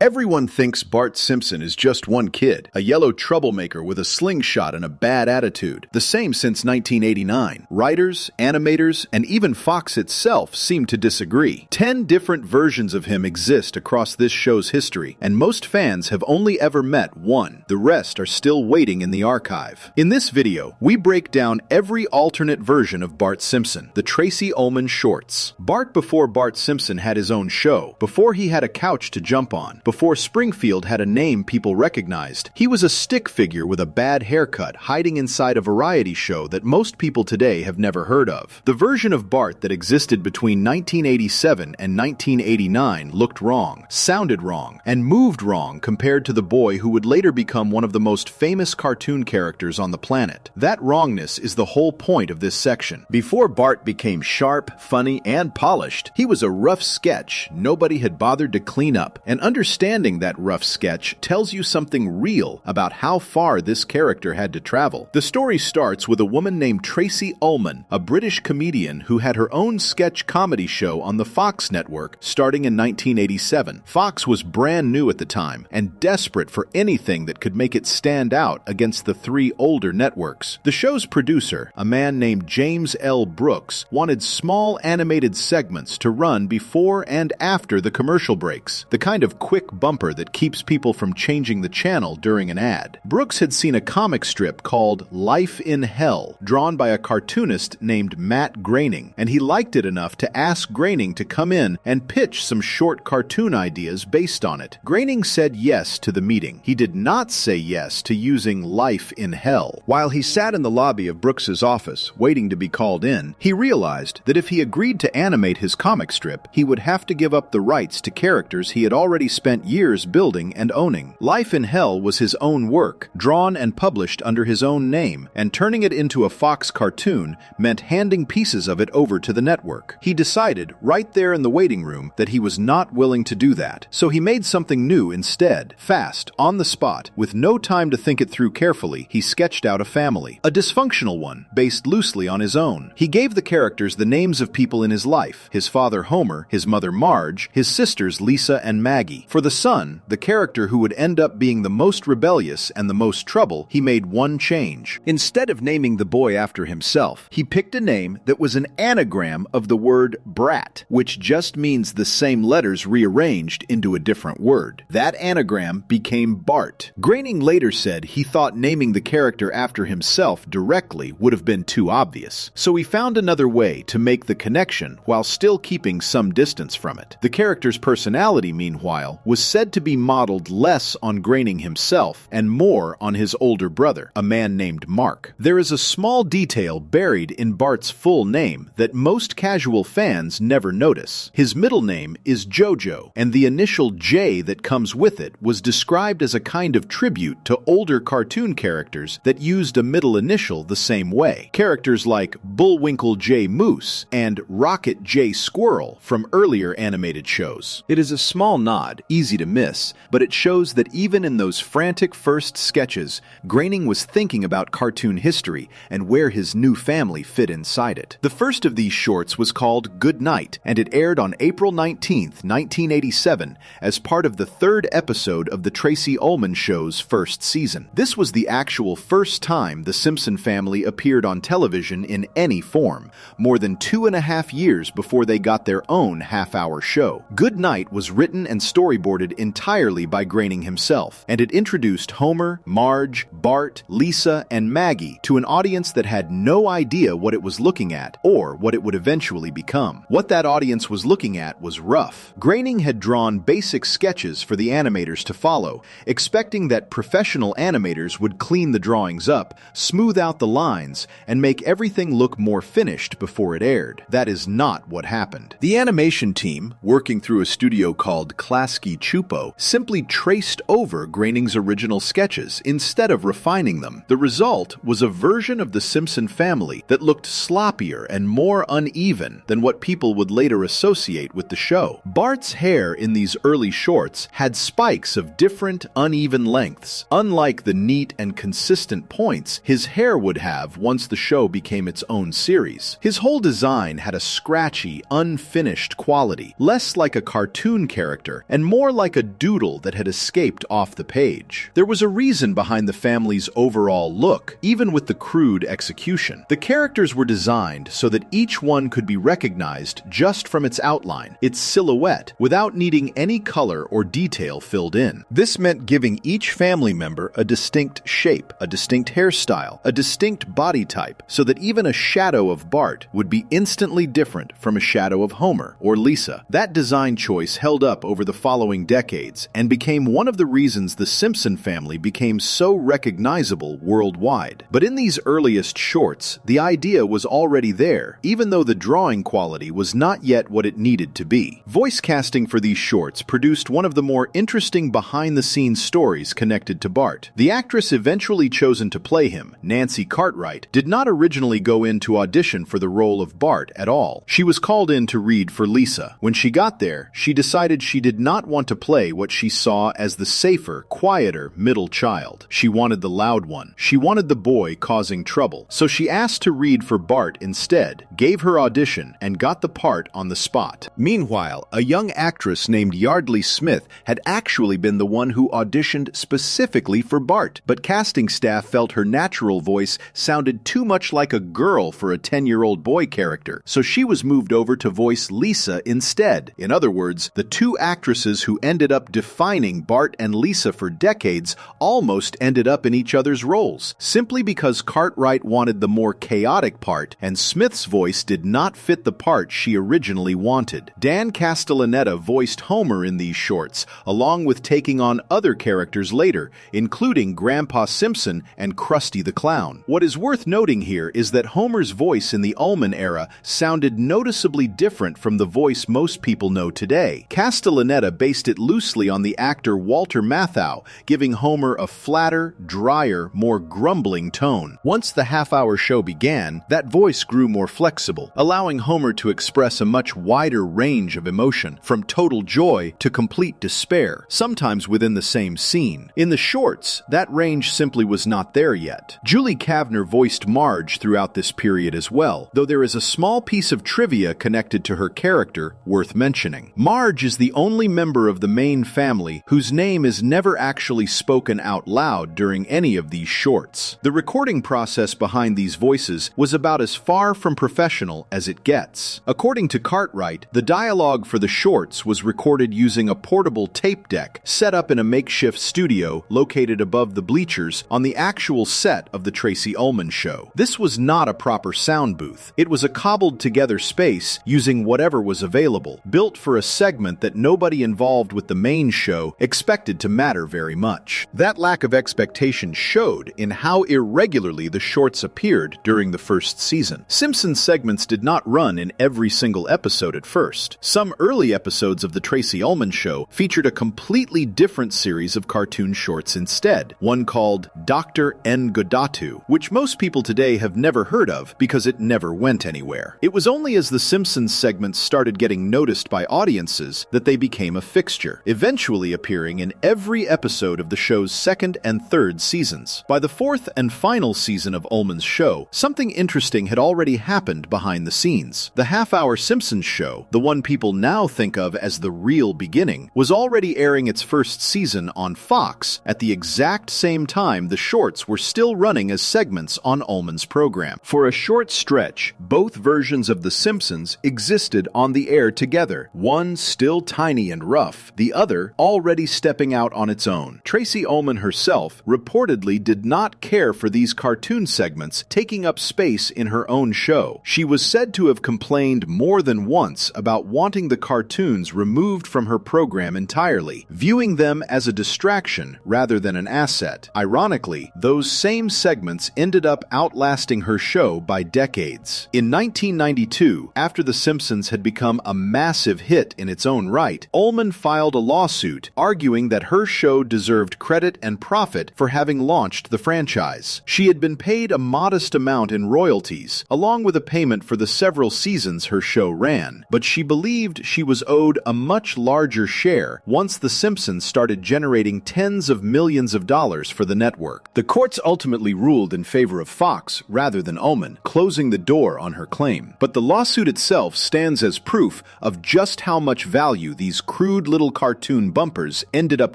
Everyone thinks Bart Simpson is just one kid, a yellow troublemaker with a slingshot and a bad attitude. The same since 1989. Writers, animators, and even Fox itself seem to disagree. 10 different versions of him exist across this show's history, and most fans have only ever met one. The rest are still waiting in the archive. In this video, we break down every alternate version of Bart Simpson, the Tracey Ullman Shorts. Bart before Bart Simpson had his own show, before he had a couch to jump on, before Springfield had a name people recognized. He was a stick figure with a bad haircut hiding inside a variety show that most people today have never heard of. The version of Bart that existed between 1987 and 1989 looked wrong, sounded wrong, and moved wrong compared to the boy who would later become one of the most famous cartoon characters on the planet. That wrongness is the whole point of this section. Before Bart became sharp, funny, and polished, he was a rough sketch nobody had bothered to clean up, and understanding that rough sketch tells you something real about how far this character had to travel. The story starts with a woman named Tracey Ullman, a British comedian who had her own sketch comedy show on the Fox network starting in 1987. Fox was brand new at the time and desperate for anything that could make it stand out against the three older networks. The show's producer, a man named James L. Brooks, wanted small animated segments to run before and after the commercial breaks, the kind of quick bumper that keeps people from changing the channel during an ad. Brooks had seen a comic strip called Life in Hell, drawn by a cartoonist named Matt Groening, and he liked it enough to ask Groening to come in and pitch some short cartoon ideas based on it. Groening said yes to the meeting. He did not say yes to using Life in Hell. While he sat in the lobby of Brooks's office, waiting to be called in, he realized that if he agreed to animate his comic strip, he would have to give up the rights to characters he had already spent years building and owning. Life in Hell was his own work, drawn and published under his own name, and turning it into a Fox cartoon meant handing pieces of it over to the network. He decided, right there in the waiting room, that he was not willing to do that, so he made something new instead. Fast, on the spot, with no time to think it through carefully, he sketched out a family. A dysfunctional one, based loosely on his own. He gave the characters the names of people in his life: his father Homer, his mother Marge, his sisters Lisa and Maggie. For the son, the character who would end up being the most rebellious and the most trouble, he made one change. Instead of naming the boy after himself, he picked a name that was an anagram of the word brat, which just means the same letters rearranged into a different word. That anagram became Bart. Groening later said he thought naming the character after himself directly would have been too obvious, so he found another way to make the connection while still keeping some distance from it. The character's personality, meanwhile, was said to be modeled less on Groening himself and more on his older brother, a man named Mark. There is a small detail buried in Bart's full name that most casual fans never notice. His middle name is Jojo, and the initial J that comes with it was described as a kind of tribute to older cartoon characters that used a middle initial the same way. Characters like Bullwinkle J. Moose and Rocket J. Squirrel from earlier animated shows. It is a small nod, easy to miss, but it shows that even in those frantic first sketches, Groening was thinking about cartoon history and where his new family fit inside it. The first of these shorts was called Good Night, and it aired on April 19th, 1987, as part of the third episode of the Tracey Ullman Show's first season. This was the actual first time the Simpson family appeared on television in any form, more than 2.5 years before they got their own half-hour show. Good Night was written and storyboarded entirely by Groening himself, and it introduced Homer, Marge, Bart, Lisa, and Maggie to an audience that had no idea what it was looking at or what it would eventually become. What that audience was looking at was rough. Groening had drawn basic sketches for the animators to follow, expecting that professional animators would clean the drawings up, smooth out the lines, and make everything look more finished before it aired. That is not what happened. The animation team, working through a studio called Klasky Chupo, simply traced over Groening's original sketches instead of refining them. The result was a version of the Simpson family that looked sloppier and more uneven than what people would later associate with the show. Bart's hair in these early shorts had spikes of different uneven lengths. Unlike the neat and consistent points his hair would have once the show became its own series. His whole design had a scratchy, unfinished quality, less like a cartoon character and more more like a doodle that had escaped off the page. There was a reason behind the family's overall look, even with the crude execution. The characters were designed so that each one could be recognized just from its outline, its silhouette, without needing any color or detail filled in. This meant giving each family member a distinct shape, a distinct hairstyle, a distinct body type, so that even a shadow of Bart would be instantly different from a shadow of Homer or Lisa. That design choice held up over the following decades and became one of the reasons the Simpson family became so recognizable worldwide. But in these earliest shorts, the idea was already there, even though the drawing quality was not yet what it needed to be. Voice casting for these shorts produced one of the more interesting behind-the-scenes stories connected to Bart. The actress eventually chosen to play him, Nancy Cartwright, did not originally go in to audition for the role of Bart at all. She was called in to read for Lisa. When she got there, she decided she did not want to play what she saw as the safer, quieter middle child. She wanted the loud one. She wanted the boy causing trouble. So she asked to read for Bart instead, gave her audition, and got the part on the spot. Meanwhile, a young actress named Yardley Smith had actually been the one who auditioned specifically for Bart, but casting staff felt her natural voice sounded too much like a girl for a 10-year-old boy character, so she was moved over to voice Lisa instead. In other words, the two actresses who ended up defining Bart and Lisa for decades almost ended up in each other's roles, simply because Cartwright wanted the more chaotic part and Smith's voice did not fit the part she originally wanted. Dan Castellaneta voiced Homer in these shorts, along with taking on other characters later, including Grandpa Simpson and Krusty the Clown. What is worth noting here is that Homer's voice in the Ullman era sounded noticeably different from the voice most people know today. Castellaneta based it loosely on the actor Walter Matthau, giving Homer a flatter, drier, more grumbling tone. Once the half-hour show began, that voice grew more flexible, allowing Homer to express a much wider range of emotion, from total joy to complete despair, sometimes within the same scene. In the shorts, that range simply was not there yet. Julie Kavner voiced Marge throughout this period as well, though there is a small piece of trivia connected to her character worth mentioning. Marge is the only member of the main family whose name is never actually spoken out loud during any of these shorts. The recording process behind these voices was about as far from professional as it gets. According to Cartwright, the dialogue for the shorts was recorded using a portable tape deck set up in a makeshift studio located above the bleachers on the actual set of the Tracy Ullman Show. This was not a proper sound booth. It was a cobbled-together space using whatever was available, built for a segment that nobody involved with the main show expected to matter very much. That lack of expectation showed in how irregularly the shorts appeared during the first season. Simpsons segments did not run in every single episode at first. Some early episodes of the Tracy Ullman Show featured a completely different series of cartoon shorts instead, one called Dr. N'Godatu, which most people today have never heard of because it never went anywhere. It was only as the Simpsons segments started getting noticed by audiences that they became a fixture, eventually appearing in every episode of the show's second and third seasons. By the fourth and final season of Ullman's show, something interesting had already happened behind the scenes. The half-hour Simpsons show, the one people now think of as the real beginning, was already airing its first season on Fox at the exact same time the shorts were still running as segments on Ullman's program. For a short stretch, both versions of The Simpsons existed on the air together, one still tiny and rough, the other already stepping out on its own. Tracy Ullman herself reportedly did not care for these cartoon segments taking up space in her own show. She was said to have complained more than once about wanting the cartoons removed from her program entirely, viewing them as a distraction rather than an asset. Ironically, those same segments ended up outlasting her show by decades. In 1992, after The Simpsons had become a massive hit in its own right, Ullman filed a lawsuit arguing that her show deserved credit and profit for having launched the franchise. She had been paid a modest amount in royalties, along with a payment for the several seasons her show ran, but she believed she was owed a much larger share once The Simpsons started generating tens of millions of dollars for the network. The courts ultimately ruled in favor of Fox rather than Ullman, closing the door on her claim. But the lawsuit itself stands as proof of just how much value these crude little little cartoon bumpers ended up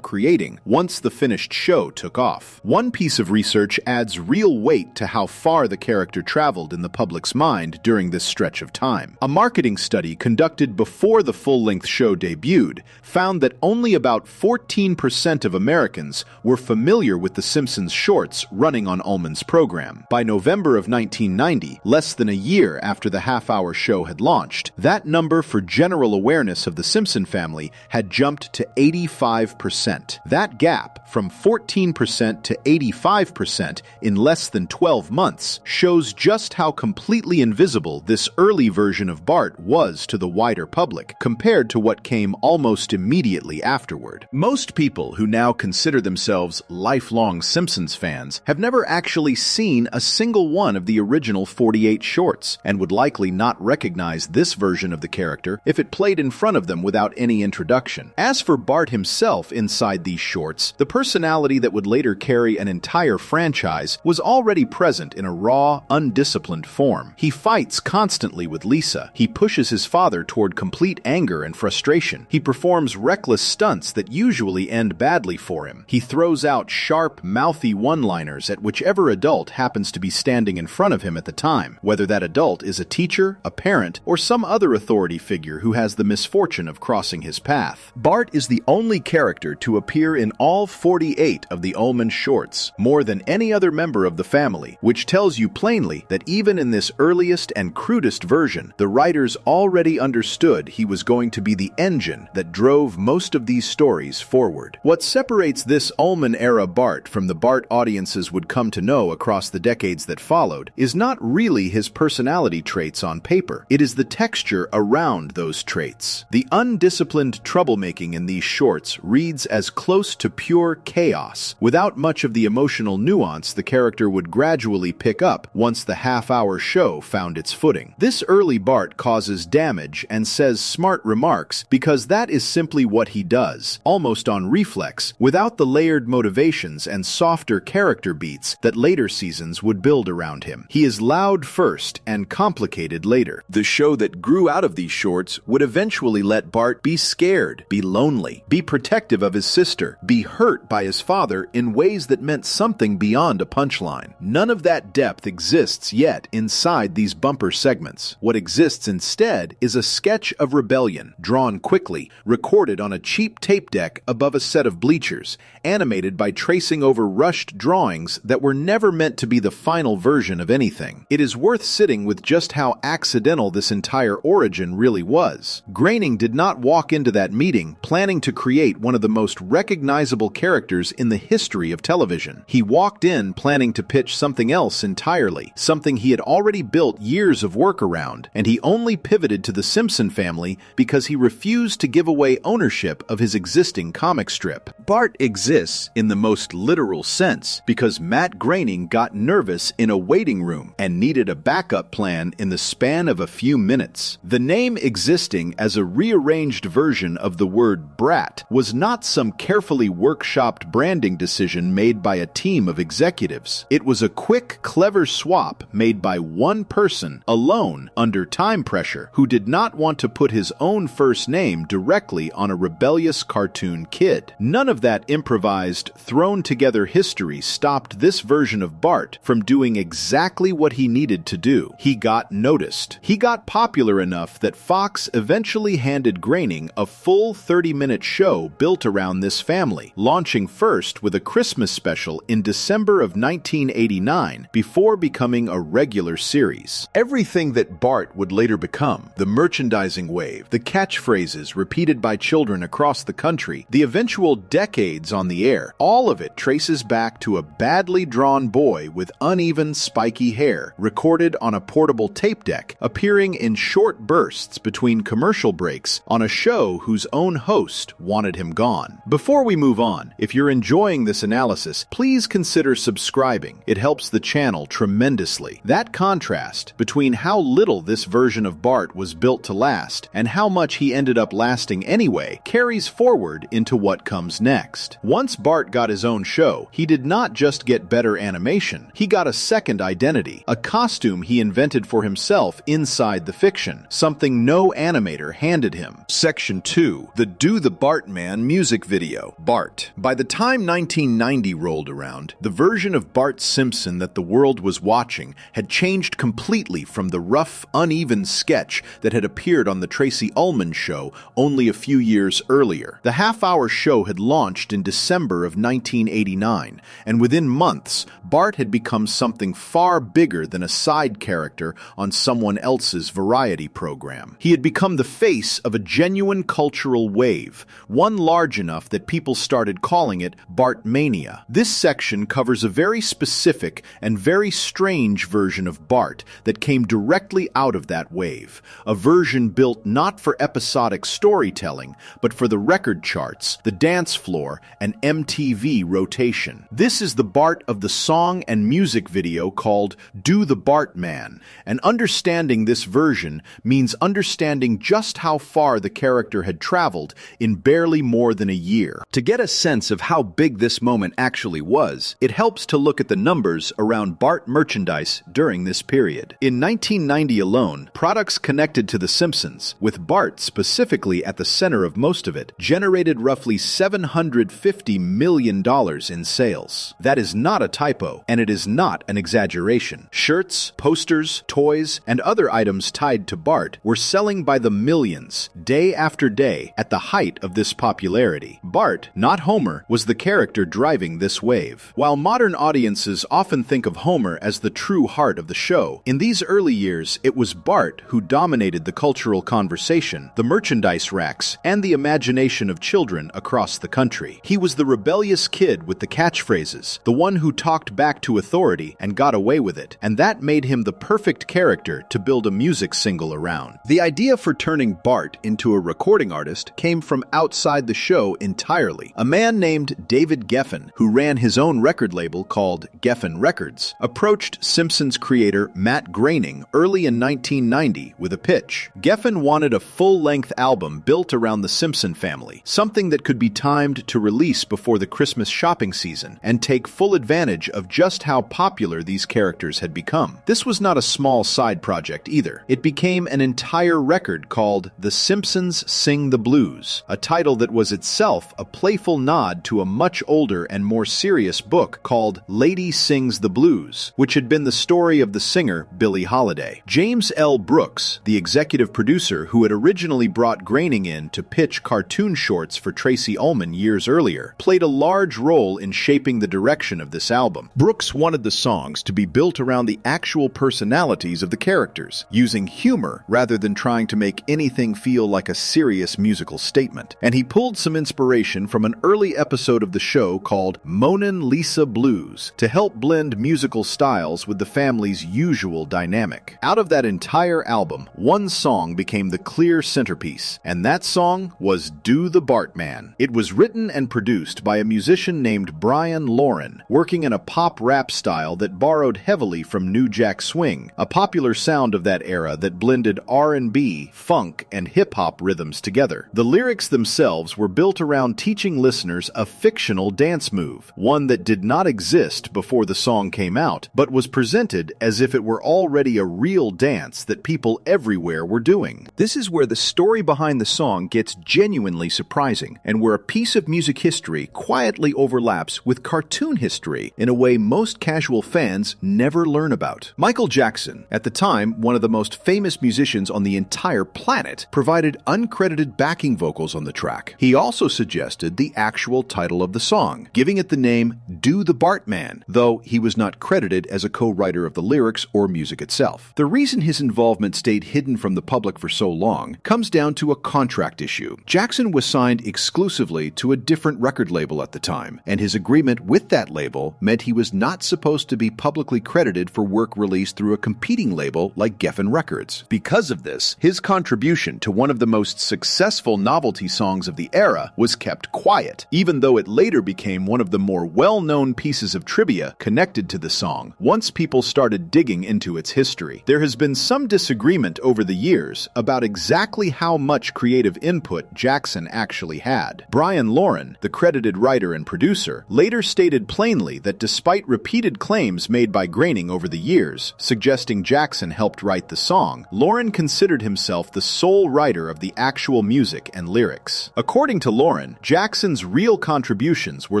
creating once the finished show took off. One piece of research adds real weight to how far the character traveled in the public's mind during this stretch of time. A marketing study conducted before the full-length show debuted found that only about 14% of Americans were familiar with The Simpsons shorts running on Ullman's program. By November of 1990, less than a year after the half-hour show had launched, that number for general awareness of the Simpson family had jumped to 85%. That gap, from 14% to 85% in less than 12 months, shows just how completely invisible this early version of Bart was to the wider public, compared to what came almost immediately afterward. Most people who now consider themselves lifelong Simpsons fans have never actually seen a single one of the original 48 shorts, and would likely not recognize this version of the character if it played in front of them without any introduction. As for Bart himself inside these shorts, the personality that would later carry an entire franchise was already present in a raw, undisciplined form. He fights constantly with Lisa. He pushes his father toward complete anger and frustration. He performs reckless stunts that usually end badly for him. He throws out sharp, mouthy one-liners at whichever adult happens to be standing in front of him at the time, whether that adult is a teacher, a parent, or some other authority figure who has the misfortune of crossing his path. Bart is the only character to appear in all 48 of the Ullman shorts, more than any other member of the family, which tells you plainly that even in this earliest and crudest version, the writers already understood he was going to be the engine that drove most of these stories forward. What separates this Ullman-era Bart from the Bart audiences would come to know across the decades that followed is not really his personality traits on paper. It is the texture around those traits. The undisciplined troublemaking in these shorts reads as close to pure chaos, without much of the emotional nuance the character would gradually pick up once the half-hour show found its footing. This early Bart causes damage and says smart remarks because that is simply what he does, almost on reflex, without the layered motivations and softer character beats that later seasons would build around him. He is loud first and complicated later. The show that grew out of these shorts would eventually let Bart be scared, be lonely, be protective of his sister, be hurt by his father in ways that meant something beyond a punchline. None of that depth exists yet inside these bumper segments. What exists instead is a sketch of rebellion, drawn quickly, recorded on a cheap tape deck above a set of bleachers, animated by tracing over rushed drawings that were never meant to be the final version of anything. It is worth sitting with just how accidental this entire origin really was. Groening did not walk into that meeting planning to create one of the most recognizable characters in the history of television. He walked in planning to pitch something else entirely, something he had already built years of work around, and he only pivoted to the Simpson family because he refused to give away ownership of his existing comic strip. Bart exists in the most literal sense because Matt Groening got nervous in a waiting room and needed a backup plan in the span of a few minutes. The name existing as a rearranged version of the word brat was not some carefully workshopped branding decision made by a team of executives. It was a quick, clever swap made by one person alone under time pressure who did not want to put his own first name directly on a rebellious cartoon kid. None of that improvised, thrown-together history stopped this version of Bart from doing exactly what he needed to do. He got noticed. He got popular enough that Fox eventually handed Groening a full 30-minute show built around this family, launching first with a Christmas special in December of 1989 before becoming a regular series. Everything that Bart would later become, the merchandising wave, the catchphrases repeated by children across the country, the eventual decades on the air, all of it traces back to a badly drawn boy with uneven, spiky hair, recorded on a portable tape deck, appearing in short bursts between commercial breaks on a show whose own host wanted him gone. Before we move on, if you're enjoying this analysis, please consider subscribing. It helps the channel tremendously. That contrast between how little this version of Bart was built to last and how much he ended up lasting anyway carries forward into what comes next. Once Bart got his own show, he did not just get better animation, he got a second identity, a costume he invented for himself inside the fiction, something no animator handed him. Section 2. The Do the Bartman music video, Bart. By the time 1990 rolled around, the version of Bart Simpson that the world was watching had changed completely from the rough, uneven sketch that had appeared on the Tracy Ullman Show only a few years earlier. The half-hour show had launched in December of 1989, and within months, Bart had become something far bigger than a side character on someone else's variety program. He had become the face of a genuine cultural wave, one large enough that people started calling it Bartmania. This section covers a very specific and very strange version of Bart that came directly out of that wave, a version built not for episodic storytelling, but for the record charts, the dance floor, and MTV rotation. This is the Bart of the song and music video called Do the Bartman, and understanding this version means understanding just how far the character had traveled in barely more than a year. To get a sense of how big this moment actually was, it helps to look at the numbers around Bart merchandise during this period. In 1990 alone, products connected to The Simpsons, with Bart specifically at the center of most of it, generated roughly $750 million in sales. That is not a typo, and it is not an exaggeration. Shirts, posters, toys, and other items tied to Bart were selling by the millions, day after day, at the height of this popularity. Bart, not Homer, was the character driving this wave. While modern audiences often think of Homer as the true heart of the show, in these early years it was Bart who dominated the cultural conversation, the merchandise racks, and the imagination of children across the country. He was the rebellious kid with the catchphrases, the one who talked back to authority and got away with it, and that made him the perfect character to build a music single around. The idea for turning Bart into a recording artist came from outside the show entirely. A man named David Geffen, who ran his own record label called Geffen Records, approached Simpsons creator Matt Groening early in 1990 with a pitch. Geffen wanted a full-length album built around the Simpson family, something that could be timed to release before the Christmas shopping season and take full advantage of just how popular these characters had become. This was not a small side project either. It became an entire record called The Simpsons Sing the Blues, a title that was itself a playful nod to a much older and more serious book called Lady Sings the Blues, which had been the story of the singer Billie Holiday. James L. Brooks, the executive producer who had originally brought Groening in to pitch cartoon shorts for Tracy Ullman years earlier, played a large role in shaping the direction of this album. Brooks wanted the songs to be built around the actual personalities of the characters, using humor rather than trying to make anything feel like a serious musical statement. And he pulled some inspiration from an early episode of the show called Monin' Lisa Blues to help blend musical styles with the family's usual dynamic. Out of that entire album, one song became the clear centerpiece, and that song was Do the Bartman. It was written and produced by a musician named Brian Lauren, working in a pop rap style that borrowed heavily from New Jack Swing, a popular sound of that era that blended R&B, funk, and hip-hop rhythms together. The lyrics themselves were built around teaching listeners a fictional dance move, one that did not exist before the song came out, but was presented as if it were already a real dance that people everywhere were doing. This is where the story behind the song gets genuinely surprising, and where a piece of music history quietly overlaps with cartoon history in a way most casual fans never learn about. Michael Jackson, at the time one of the most famous musicians on the entire planet, provided uncredited backing vocals on the track. He also suggested the actual title of the song, giving it the name Do the Bartman, though he was not credited as a co-writer of the lyrics or music itself. The reason his involvement stayed hidden from the public for so long comes down to a contract issue. Jackson was signed exclusively to a different record label at the time, and his agreement with that label meant he was not supposed to be publicly credited for work released through a competing label like Geffen Records. Because of this, his contribution to one of the most successful novelty songs of the era was kept quiet, even though it later became one of the more well-known pieces of trivia connected to the song once people started digging into its history. There has been some disagreement over the years about exactly how much creative input Jackson actually had. Brian Lauren, the credited writer and producer, later stated plainly that despite repeated claims made by Groening over the years, suggesting Jackson helped write the song, Lauren considered himself the sole writer of the actual music music and lyrics. According to Lauren, Jackson's real contributions were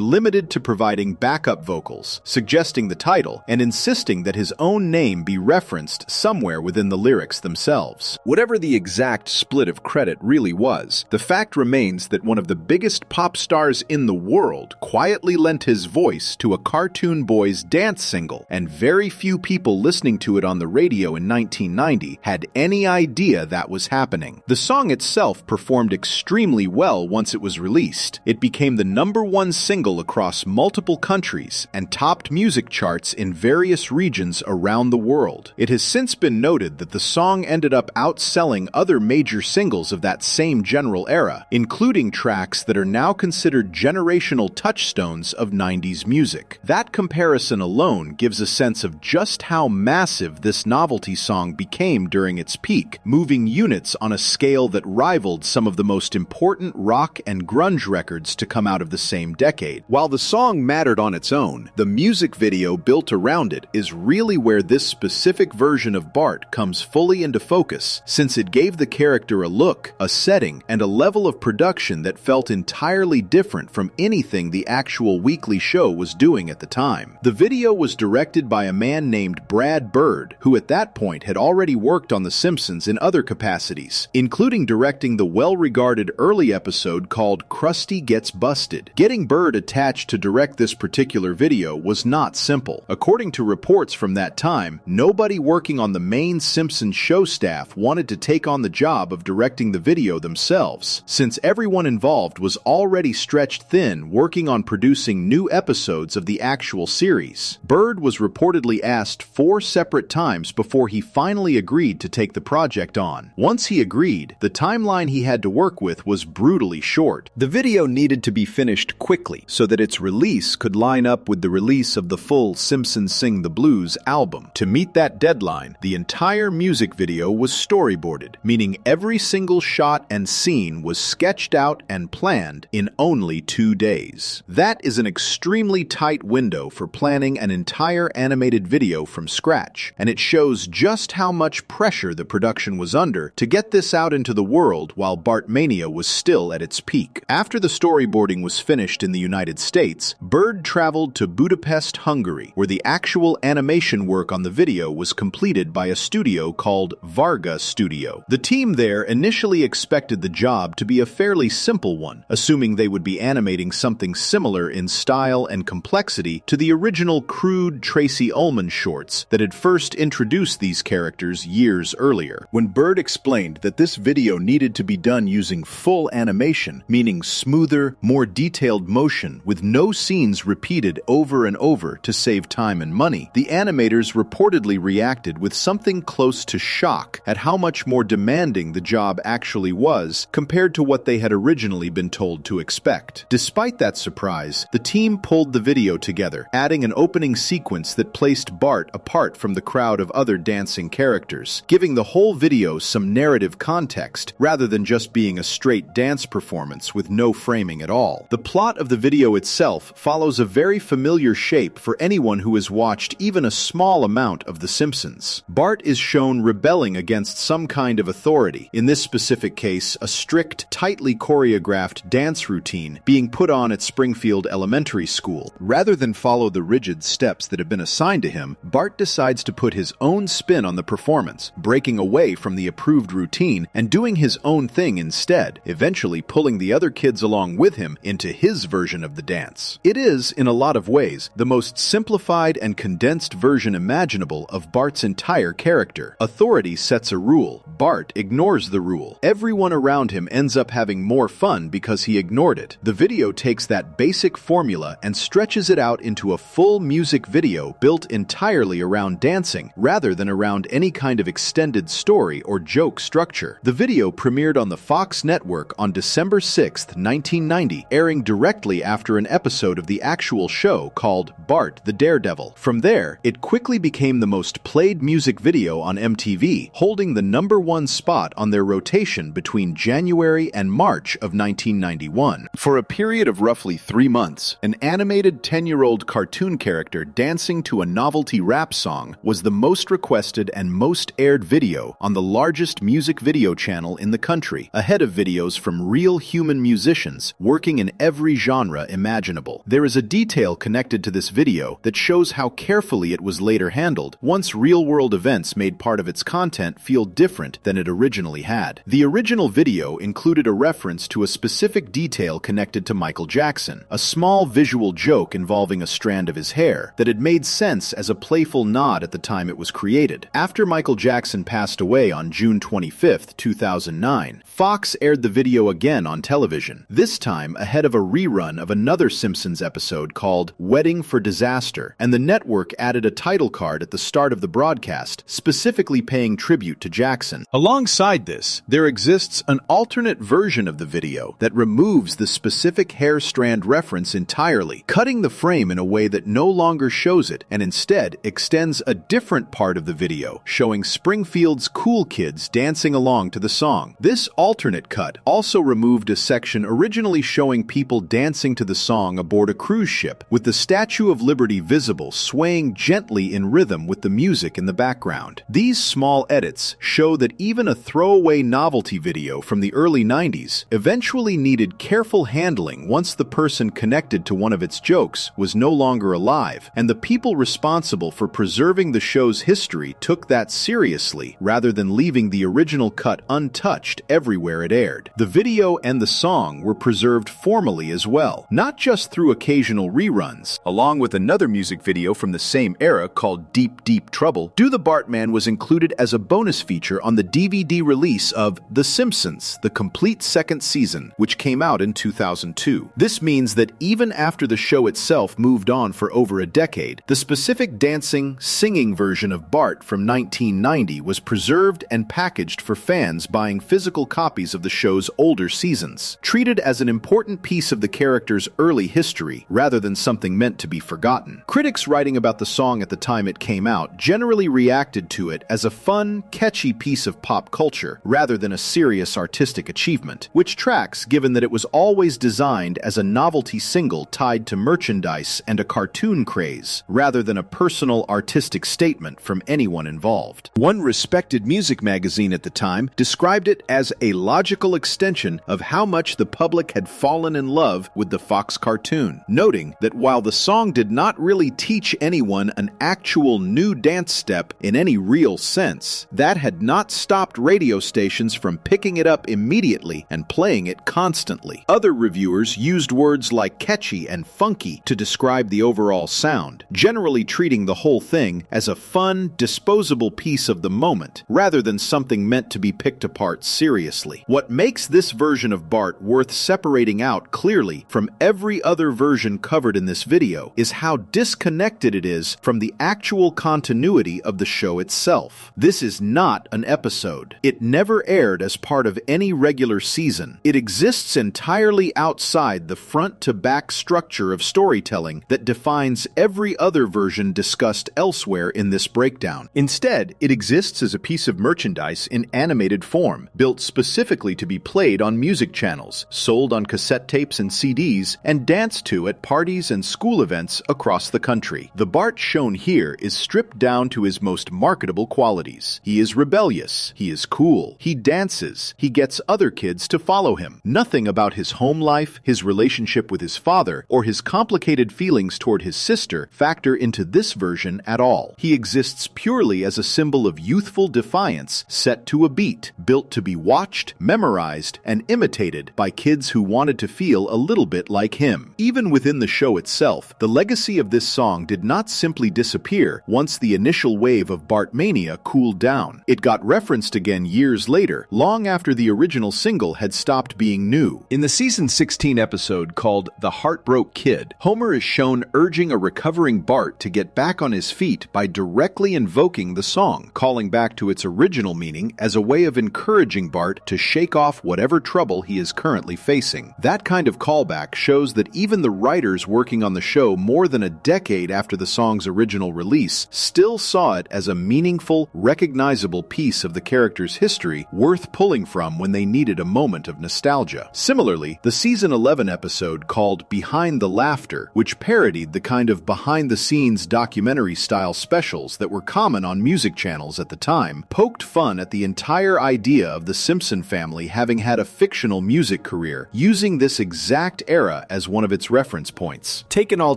limited to providing backup vocals, suggesting the title, and insisting that his own name be referenced somewhere within the lyrics themselves. Whatever the exact split of credit really was, the fact remains that one of the biggest pop stars in the world quietly lent his voice to a Cartoon Boys dance single, and very few people listening to it on the radio in 1990 had any idea that was happening. The song itself performed extremely well once it was released. It became the #1 single across multiple countries and topped music charts in various regions around the world. It has since been noted that the song ended up outselling other major singles of that same general era, including tracks that are now considered generational touchstones of 90s music. That comparison alone gives a sense of just how massive this novelty song became during its peak, moving units on a scale that rivaled some of the most important rock and grunge records to come out of the same decade. While the song mattered on its own, the music video built around it is really where this specific version of Bart comes fully into focus, since it gave the character a look, a setting, and a level of production that felt entirely different from anything the actual weekly show was doing at the time. The video was directed by a man named Brad Bird, who at that point had already worked on The Simpsons in other capacities, including directing the well-regarded early episode called Krusty Gets Busted. Getting Bird attached to direct this particular video was not simple. According to reports from that time, nobody working on the main Simpsons show staff wanted to take on the job of directing the video themselves, since everyone involved was already stretched thin working on producing new episodes of the actual series. Bird was reportedly asked 4 separate times before he finally agreed to take the project on. Once he agreed, the timeline he had to work with was brutally short. The video needed to be finished quickly so that its release could line up with the release of the full Simpsons Sing the Blues album. To meet that deadline, the entire music video was storyboarded, meaning every single shot and scene was sketched out and planned in only 2 days. That is an extremely tight window for planning an entire animated video from scratch, and it shows just how much pressure the production was under to get this out into the world while Bartmania was still at its peak. After the storyboarding was finished in the United States, Bird traveled to Budapest, Hungary, where the actual animation work on the video was completed by a studio called Varga Studio. The team there initially expected the job to be a fairly simple one, assuming they would be animating something similar in style and complexity to the original crude Tracy Ullman shorts that had first introduced these characters years earlier. When Bird explained that this video needed to be done using full animation, meaning smoother, more detailed motion with no scenes repeated over and over to save time and money, the animators reportedly reacted with something close to shock at how much more demanding the job actually was compared to what they had originally been told to expect. Despite that surprise, the team pulled the video together, adding an opening sequence that placed Bart apart from the crowd of other dancing characters, giving the whole video some narrative context rather than just being a straight dance performance with no framing at all. The plot of the video itself follows a very familiar shape for anyone who has watched even a small amount of The Simpsons. Bart is shown rebelling against some kind of authority, in this specific case, a strict, tightly choreographed dance routine being put on at Springfield Elementary School. Rather than follow the rigid steps that have been assigned to him, Bart decides to put his own spin on the performance, breaking away from the approved routine and doing his own thing instead, eventually pulling the other kids along with him into his version of the dance. It is, in a lot of ways, the most simplified and condensed version imaginable of Bart's entire character. Authority sets a rule. Bart ignores the rule. Everyone around him ends up having more fun because he ignored it. The video takes that basic formula and stretches it out into a full music video built entirely around dancing, rather than around any kind of extended story or joke structure. The video premiered on the Fox network on December 6, 1990, airing directly after an episode of the actual show called Bart the Daredevil. From there, it quickly became the most played music video on MTV, holding the #1 spot on their rotation between January and March of 1991. For a period of roughly 3 months, an animated 10-year-old cartoon character dancing to a novelty rap song was the most requested and most aired video on the largest music video channel in the country, a ahead of videos from real human musicians working in every genre imaginable. There is a detail connected to this video that shows how carefully it was later handled once real-world events made part of its content feel different than it originally had. The original video included a reference to a specific detail connected to Michael Jackson, a small visual joke involving a strand of his hair that had made sense as a playful nod at the time it was created. After Michael Jackson passed away on June 25, 2009, Fox aired the video again on television, this time ahead of a rerun of another Simpsons episode called Wedding for Disaster, and the network added a title card at the start of the broadcast, specifically paying tribute to Jackson. Alongside this, there exists an alternate version of the video that removes the specific hair strand reference entirely, cutting the frame in a way that no longer shows it and instead extends a different part of the video, showing Springfield's cool kids dancing along to the song. This alternate cut also removed a section originally showing people dancing to the song aboard a cruise ship, with the Statue of Liberty visible swaying gently in rhythm with the music in the background. These small edits show that even a throwaway novelty video from the early 90s eventually needed careful handling once the person connected to one of its jokes was no longer alive, and the people responsible for preserving the show's history took that seriously rather than leaving the original cut untouched everywhere it aired. The video and the song were preserved formally as well, not just through occasional reruns. Along with another music video from the same era called Deep Deep Trouble, Do the Bartman was included as a bonus feature on the DVD release of The Simpsons, the complete second season, which came out in 2002. This means that even after the show itself moved on for over a decade, the specific dancing, singing version of Bart from 1990 was preserved and packaged for fans buying physical copies of the show's older seasons, treated as an important piece of the character's early history rather than something meant to be forgotten. Critics writing about the song at the time it came out generally reacted to it as a fun, catchy piece of pop culture rather than a serious artistic achievement, which tracks given that it was always designed as a novelty single tied to merchandise and a cartoon craze, rather than a personal artistic statement from anyone involved. One respected music magazine at the time described it as a logical extension of how much the public had fallen in love with the Fox cartoon, noting that while the song did not really teach anyone an actual new dance step in any real sense, that had not stopped radio stations from picking it up immediately and playing it constantly. Other reviewers used words like catchy and funky to describe the overall sound, generally treating the whole thing as a fun, disposable piece of the moment, rather than something meant to be picked apart seriously. What makes this version of Bart worth separating out clearly from every other version covered in this video is how disconnected it is from the actual continuity of the show itself. This is not an episode. It never aired as part of any regular season. It exists entirely outside the front-to-back structure of storytelling that defines every other version discussed elsewhere in this breakdown. Instead, it exists as a piece of merchandise in animated form, built specifically to be played on music channels, sold on cassette tapes and CDs, and danced to at parties and school events across the country. The Bart shown here is stripped down to his most marketable qualities. He is rebellious, he is cool, he dances, he gets other kids to follow him. Nothing about his home life, his relationship with his father, or his complicated feelings toward his sister factor into this version at all. He exists purely as a symbol of youthful defiance set to a beat, built to be watched, memorized, and imitated by kids who wanted to feel a little bit like him. Even within the show itself, the legacy of this song did not simply disappear once the initial wave of Bartmania cooled down. It got referenced again years later, long after the original single had stopped being new. In the season 16 episode called The Heartbroke Kid, Homer is shown urging a recovering Bart to get back on his feet by directly invoking the song, calling back to its original meaning as a way of encouraging Bart to shake off whatever trouble he is currently facing. That kind of callback shows that even the writers working on the show more than a decade after the song's original release still saw it as a meaningful, recognizable piece of the character's history worth pulling from when they needed a moment of nostalgia. Similarly, the season 11 episode called Behind the Laughter, which parodied the kind of behind-the-scenes documentary-style specials that were common on music channels at the time, poked fun at the entire idea of the Simpson family family having had a fictional music career, using this exact era as one of its reference points. Taken all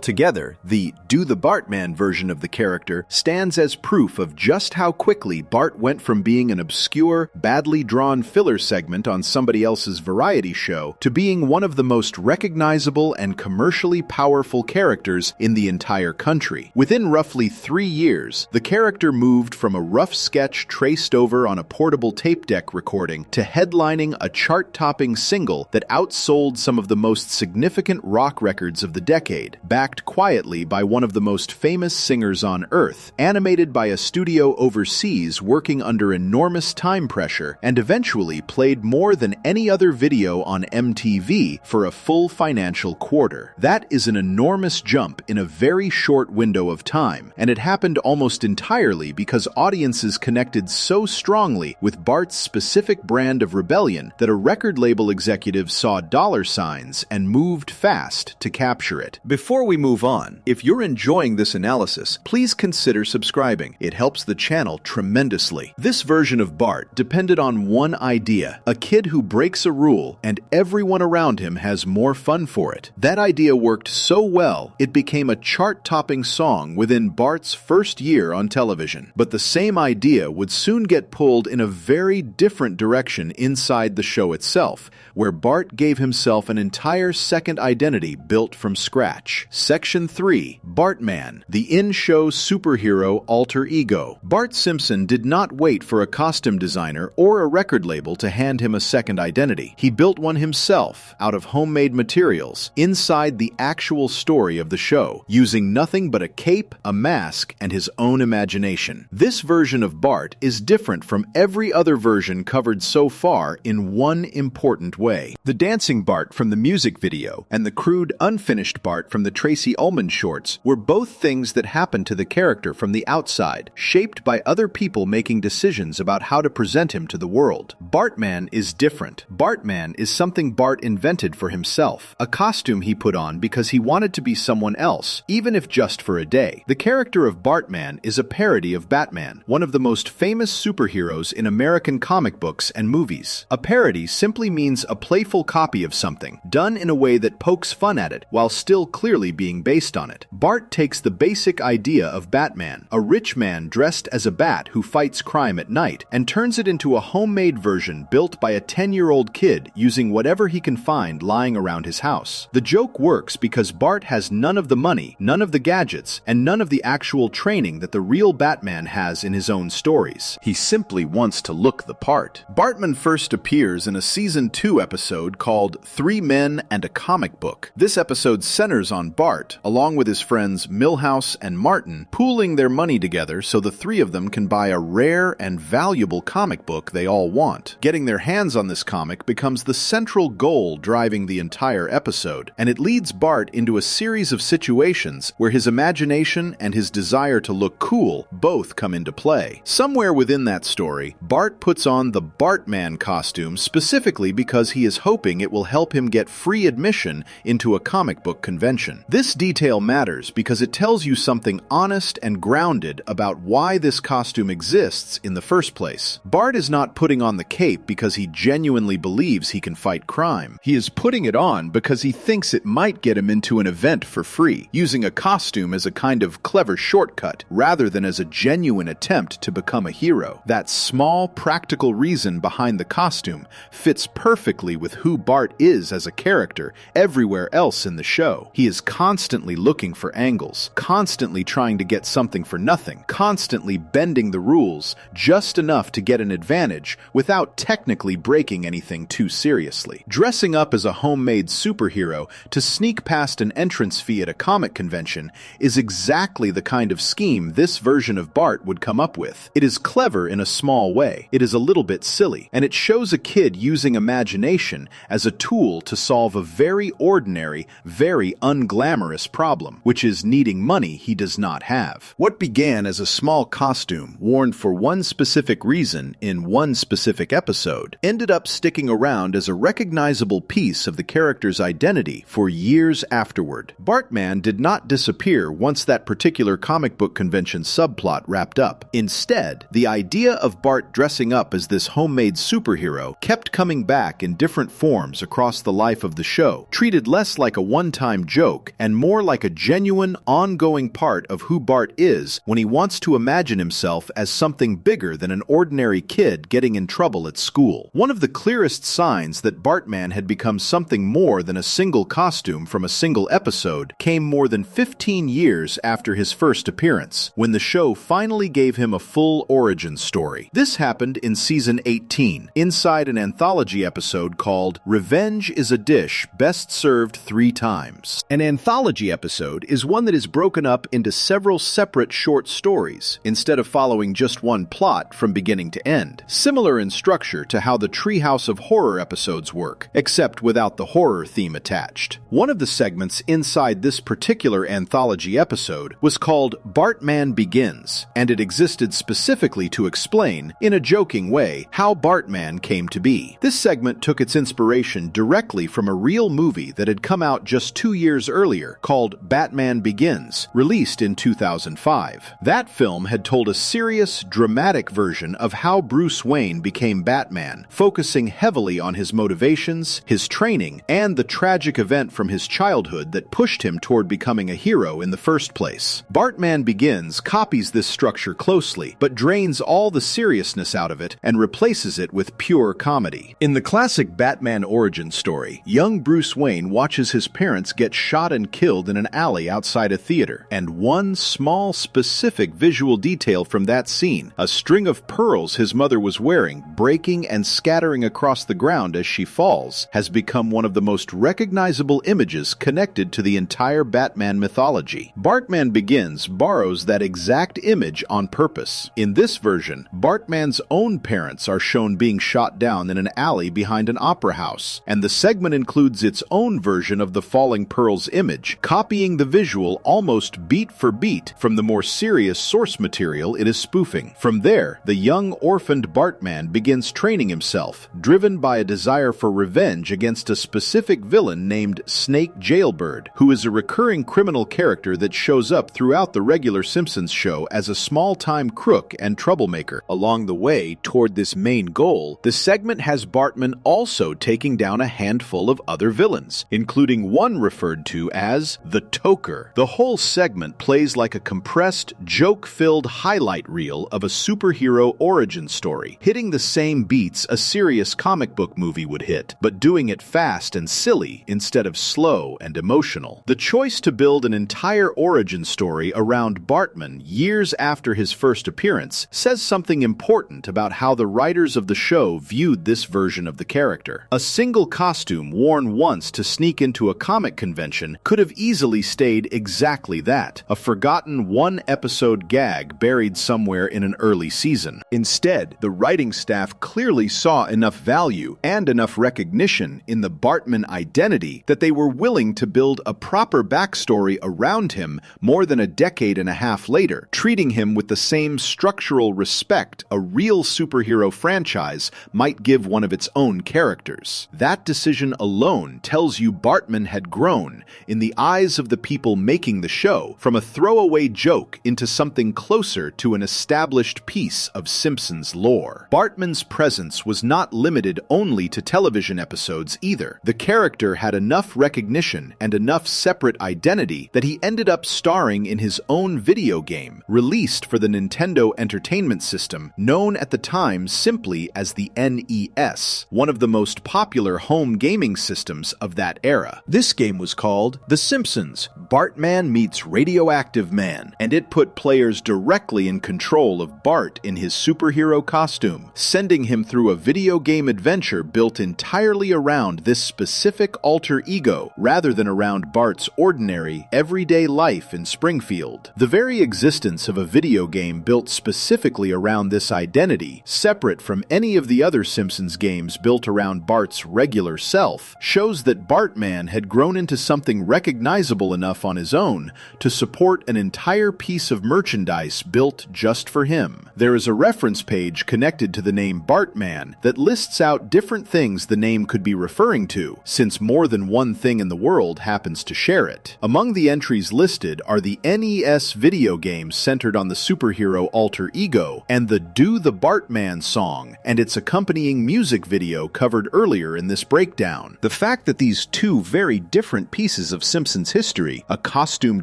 together, the Do the Bartman version of the character stands as proof of just how quickly Bart went from being an obscure, badly drawn filler segment on somebody else's variety show to being one of the most recognizable and commercially powerful characters in the entire country. Within roughly 3 years, the character moved from a rough sketch traced over on a portable tape deck recording to headlining a chart-topping single that outsold some of the most significant rock records of the decade, backed quietly by one of the most famous singers on Earth, animated by a studio overseas working under enormous time pressure, and eventually played more than any other video on MTV for a full financial quarter. That is an enormous jump in a very short window of time, and it happened almost entirely because audiences connected so strongly with Bart's specific brand of rebellion that a record label executive saw dollar signs and moved fast to capture it. Before we move on, if you're enjoying this analysis, please consider subscribing. It helps the channel tremendously. This version of Bart depended on one idea: a kid who breaks a rule and everyone around him has more fun for it. That idea worked so well, it became a chart-topping song within Bart's first year on television. But the same idea would soon get pulled in a very different direction inside the show itself, where Bart gave himself an entire second identity built from scratch. Section 3. Bartman, the in-show superhero alter ego. Bart Simpson did not wait for a costume designer or a record label to hand him a second identity. He built one himself, out of homemade materials, inside the actual story of the show, using nothing but a cape, a mask, and his own imagination. This version of Bart is different from every other version covered so far in one important way. The dancing Bart from the music video and the crude, unfinished Bart from the Tracy Ullman shorts were both things that happened to the character from the outside, shaped by other people making decisions about how to present him to the world. Bartman is different. Bartman is something Bart invented for himself, a costume he put on because he wanted to be someone else, even if just for a day. The character of Bartman is a parody of Batman, one of the most famous superheroes in American comic books and movies. A parody simply means a playful copy of something, done in a way that pokes fun at it while still clearly being based on it. Bart takes the basic idea of Batman, a rich man dressed as a bat who fights crime at night, and turns it into a homemade version built by a 10-year-old kid using whatever he can find lying around his house. The joke works because Bart has none of the money, none of the gadgets, and none of the actual training that the real Batman has in his own stories. He simply wants to look the part. Bartman first appears in a Season 2 episode called 3 Men and a Comic Book. This episode centers on Bart, along with his friends Milhouse and Martin, pooling their money together so the three of them can buy a rare and valuable comic book they all want. Getting their hands on this comic becomes the central goal driving the entire episode, and it leads Bart into a series of situations where his imagination and his desire to look cool both come into play. Somewhere within that story, Bart puts on the Bartman costume specifically because he is hoping it will help him get free admission into a comic book convention. This detail matters because it tells you something honest and grounded about why this costume exists in the first place. Bart is not putting on the cape because he genuinely believes he can fight crime. He is putting it on because he thinks it might get him into an event for free, using a costume as a kind of clever shortcut rather than as a genuine attempt to become a hero. That small, practical reason behind the costume fits perfectly with who Bart is as a character everywhere else in the show. He is constantly looking for angles, constantly trying to get something for nothing, constantly bending the rules just enough to get an advantage without technically breaking anything too seriously. Dressing up as a homemade superhero to sneak past an entrance fee at a comic convention is exactly the kind of scheme this version of Bart would come up with. It is clever in a small way, it is a little bit silly, and it shows a kid using imagination as a tool to solve a very ordinary, very unglamorous problem, which is needing money he does not have. What began as a small costume worn for one specific reason in one specific episode ended up sticking around as a recognizable piece of the character's identity for years afterward. Bartman did not disappear once that particular comic book convention subplot wrapped up. Instead, the idea of Bart dressing up as this homemade superhero superhero, kept coming back in different forms across the life of the show, treated less like a one-time joke and more like a genuine, ongoing part of who Bart is when he wants to imagine himself as something bigger than an ordinary kid getting in trouble at school. One of the clearest signs that Bartman had become something more than a single costume from a single episode came more than 15 years after his first appearance, when the show finally gave him a full origin story. This happened in season 18, inside an anthology episode called Revenge is a Dish Best Served 3 Times. An anthology episode is one that is broken up into several separate short stories, instead of following just one plot from beginning to end. Similar in structure to how the Treehouse of Horror episodes work, except without the horror theme attached. One of the segments inside this particular anthology episode was called Bartman Begins, and it existed specifically to explain, in a joking way, how Bartman came to be. This segment took its inspiration directly from a real movie that had come out just 2 years earlier, called Batman Begins, released in 2005. That film had told a serious, dramatic version of how Bruce Wayne became Batman, focusing heavily on his motivations, his training, and the tragic event from his childhood that pushed him toward becoming a hero in the first place. Bartman Begins copies this structure closely, but drains all the seriousness out of it and replaces it with pure comedy. In the classic Batman origin story, young Bruce Wayne watches his parents get shot and killed in an alley outside a theater, and one small, specific visual detail from that scene, a string of pearls his mother was wearing breaking and scattering across the ground as she falls, has become one of the most recognizable images connected to the entire Batman mythology. Bartman Begins borrows that exact image on purpose. In this version, Bartman's own parents are shown being shot down in an alley behind an opera house, and the segment includes its own version of the falling pearls image, copying the visual almost beat for beat from the more serious source material it is spoofing. From there, the young orphaned Bartman begins training himself, driven by a desire for revenge against a specific villain named Snake Jailbird, who is a recurring criminal character that shows up throughout the regular Simpsons show as a small-time crook and troublemaker. Along the way toward this main goal, the segment has Bartman also taking down a handful of other villains, including one referred to as the Toker. The whole segment plays like a compressed, joke-filled highlight reel of a superhero origin story, hitting the same beats a serious comic book movie would hit, but doing it fast and silly instead of slow and emotional. The choice to build an entire origin story around Bartman years after his first appearance says something important about how the writers of the show viewed this version of the character. A single costume worn once to sneak into a comic convention could have easily stayed exactly that, a forgotten one-episode gag buried somewhere in an early season. Instead, the writing staff clearly saw enough value and enough recognition in the Bartman identity that they were willing to build a proper backstory around him more than a decade and a half later, treating him with the same structural respect a real superhero franchise might give one of its own characters. That decision alone tells you Bartman had grown, in the eyes of the people making the show, from a throwaway joke into something closer to an established piece of Simpsons lore. Bartman's presence was not limited only to television episodes either. The character had enough recognition and enough separate identity that he ended up starring in his own video game, released for the Nintendo Entertainment System, known at the time simply as the NES, one of the most popular home gaming systems of that era. This game was called The Simpsons: Bartman Meets Radioactive Man, and it put players directly in control of Bart in his superhero costume, sending him through a video game adventure built entirely around this specific alter ego, rather than around Bart's ordinary, everyday life in Springfield. The very existence of a video game built specifically around this identity, separate from any of the other Simpsons games built around Bart's regular self, shows that Bartman had grown into something recognizable enough on his own to support an entire piece of merchandise built just for him. There is a reference page connected to the name Bartman that lists out different things the name could be referring to, since more than one thing in the world happens to share it. Among the entries listed are the NES video games centered on the superhero alter ego, and the Do the Bartman song and its accompanying music video covered earlier in this breakdown. The fact that these two very different pieces of Simpsons history, a costumed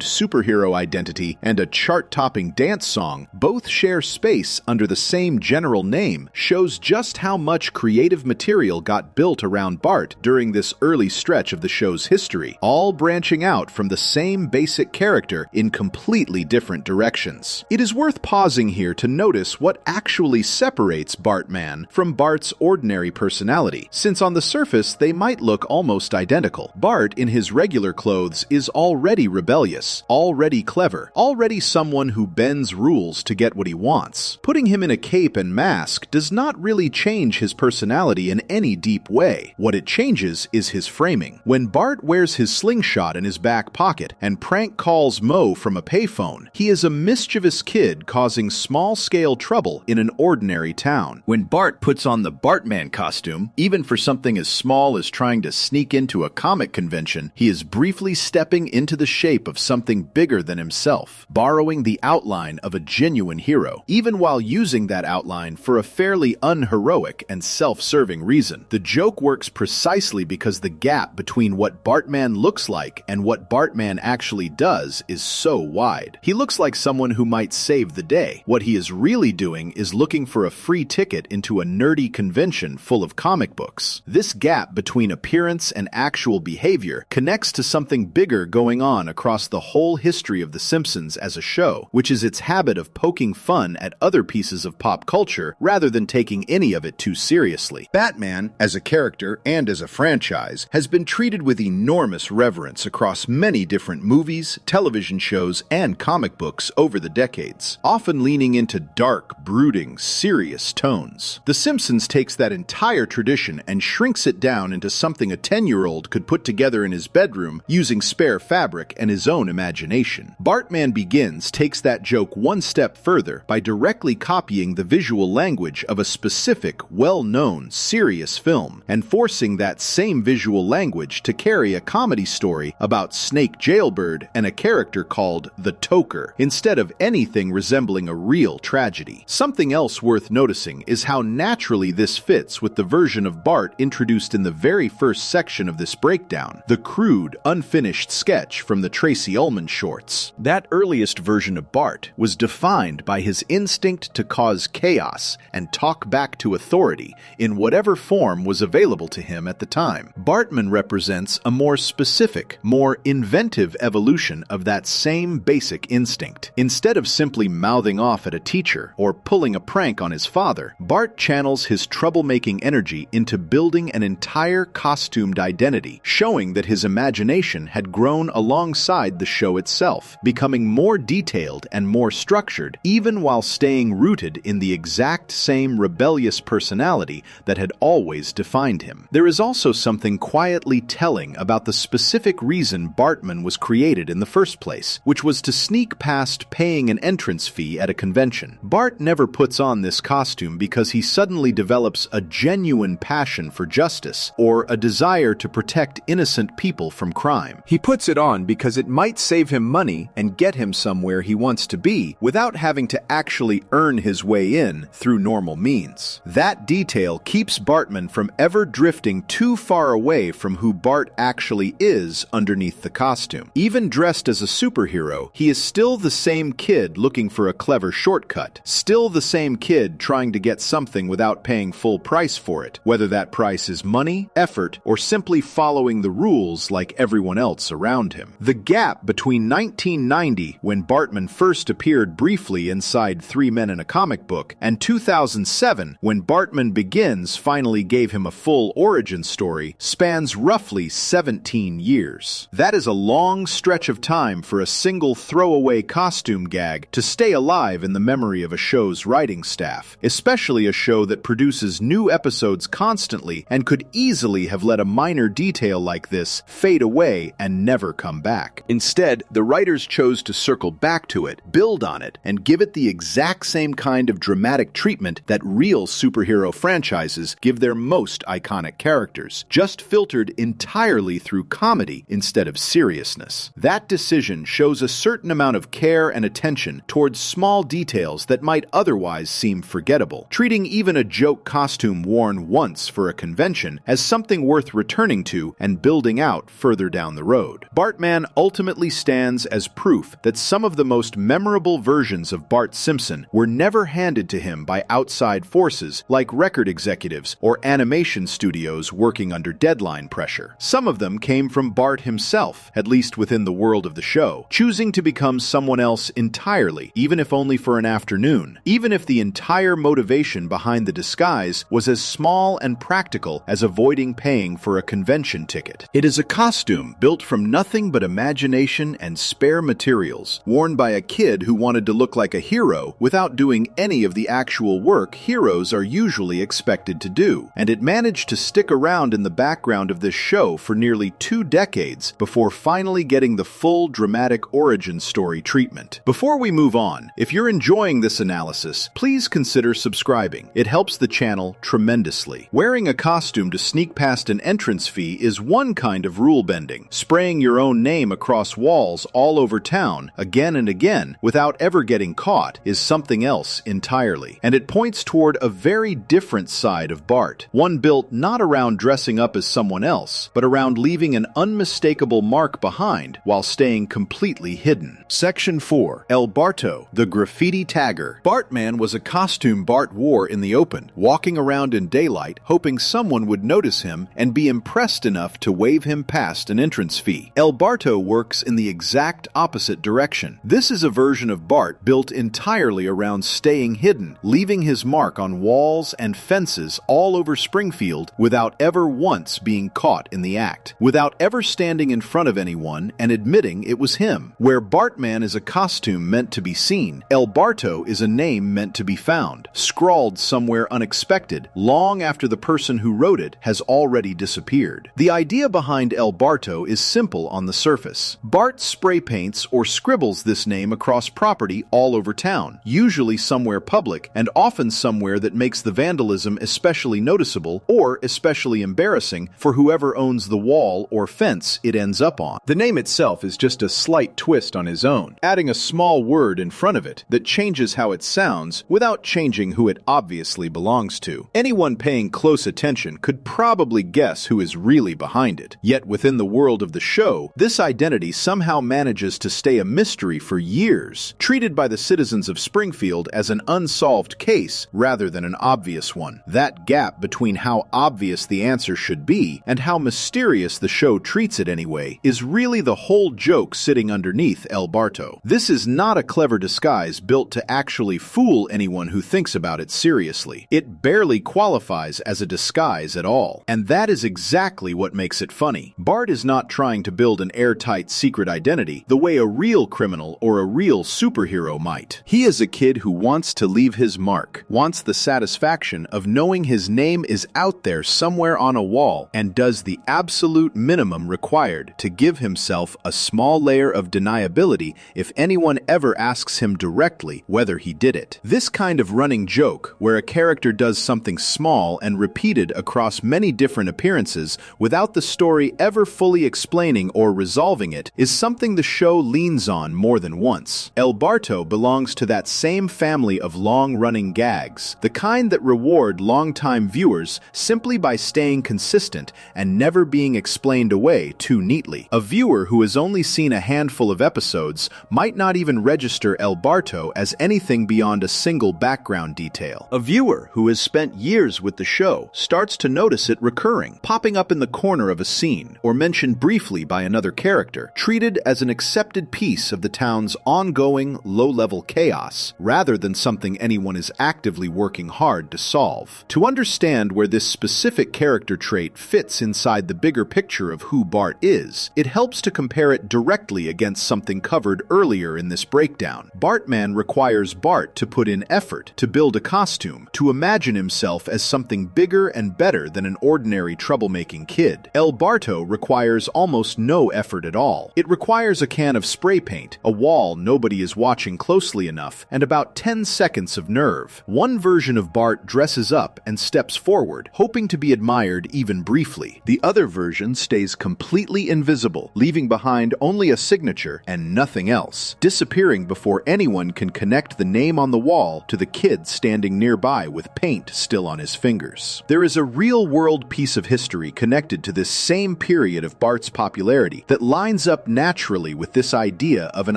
superhero identity and a chart-topping dance song, both share space under the same general name, shows just how much creative material got built around Bart during this early stretch of the show's history, all branching out from the same basic character in completely different directions. It is worth pausing here to notice what actually separates Bartman from Bart's ordinary personality, since on the surface they might look almost identical. Bart, in his regular clothes, is already rebellious, already clever, already someone who bends rules to get what he wants. Putting him in a cape and mask does not really change his personality in any deep way. What it changes is his framing. When Bart wears his slingshot in his back pocket and prank calls Moe from a payphone, he is a mischievous kid causing small-scale trouble in an ordinary town. When Bart puts on the Bartman costume, even for something as small as trying to sneak into a comic convention, he is briefly stepping into the shape of something bigger than himself, borrowing the outline of a genuine hero, even while using that outline for a fairly unheroic and self-serving reason. The joke works precisely because the gap between what Bartman looks like and what Bartman actually does is so wide. He looks like someone who might save the day. What he is really doing is looking for a free ticket into a nerdy convention full of comic books. This gap between appearance and actual behavior connects to something bigger going on across the whole history of The Simpsons as a show, which is its habit of poking fun at other pieces of pop culture rather than taking any of it too seriously. Batman, as a character and as a franchise, has been treated with enormous reverence across many different movies, television shows, and comic books over the decades, often leaning into dark, brooding, serious tones. The Simpsons takes that entire tradition and shrinks it down into something a 10-year-old could put together in his bedroom using spare fabric and his own imagination. Bartman Begins takes that joke one step further by directly copying the visual language of a specific, well-known, serious film, and forcing that same visual language to carry a comedy story about Snake Jailbird and a character called the Toker, instead of anything resembling a real tragedy. Something else worth noticing is how naturally this fits with the version of Bart introduced in the very first section of this breakdown, the crude, unfinished sketch from the Tracy Ullman shorts. That earliest version of Bart was defined by his instinct to cause chaos and talk back to authority in whatever form was available to him at the time. Bartman represents a more specific, more inventive evolution of that same basic instinct. Instead of simply mouthing off at a teacher or pulling a prank on his father, Bart channels his troublemaking energy into building an entire costumed identity, showing that his imagination had grown alongside the show itself, becoming more detailed and more structured, even while staying rooted in the exact same rebellious personality that had always defined him. There is also something quietly telling about the specific reason Bartman was created in the first place, which was to sneak past paying an entrance fee at a convention. Bart never puts on this costume because he suddenly develops a genuine passion for justice or a desire to protect innocent people from crime. He puts it on because it might save him money and get him somewhere he wants to be without having to actually earn his way in through normal means. That detail keeps Bartman from ever drifting too far away from who Bart actually is underneath the costume. Even dressed as a superhero, he is still the same kid looking for a clever shortcut, still the same kid trying to get something without paying full price for it, whether that price is money, effort, or simply following the rules like everyone else around him. The gap between 1990, when Bartman first appeared briefly inside Three Men in a Comic Book, and 2007, when Bartman Begins finally gave him a full origin story, spans roughly 17 years. That is a long stretch of time for a single throwaway costume gag to stay alive in the memory of a show's writing staff, especially a show that produces new episodes constantly and could easily have let a minor detail like this fade away and never come back. Instead, the writers chose to circle back to it, build on it, and give it the exact same kind of dramatic treatment that real superhero franchises give their most iconic characters, just filtered entirely through comedy instead of seriousness. That decision shows a certain amount of care and attention towards small details that might otherwise seem forgettable, treating even a joke costume worn once for a convention as something worth returning to and building out further down the road. Bartman ultimately stands as proof that some of the most memorable versions of Bart Simpson were never handed to him by outside forces like record executives or animation studios working under deadline pressure. Some of them came from Bart himself, at least within the world of the show, choosing to become someone else entirely, even if only for an afternoon, even if the entire motivation behind the disguise was as small and practical as avoiding paying for a convention ticket. It is a costume built from nothing but imagination and spare materials, worn by a kid who wanted to look like a hero without doing any of the actual work heroes are usually expected to do, and it managed to stick around in the background of this show for nearly 2 decades before finally getting the full dramatic origin story treatment. Before we move on, if you're enjoying this analysis, please consider subscribing. It helps the channel tremendously. Wearing a costume to sneak past an entrance fee is one kind of rule bending. Spraying your own name across walls all over town, again and again, without ever getting caught, is something else entirely. And it points toward a very different side of Bart, one built not around dressing up as someone else, but around leaving an unmistakable mark behind while staying completely hidden. Section 4. El Barto, the Graffiti Tagger. Bartman was a costume Bart wore in the open, walking around in daylight, hoping someone would notice him and be impressed enough to wave him past an entrance fee. El Barto works in the exact opposite direction. This is a version of Bart built entirely around staying hidden, leaving his mark on walls and fences all over Springfield without ever once being caught in the act, without ever standing in front of anyone and admitting it was him. Where Bartman is a costume meant to be seen, El Barto is a name meant to be found, scrawled somewhere unexpected, long after the person who wrote it has already disappeared. The idea behind El Barto is simple on the surface. Bart spray paints or scribbles this name across property all over town, usually somewhere public and often somewhere that makes the vandalism especially noticeable or especially embarrassing for whoever owns the wall or fence it ends up on. The name itself is just a slight twist on his own, adding a small word in front of it that changes how it sounds without changing who it obviously belongs to. Anyone paying close attention could probably guess who is really behind it. Yet within the world of the show, this identity somehow manages to stay a mystery for years, treated by the citizens of Springfield as an unsolved case rather than an obvious one. That gap between how obvious the answer should be and how mysterious the show treats it anyway is really the whole joke sitting underneath El Barto. This is not a clever disguise built to actually fool anyone who thinks about it seriously. It barely qualifies as a disguise at all, and that is exactly what makes it funny. Bart is not trying to build an airtight secret identity the way a real criminal or a real superhero might. He is a kid who wants to leave his mark, wants the satisfaction of knowing his name is out there somewhere on a wall, and does the absolute minimum required to give himself a small layer of deniability if anyone ever asks him directly whether he did it. This kind of running joke, where a character does something small and repeated across many different appearances without the story ever fully explaining or resolving it, is something the show leans on more than once. El Barto belongs to that same family of long-running gags, the kind that reward longtime viewers simply by staying consistent and never being explained away too neatly. A viewer who has only seen a handful of episodes might not even register El Barto as anything beyond a single background detail. A viewer who has spent years with the show starts to notice it recurring, popping up in the corner of a scene, or mentioned briefly by another character, treated as an accepted piece of the town's ongoing, low-level chaos, rather than something anyone is actively working hard to solve. To understand where this specific character trait fits inside the bigger picture of who Bart is, it helps to compare it directly against something covered earlier in this breakdown. Bartman requires Bart to put in effort, to build a costume, to imagine himself as something bigger and better than an ordinary troublemaking kid. El Barto requires almost no effort at all. It requires a can of spray paint, a wall nobody is watching closely enough, and about 10 seconds of nerve. One version of Bart dresses up and steps forward, hoping to be admired even briefly. The other version stays completely invisible, leaving behind only a signature and nothing else, disappearing before anyone can connect the name on the wall to the kid standing nearby with paint still on his fingers. There is a real-world piece of history connected to this same period of Bart's popularity that lines up naturally with this idea of an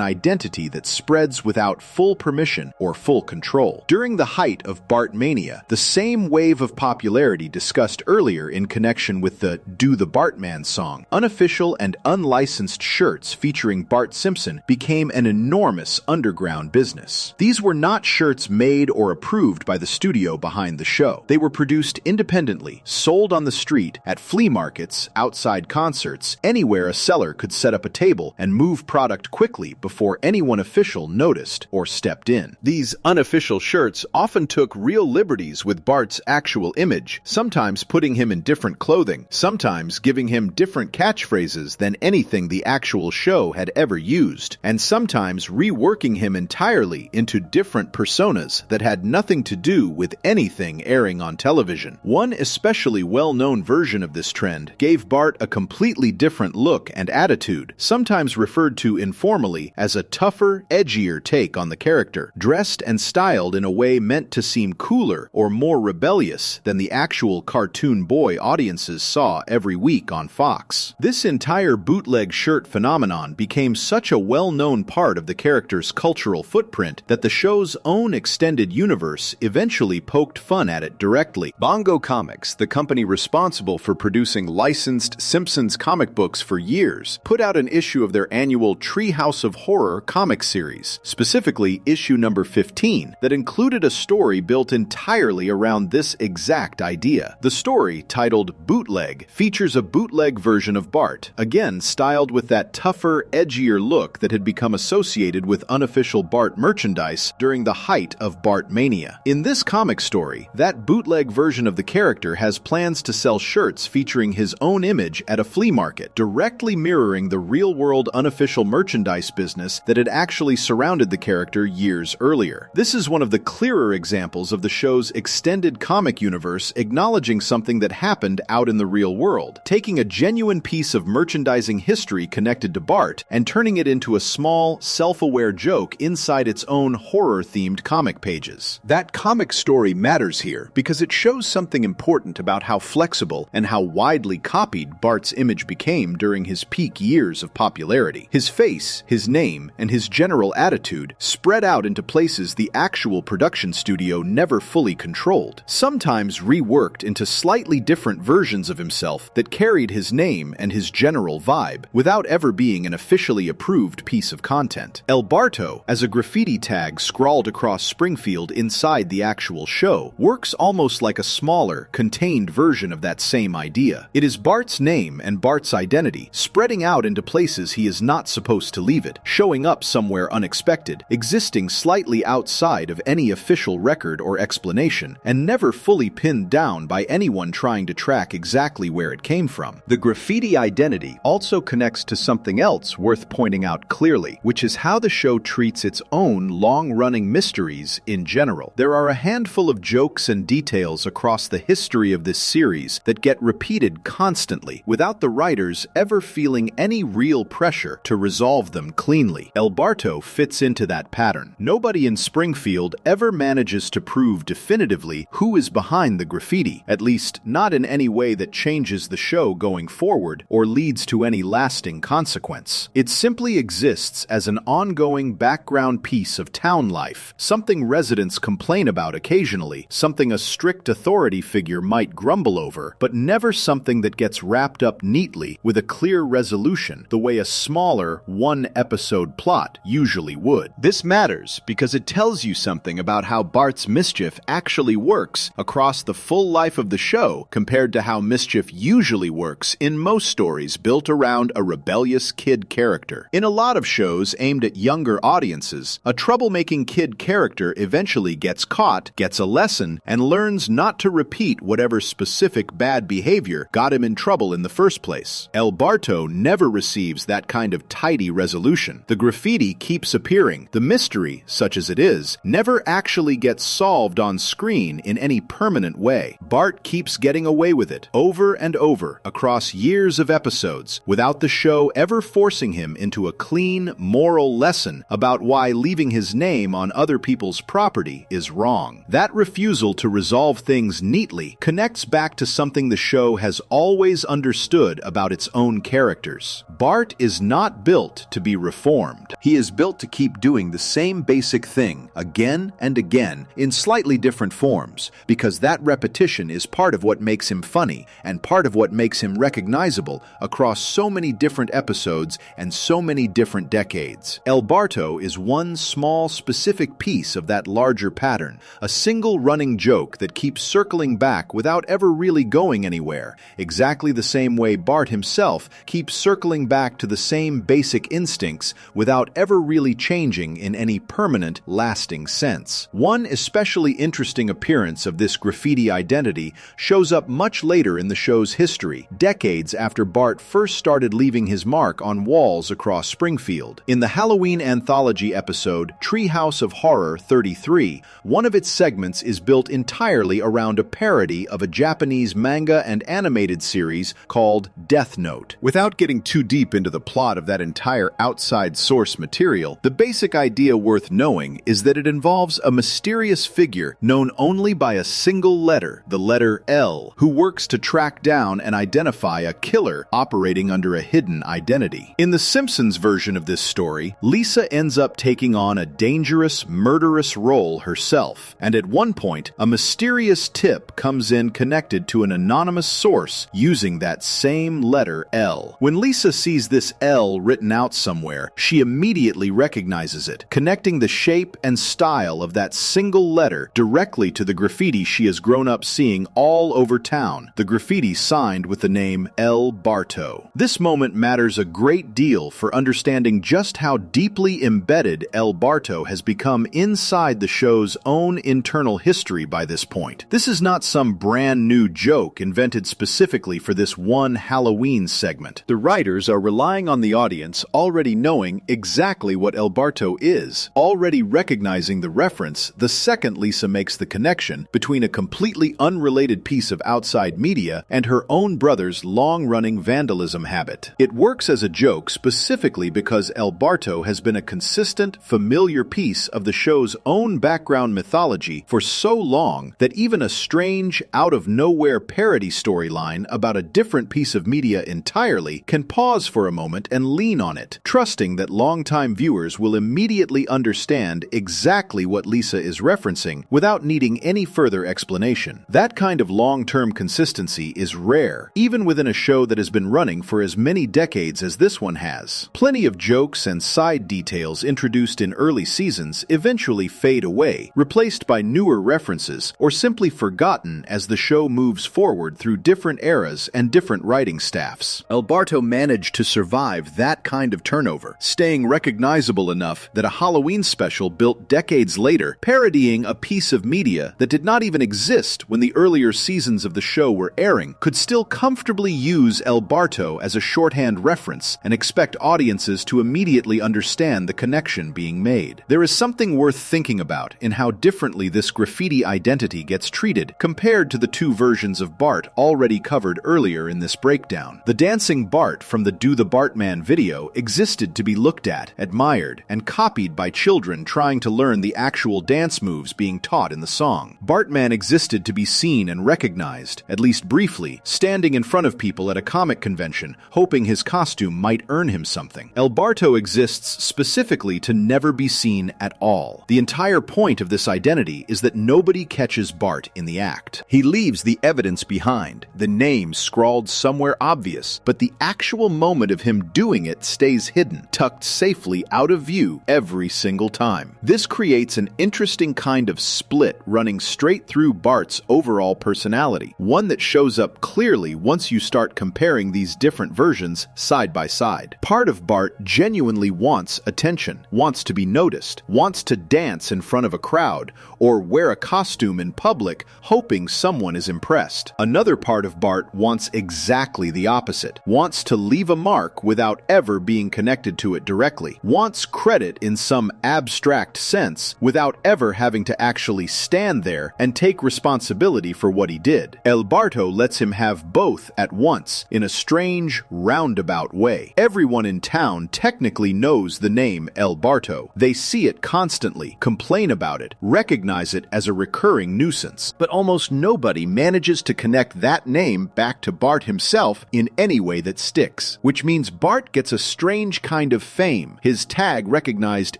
identity that spreads without full permission or full control. During the height of Bart mania, the same wave of popularity discussed earlier in connection with the Do the Bartman song, unofficial and unlicensed shirts featuring Bart Simpson became an enormous underground business. These were not shirts made or approved by the studio behind the show. They were produced independently, sold on the street, at flea markets, outside concerts, anywhere a seller could set up a table and move product quickly before anyone official noticed or stepped in. These unofficial shirts often took real liberties with Bart's actual image, sometimes putting him in different clothing, sometimes giving him different catchphrases than anything the actual show had ever used, and sometimes reworking him entirely into different personas that had nothing to do with anything airing on television. One especially well-known version of this trend gave Bart a completely different look and attitude, sometimes referred to informally as a tougher, edgier take on the character, dressed and styled in a way meant to seem cooler or more rebellious than the actual cartoon boy audiences saw every week on Fox. This entire bootleg shirt phenomenon became such a well-known part of the character's cultural footprint that the show's own extended universe eventually poked fun at it directly. Bongo Comics, the company responsible for producing licensed Simpsons comic books for years, put out an issue of their annual Treehouse of Horror comic series, specifically issue number 15, that included a story built entirely around this exact idea. The story, titled Bootleg, features a bootleg version of Bart, again styled with that tougher, edgier look that had become associated with unofficial Bart merchandise during the height of Bart mania. In this comic story, that bootleg version of the character has plans to sell shirts featuring his own image at a flea market, directly mirroring the real-world unofficial merchandise business that had actually surrounded the character years earlier. This is one of the clearer examples of the show's extended comic universe acknowledging something that happened out in the real world, taking a genuine piece of merchandising history connected to Bart and turning it into a small, self-aware joke inside its own horror-themed comic pages. That comic story matters here because it shows something important about how flexible and how widely copied Bart's image became during his peak years of popularity. His face, his name, and his general attitude spread out into places the actual production studio never fully controlled, sometimes reworked into slightly different versions of himself that carried his name and his general vibe, without ever being an officially approved piece of content. El Barto, as a graffiti tag scrawled across Springfield inside the actual show, works almost like a smaller, contained version of that same idea. It is Bart's name and Bart's identity spreading out into places he is not supposed to leave it, showing up somewhere unexpected, existing slightly outside of any official record or explanation, and never fully pinned down by anyone trying to track exactly where it came from. The graffiti identity also connects to something else worth pointing out clearly, which is how the show treats its own long-running mysteries in general. There are a handful of jokes and details across the history of this series that get repeated constantly, without the writers ever feeling any real pressure to resolve them cleanly. El Barto fits into that pattern. Nobody in Springfield ever manages to prove definitively who is behind the graffiti, at least not in any way that changes the show going forward or leads to any lasting consequence. It simply exists as an ongoing background piece of town life, something residents complain about occasionally, something a strict authority figure might grumble over, but never something that gets wrapped up neatly with a clear resolution, the way a smaller, one-episode plot usually would. This matters because it tells you something about how Bart's mischief actually works across the full life of the show compared to how mischief usually works in most stories built around a rebellious kid character. In a lot of shows aimed at younger audiences, a troublemaking kid character eventually gets caught, gets a lesson, and learns not to repeat whatever specific bad behavior got him in trouble in the first place. El Barto never receives that kind of tidy resolution. The graffiti keeps appearing, the mystery such as it is, never actually gets solved on screen in any permanent way. Bart keeps getting away with it over and over across years of episodes without the show ever forcing him into a clean, moral lesson about why leaving his name on other people's property is wrong. That refusal to resolve things neatly connects back to something the show has always understood about its own characters. Bart is not built to be reformed. He is built to keep doing the same basic thing again and again in slightly different forms, because that repetition is part of what makes him funny and part of what makes him recognizable across so many different episodes and so many different decades. El Barto is one small, specific piece of that larger pattern, a single running joke that keeps circling back without ever really going anywhere, exactly the same way Bart himself keeps circling back to the same basic instincts without ever really changing in any permanent, lasting sense. One especially interesting appearance of this graffiti identity shows up much later in the show's history, decades after Bart first started leaving his mark on walls across Springfield. In the Halloween anthology episode Treehouse of Horror 33, one of its segments is built entirely around a parody of a Japanese manga and animated series called Death Note. Without getting too deep into the plot of that entire outside source material, the basic idea worth knowing is that it involves a mysterious figure known only by a single letter, the letter L, who works to track down and identify a killer operating under a hidden identity. In the Simpsons version of this story, Lisa ends up taking on a dangerous, murderous role herself, and at one point, a mysterious tip comes in connected to an anonymous source using that same letter L. When Lisa sees this L written out somewhere, she immediately recognizes it, connecting the shape and style of that single letter directly to the graffiti she has grown up seeing all over town, the graffiti signed with the name El Barto. This moment matters a great deal for understanding just how deeply embedded El Barto has become inside the show's own internal history by this point. This is not some brand new joke invented specifically for this one Halloween segment. The writers are relying on the audience already knowing exactly what El Barto is, already recognizing the reference the second Lisa makes the connection between a completely unrelated piece of outside media and her own brother's long-running vandalism habit. It works as a joke specifically because El Barto has been a consistent, familiar piece of the show's own background mythology for so long that even a strange, out-of-nowhere parody storyline about a different piece of media entirely can pause for a moment and lean on it, trusting that longtime viewers will immediately understand exactly what Lisa is referencing without needing any further explanation. That kind of long-term consistency is rare, even within a show that has been running for as many decades as this one has. Plenty of jokes and side details introduced in early seasons eventually fade away, replaced by newer references, or simply forgotten as the show moves forward through different eras and different writing staffs. El Barto managed to survive that kind of turnover, staying recognizable enough that a Halloween special built decades later, parodying a piece of media that did not even exist when the earlier seasons of the show were airing, could still comfortably use El Barto as a shorthand reference and expect audiences to immediately understand the connection being made. There is something worth thinking about in how differently this graffiti identity gets treated compared to the two versions of Bart already covered earlier in this breakdown. The dancing Bart from the Do the Bartman video existed to be looked at, admired, and copied by children trying to learn the actual dance moves being taught in the song. Bartman existed to be seen and recognized, at least briefly, standing in front of people at a comic convention, hoping his costume might earn him something. El Barto exists specifically to never be seen at all. The entire point of this identity is that nobody catches Bart in the act. He leaves the evidence behind, the name scrawled somewhere obvious, but the actual moment of him doing it stays hidden, tucked safely out of view every single time. This creates an interesting kind of split running straight through Bart's overall personality, one that shows up clearly once you start comparing these different versions side by side. Part of Bart genuinely wants attention, wants to be noticed, wants to dance in front of a crowd, or wear a costume in public hoping someone is impressed. Another part of Bart wants exactly the opposite, wants to leave a mark without ever being connected to it directly, wants credit in some abstract abstract sense without ever having to actually stand there and take responsibility for what he did. El Barto lets him have both at once in a strange, roundabout way. Everyone in town technically knows the name El Barto. They see it constantly, complain about it, recognize it as a recurring nuisance. But almost nobody manages to connect that name back to Bart himself in any way that sticks. Which means Bart gets a strange kind of fame, his tag recognized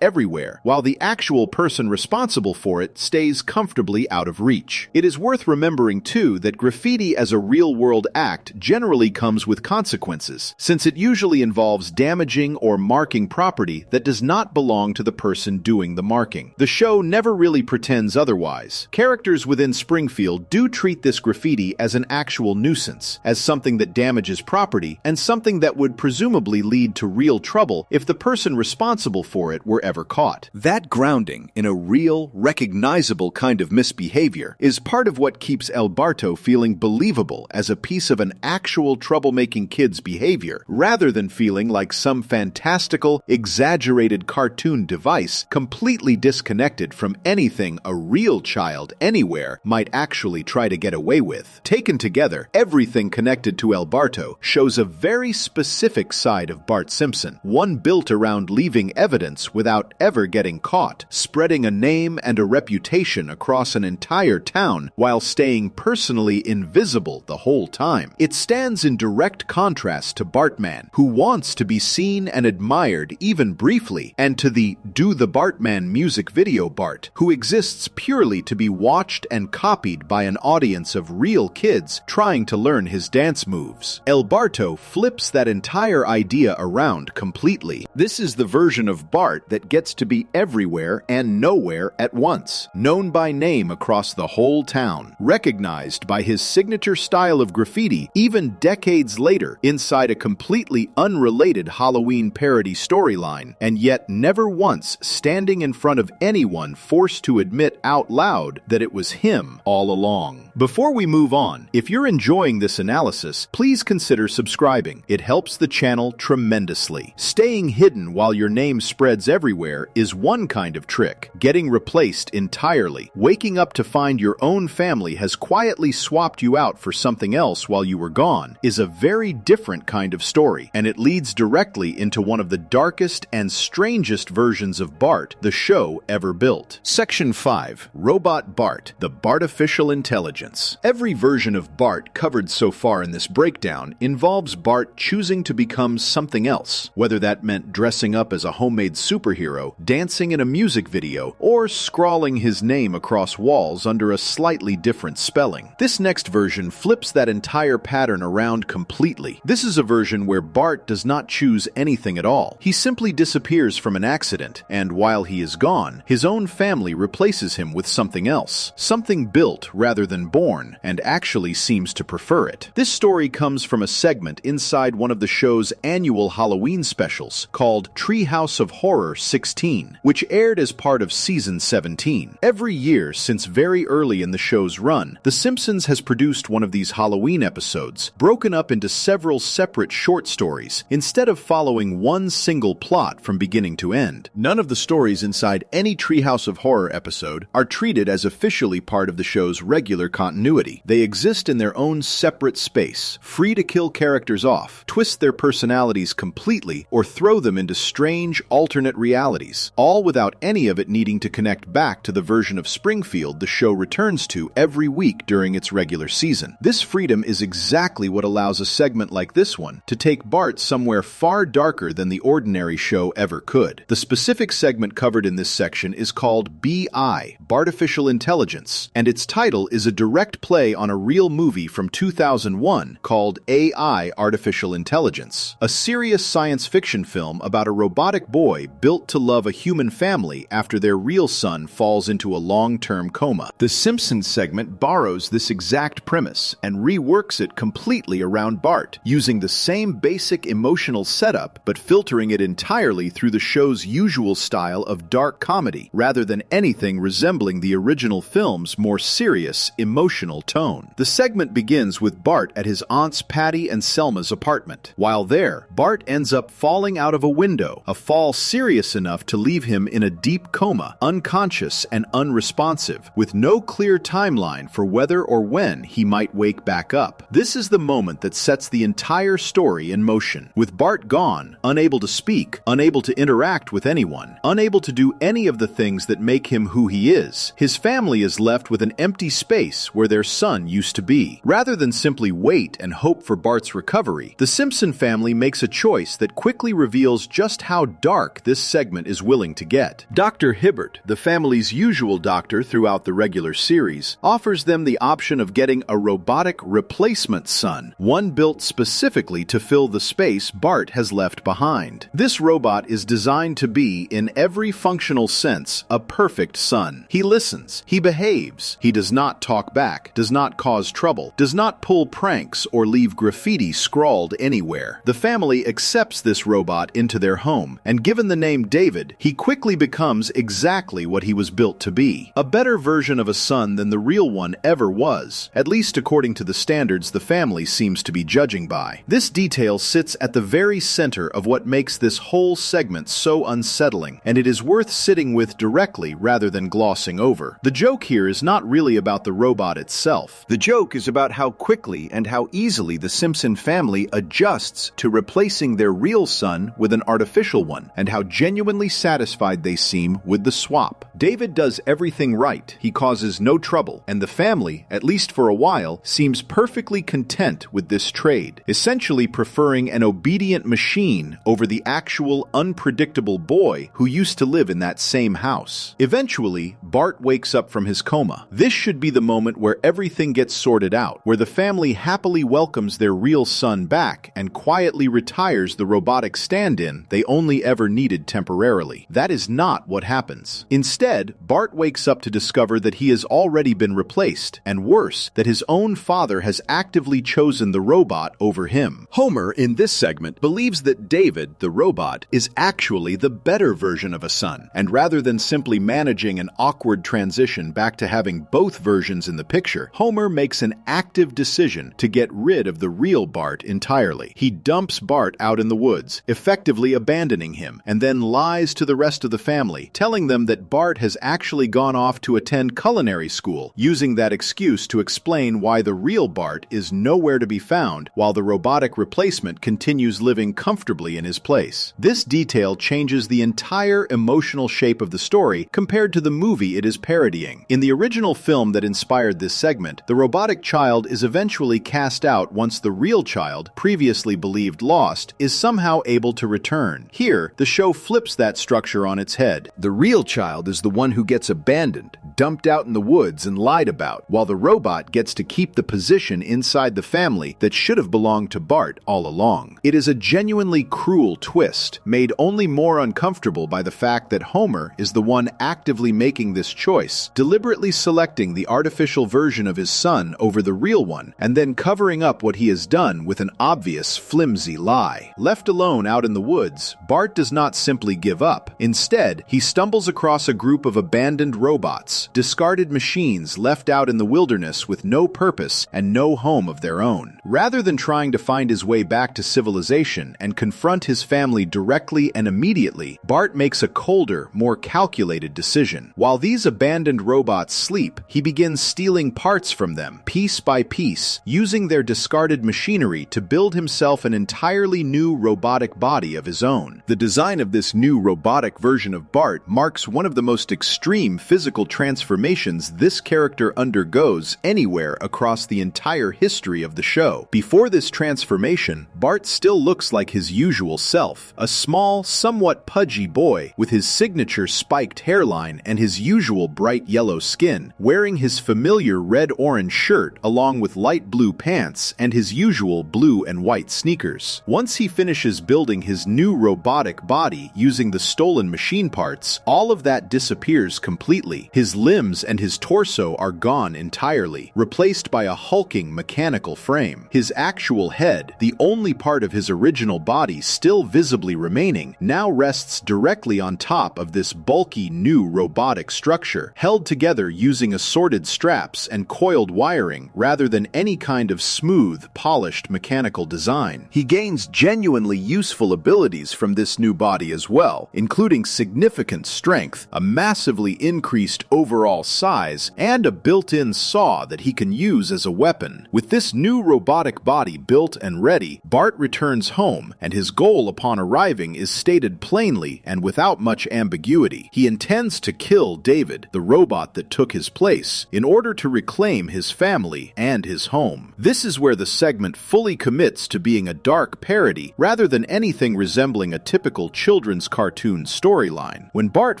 everywhere, while the actual person responsible for it stays comfortably out of reach. It is worth remembering, too, that graffiti as a real-world act generally comes with consequences, since it usually involves damaging or marking property that does not belong to the person doing the marking. The show never really pretends otherwise. Characters within Springfield do treat this graffiti as an actual nuisance, as something that damages property, and something that would presumably lead to real trouble if the person responsible for it were ever caught. That grounding in a real, recognizable kind of misbehavior is part of what keeps El Barto feeling believable as a piece of an actual troublemaking kid's behavior, rather than feeling like some fantastical, exaggerated cartoon device completely disconnected from anything a real child anywhere might actually try to get away with. Taken together, everything connected to El Barto shows a very specific side of Bart Simpson, one built around leaving evidence without ever getting caught, spreading a name and a reputation across an entire town while staying personally invisible the whole time. It stands in direct contrast to Bartman, who wants to be seen and admired even briefly, and to the Do the Bartman music video Bart, who exists purely to be watched and copied by an audience of real kids trying to learn his dance moves. El Barto flips that entire idea around completely. This is the version of Bart that gets to be everywhere and nowhere at once, known by name across the whole town, recognized by his signature style of graffiti even decades later inside a completely unrelated Halloween parody storyline, and yet never once standing in front of anyone forced to admit out loud that it was him all along. Before we move on, if you're enjoying this analysis, please consider subscribing. It helps the channel tremendously. Staying hidden while your name spreads everywhere is one kind of trick. Getting replaced entirely, waking up to find your own family has quietly swapped you out for something else while you were gone, is a very different kind of story, and it leads directly into one of the darkest and strangest versions of Bart the show ever built. Section 5. Robot Bart, the Bartificial Intelligence. Every version of Bart covered so far in this breakdown involves Bart choosing to become something else, whether that meant dressing up as a homemade superhero, dancing in a music video, or scrawling his name across walls under a slightly different spelling. This next version flips that entire pattern around completely. This is a version where Bart does not choose anything at all. He simply disappears from an accident, and while he is gone, his own family replaces him with something else, something built rather than born, and actually seems to prefer it. This story comes from a segment inside one of the show's annual Halloween specials called Treehouse of Horror 16, which aired as part of season 17. Every year since very early in the show's run, The Simpsons has produced one of these Halloween episodes, broken up into several separate short stories, instead of following one single plot from beginning to end. None of the stories inside any Treehouse of Horror episode are treated as officially part of the show's regular continuity. They exist in their own separate space, free to kill characters off, twist their personalities completely, or throw them into strange alternate realities, all without any of it needing to connect back to the version of Springfield the show returns to every week during its regular season. This freedom is exactly what allows a segment like this one to take Bart somewhere far darker than the ordinary show ever could. The specific segment covered in this section is called BI, Bartificial Intelligence, and its title is a direct play on a real movie from 2001 called AI, Artificial Intelligence, a serious science fiction film about a robotic boy built to love a human family after their real son falls into a long-term coma. The Simpsons segment borrows this exact premise and reworks it completely around Bart, using the same basic emotional setup but filtering it entirely through the show's usual style of dark comedy, rather than anything resembling the original film's more serious, emotional tone. The segment begins with Bart at his aunts Patty and Selma's apartment. While there, Bart ends up falling out of a window, a fall serious enough to leave leave him in a deep coma, unconscious and unresponsive, with no clear timeline for whether or when he might wake back up. This is the moment that sets the entire story in motion. With Bart gone, unable to speak, unable to interact with anyone, unable to do any of the things that make him who he is, his family is left with an empty space where their son used to be. Rather than simply wait and hope for Bart's recovery, the Simpson family makes a choice that quickly reveals just how dark this segment is willing to get. Dr. Hibbert, the family's usual doctor throughout the regular series, offers them the option of getting a robotic replacement son, one built specifically to fill the space Bart has left behind. This robot is designed to be, in every functional sense, a perfect son. He listens, he behaves, he does not talk back, does not cause trouble, does not pull pranks or leave graffiti scrawled anywhere. The family accepts this robot into their home, and given the name David, he quickly becomes exactly what he was built to be. A better version of a son than the real one ever was, at least according to the standards the family seems to be judging by. This detail sits at the very center of what makes this whole segment so unsettling, and it is worth sitting with directly rather than glossing over. The joke here is not really about the robot itself. The joke is about how quickly and how easily the Simpson family adjusts to replacing their real son with an artificial one, and how genuinely satisfied they seem with the swap. David does everything right, he causes no trouble, and the family, at least for a while, seems perfectly content with this trade, essentially preferring an obedient machine over the actual unpredictable boy who used to live in that same house. Eventually, Bart wakes up from his coma. This should be the moment where everything gets sorted out, where the family happily welcomes their real son back and quietly retires the robotic stand-in they only ever needed temporarily. That is not what happens. Instead, Bart wakes up to discover that he has already been replaced, and worse, that his own father has actively chosen the robot over him. Homer, in this segment, believes that David, the robot, is actually the better version of a son, and rather than simply managing an awkward transition back to having both versions in the picture, Homer makes an active decision to get rid of the real Bart entirely. He dumps Bart out in the woods, effectively abandoning him, and then lies to the rest of the family, telling them that Bart has actually gone off to attend culinary school, using that excuse to explain why the real Bart is nowhere to be found, while the robotic replacement continues living comfortably in his place. This detail changes the entire emotional shape of the story compared to the movie it is parodying. In the original film that inspired this segment, the robotic child is eventually cast out once the real child, previously believed lost, is somehow able to return. Here, the show flips that structure on its head. The real child is the one who gets abandoned, dumped out in the woods and lied about, while the robot gets to keep the position inside the family that should have belonged to Bart all along. It is a genuinely cruel twist, made only more uncomfortable by the fact that Homer is the one actively making this choice, deliberately selecting the artificial version of his son over the real one, and then covering up what he has done with an obvious, flimsy lie. Left alone out in the woods, Bart does not simply give up. Instead, he stumbles across a group of abandoned robots, discarded machines left out in the wilderness with no purpose and no home of their own. Rather than trying to find his way back to civilization and confront his family directly and immediately, Bart makes a colder, more calculated decision. While these abandoned robots sleep, he begins stealing parts from them, piece by piece, using their discarded machinery to build himself an entirely new robotic body of his own. The design of this new robotic version of Bart marks one of the most extreme physical transformations this character undergoes anywhere across the entire history of the show. Before this transformation, Bart still looks like his usual self, a small, somewhat pudgy boy with his signature spiked hairline and his usual bright yellow skin, wearing his familiar red-orange shirt along with light blue pants and his usual blue and white sneakers. Once he finishes building his new robotic body using the stolen machine parts, all of that disappears completely. His limbs and his torso are gone entirely, replaced by a hulking mechanical frame. His actual head, the only part of his original body still visibly remaining, now rests directly on top of this bulky new robotic structure, held together using assorted straps and coiled wiring rather than any kind of smooth, polished mechanical design. He gains genuinely useful abilities from this new body as well, including including significant strength, a massively increased overall size, and a built-in saw that he can use as a weapon. With this new robotic body built and ready, Bart returns home, and his goal upon arriving is stated plainly and without much ambiguity. He intends to kill David, the robot that took his place, in order to reclaim his family and his home. This is where the segment fully commits to being a dark parody rather than anything resembling a typical children's cartoon storyline. When Bart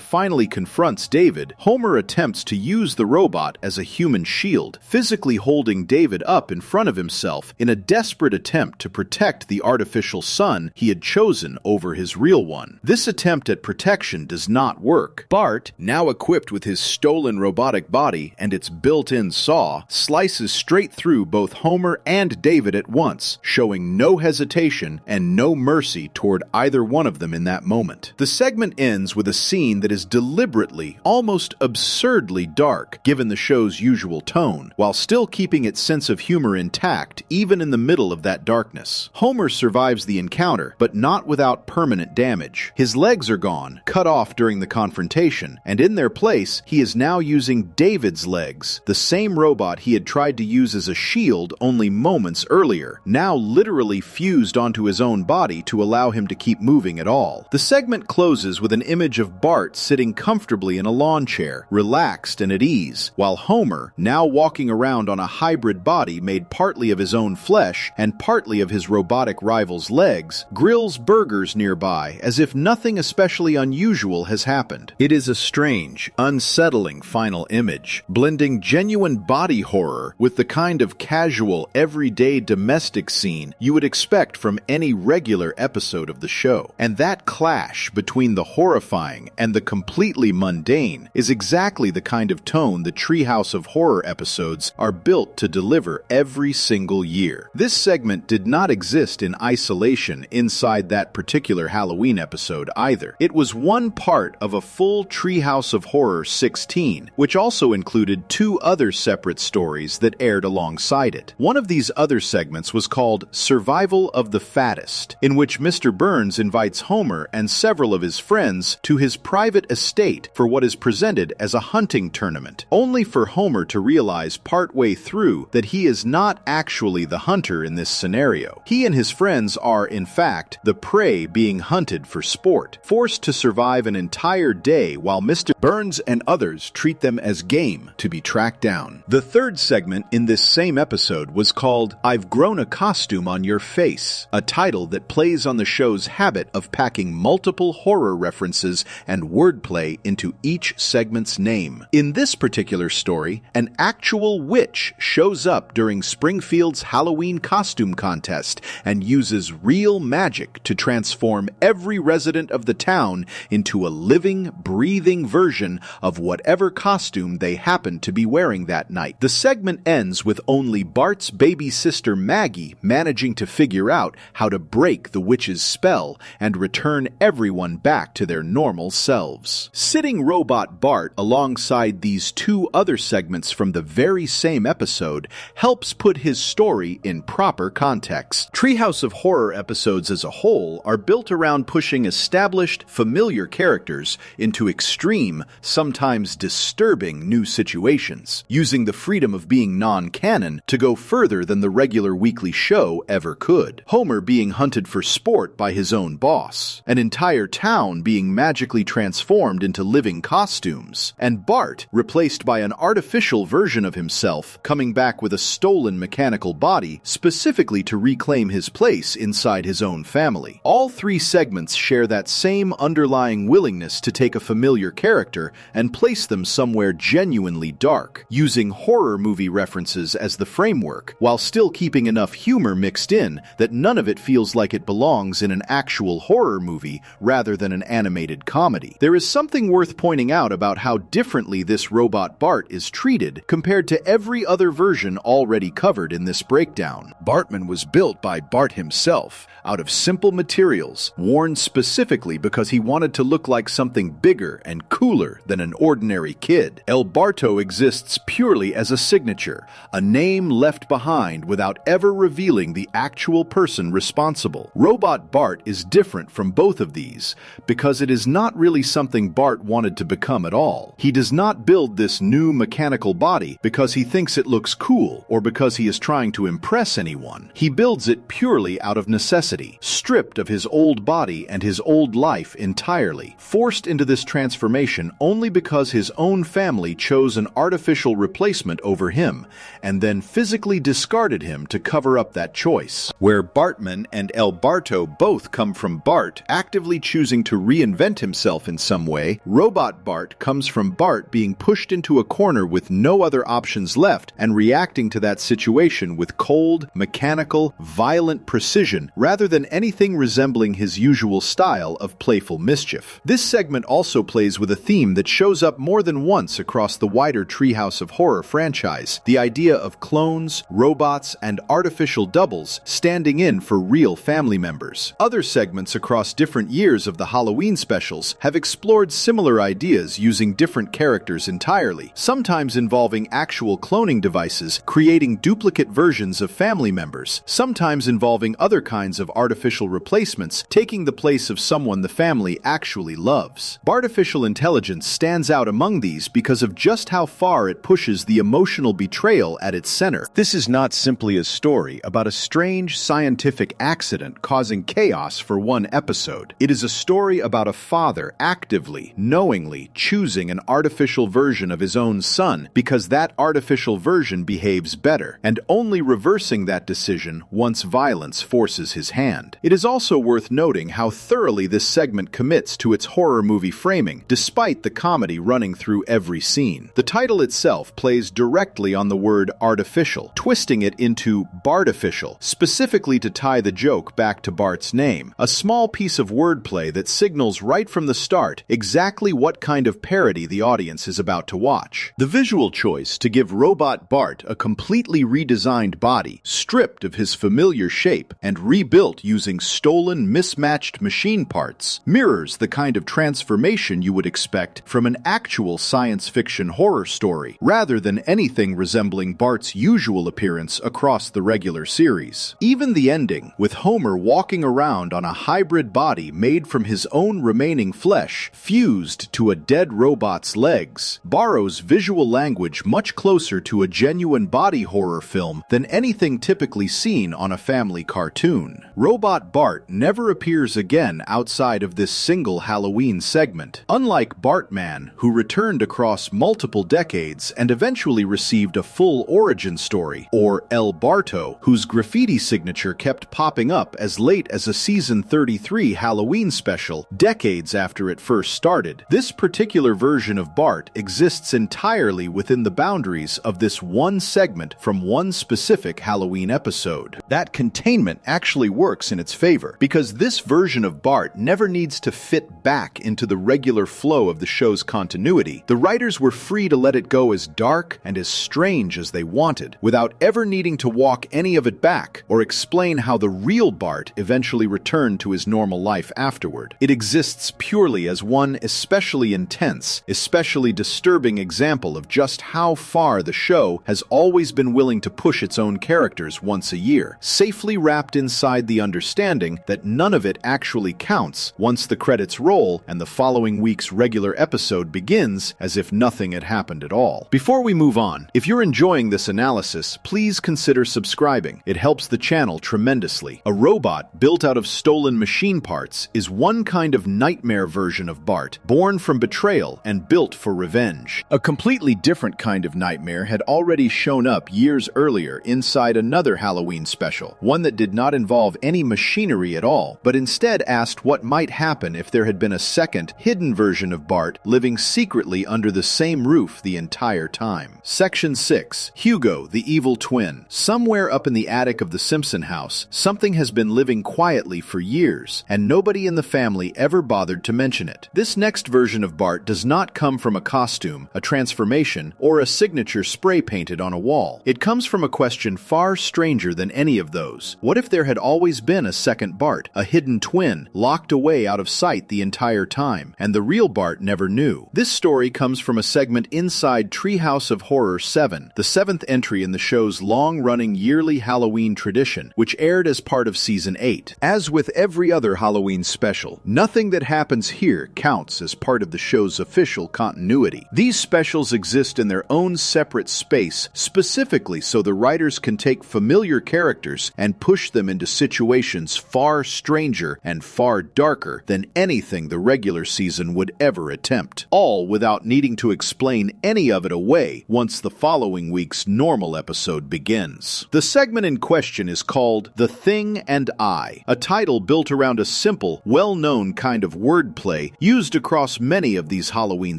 finally confronts David, Homer attempts to use the robot as a human shield, physically holding David up in front of himself in a desperate attempt to protect the artificial son he had chosen over his real one. This attempt at protection does not work. Bart, now equipped with his stolen robotic body and its built-in saw, slices straight through both Homer and David at once, showing no hesitation and no mercy toward either one of them in that moment. The segment ends with a scene that is deliberately, almost absurdly dark, given the show's usual tone, while still keeping its sense of humor intact even in the middle of that darkness. Homer survives the encounter, but not without permanent damage. His legs are gone, cut off during the confrontation, and in their place, he is now using David's legs, the same robot he had tried to use as a shield only moments earlier, now literally fused onto his own body to allow him to keep moving at all. The segment closes with an image of Bart sitting comfortably in a lawn chair, relaxed and at ease, while Homer, now walking around on a hybrid body made partly of his own flesh and partly of his robotic rival's legs, grills burgers nearby as if nothing especially unusual has happened. It is a strange, unsettling final image, blending genuine body horror with the kind of casual, everyday domestic scene you would expect from any regular episode of the show. And that clash between the horrifying and the completely mundane is exactly the kind of tone the Treehouse of Horror episodes are built to deliver every single year. This segment did not exist in isolation inside that particular Halloween episode either. It was one part of a full Treehouse of Horror 16, which also included two other separate stories that aired alongside it. One of these other segments was called Survival of the Fattest, in which Mr. Burns invites Homer and several of his friends to his private estate for what is presented as a hunting tournament, only for Homer to realize partway through that he is not actually the hunter in this scenario. He and his friends are, in fact, the prey being hunted for sport, forced to survive an entire day while Mr. Burns and others treat them as game to be tracked down. The third segment in this same episode was called I've Grown a Costume on Your Face, a title that plays on the show's habit of packing multiple horror references and wordplay into each segment's name. In this particular story, an actual witch shows up during Springfield's Halloween costume contest and uses real magic to transform every resident of the town into a living, breathing version of whatever costume they happen to be wearing that night. The segment ends with only Bart's baby sister Maggie managing to figure out how to break the witch's spell and return everyone back to their normal selves. Sitting robot Bart alongside these two other segments from the very same episode helps put his story in proper context. Treehouse of Horror episodes as a whole are built around pushing established, familiar characters into extreme, sometimes disturbing new situations, using the freedom of being non-canon to go further than the regular weekly show ever could. Homer being hunted for sport by his own boss, an entire town being magically transformed into living costumes, and Bart replaced by an artificial version of himself coming back with a stolen mechanical body specifically to reclaim his place inside his own family. All three segments share that same underlying willingness to take a familiar character and place them somewhere genuinely dark, using horror movie references as the framework, while still keeping enough humor mixed in that none of it feels like it belongs in an actual horror movie rather than an animated comedy. There is something worth pointing out about how differently this robot Bart is treated compared to every other version already covered in this breakdown. Bartman was built by Bart himself, out of simple materials, worn specifically because he wanted to look like something bigger and cooler than an ordinary kid. El Barto exists purely as a signature, a name left behind without ever revealing the actual person responsible. Robot Bart is different from both of these, because it is not really something Bart wanted to become at all. He does not build this new mechanical body because he thinks it looks cool or because he is trying to impress anyone. He builds it purely out of necessity, stripped of his old body and his old life entirely, forced into this transformation only because his own family chose an artificial replacement over him and then physically discarded him to cover up that choice. Where Bartman and El Barto both come from Bart actively choosing to reinvent himself in some way, Robot Bart comes from Bart being pushed into a corner with no other options left and reacting to that situation with cold, mechanical, violent precision rather than anything resembling his usual style of playful mischief. This segment also plays with a theme that shows up more than once across the wider Treehouse of Horror franchise, the idea of clones, robots, and artificial doubles standing in for real family members. Other segments across different years of the Halloween specials have explored similar ideas using different characters entirely, sometimes involving actual cloning devices creating duplicate versions of family members, sometimes involving other kinds of artificial replacements taking the place of someone the family actually loves. Bartificial intelligence stands out among these because of just how far it pushes the emotional betrayal at its center. This is not simply a story about a strange scientific accident causing chaos for one episode. It is a story about a father actively, knowingly choosing an artificial version of his own son because that artificial version behaves better, and only reversing that decision once violence forces his hand. It is also worth noting how thoroughly this segment commits to its horror movie framing, despite the comedy running through every scene. The title itself plays directly on the word artificial, twisting it into Bartificial, specifically to tie the joke back to Bart's name, a small piece of wordplay that signals right from the start exactly what kind of parody the audience is about to watch. The visual choice to give Robot Bart a completely redesigned body, stripped of his familiar shape, and rebuilt using stolen, mismatched machine parts, mirrors the kind of transformation you would expect from an actual science fiction horror story, rather than anything resembling Bart's usual appearance across the regular series. Even the ending, with Homer walking around on a hybrid body made from his own remaining flesh, fused to a dead robot's legs, borrows visual language much closer to a genuine body horror film than anything typically seen on a family cartoon. Robot Bart never appears again outside of this single Halloween segment. Unlike Bartman, who returned across multiple decades and eventually received a full origin story, or El Barto, whose graffiti signature kept popping up as late as a season 33 Halloween special, decades after it first started. This particular version of Bart exists entirely within the boundaries of this one segment from one specific Halloween episode. That containment actually works in its favor, because this version of Bart never needs to fit back into the regular flow of the show's continuity. The writers were free to let it go as dark and as strange as they wanted, without ever needing to walk any of it back or explain how the real Bart eventually returned to his normal life afterward. It exists purely as one especially intense, especially disturbing example of just how far the show has always been willing to push its own characters once a year, safely wrapped inside the understanding that none of it actually counts once the credits roll and the following week's regular episode begins as if nothing had happened at all. Before we move on, if you're enjoying this analysis, please consider subscribing. It helps the channel tremendously. A robot built out of stolen machine parts is one kind of nightmare version of Bart, born from betrayal and built for revenge. A completely different kind of nightmare had already shown up years earlier inside another Halloween special, one that did not involve any machinery at all, but instead asked what might happen if there had been a second, hidden version of Bart living secretly under the same roof the entire time. Section 6. Hugo, the Evil Twin. Somewhere up in the attic of the Simpson house, something has been living quietly for years, and nobody in the family ever bothered to mention it. This next version of Bart does not come from a costume, a transformation, or a signature spray painted on a wall. It comes from a question far stranger than any of those. What if there had always been a second Bart, a hidden twin, locked away out of sight the entire time, and the real Bart never knew? This story comes from a segment inside Treehouse of Horror 7, the seventh entry in the show's long-running yearly Halloween tradition, which aired as part of Season 8. As with every other Halloween special, none Nothing that happens here counts as part of the show's official continuity. These specials exist in their own separate space, specifically so the writers can take familiar characters and push them into situations far stranger and far darker than anything the regular season would ever attempt, all without needing to explain any of it away once the following week's normal episode begins. The segment in question is called The Thing and I, a title built around a simple, well-known kind of wordplay used across many of these Halloween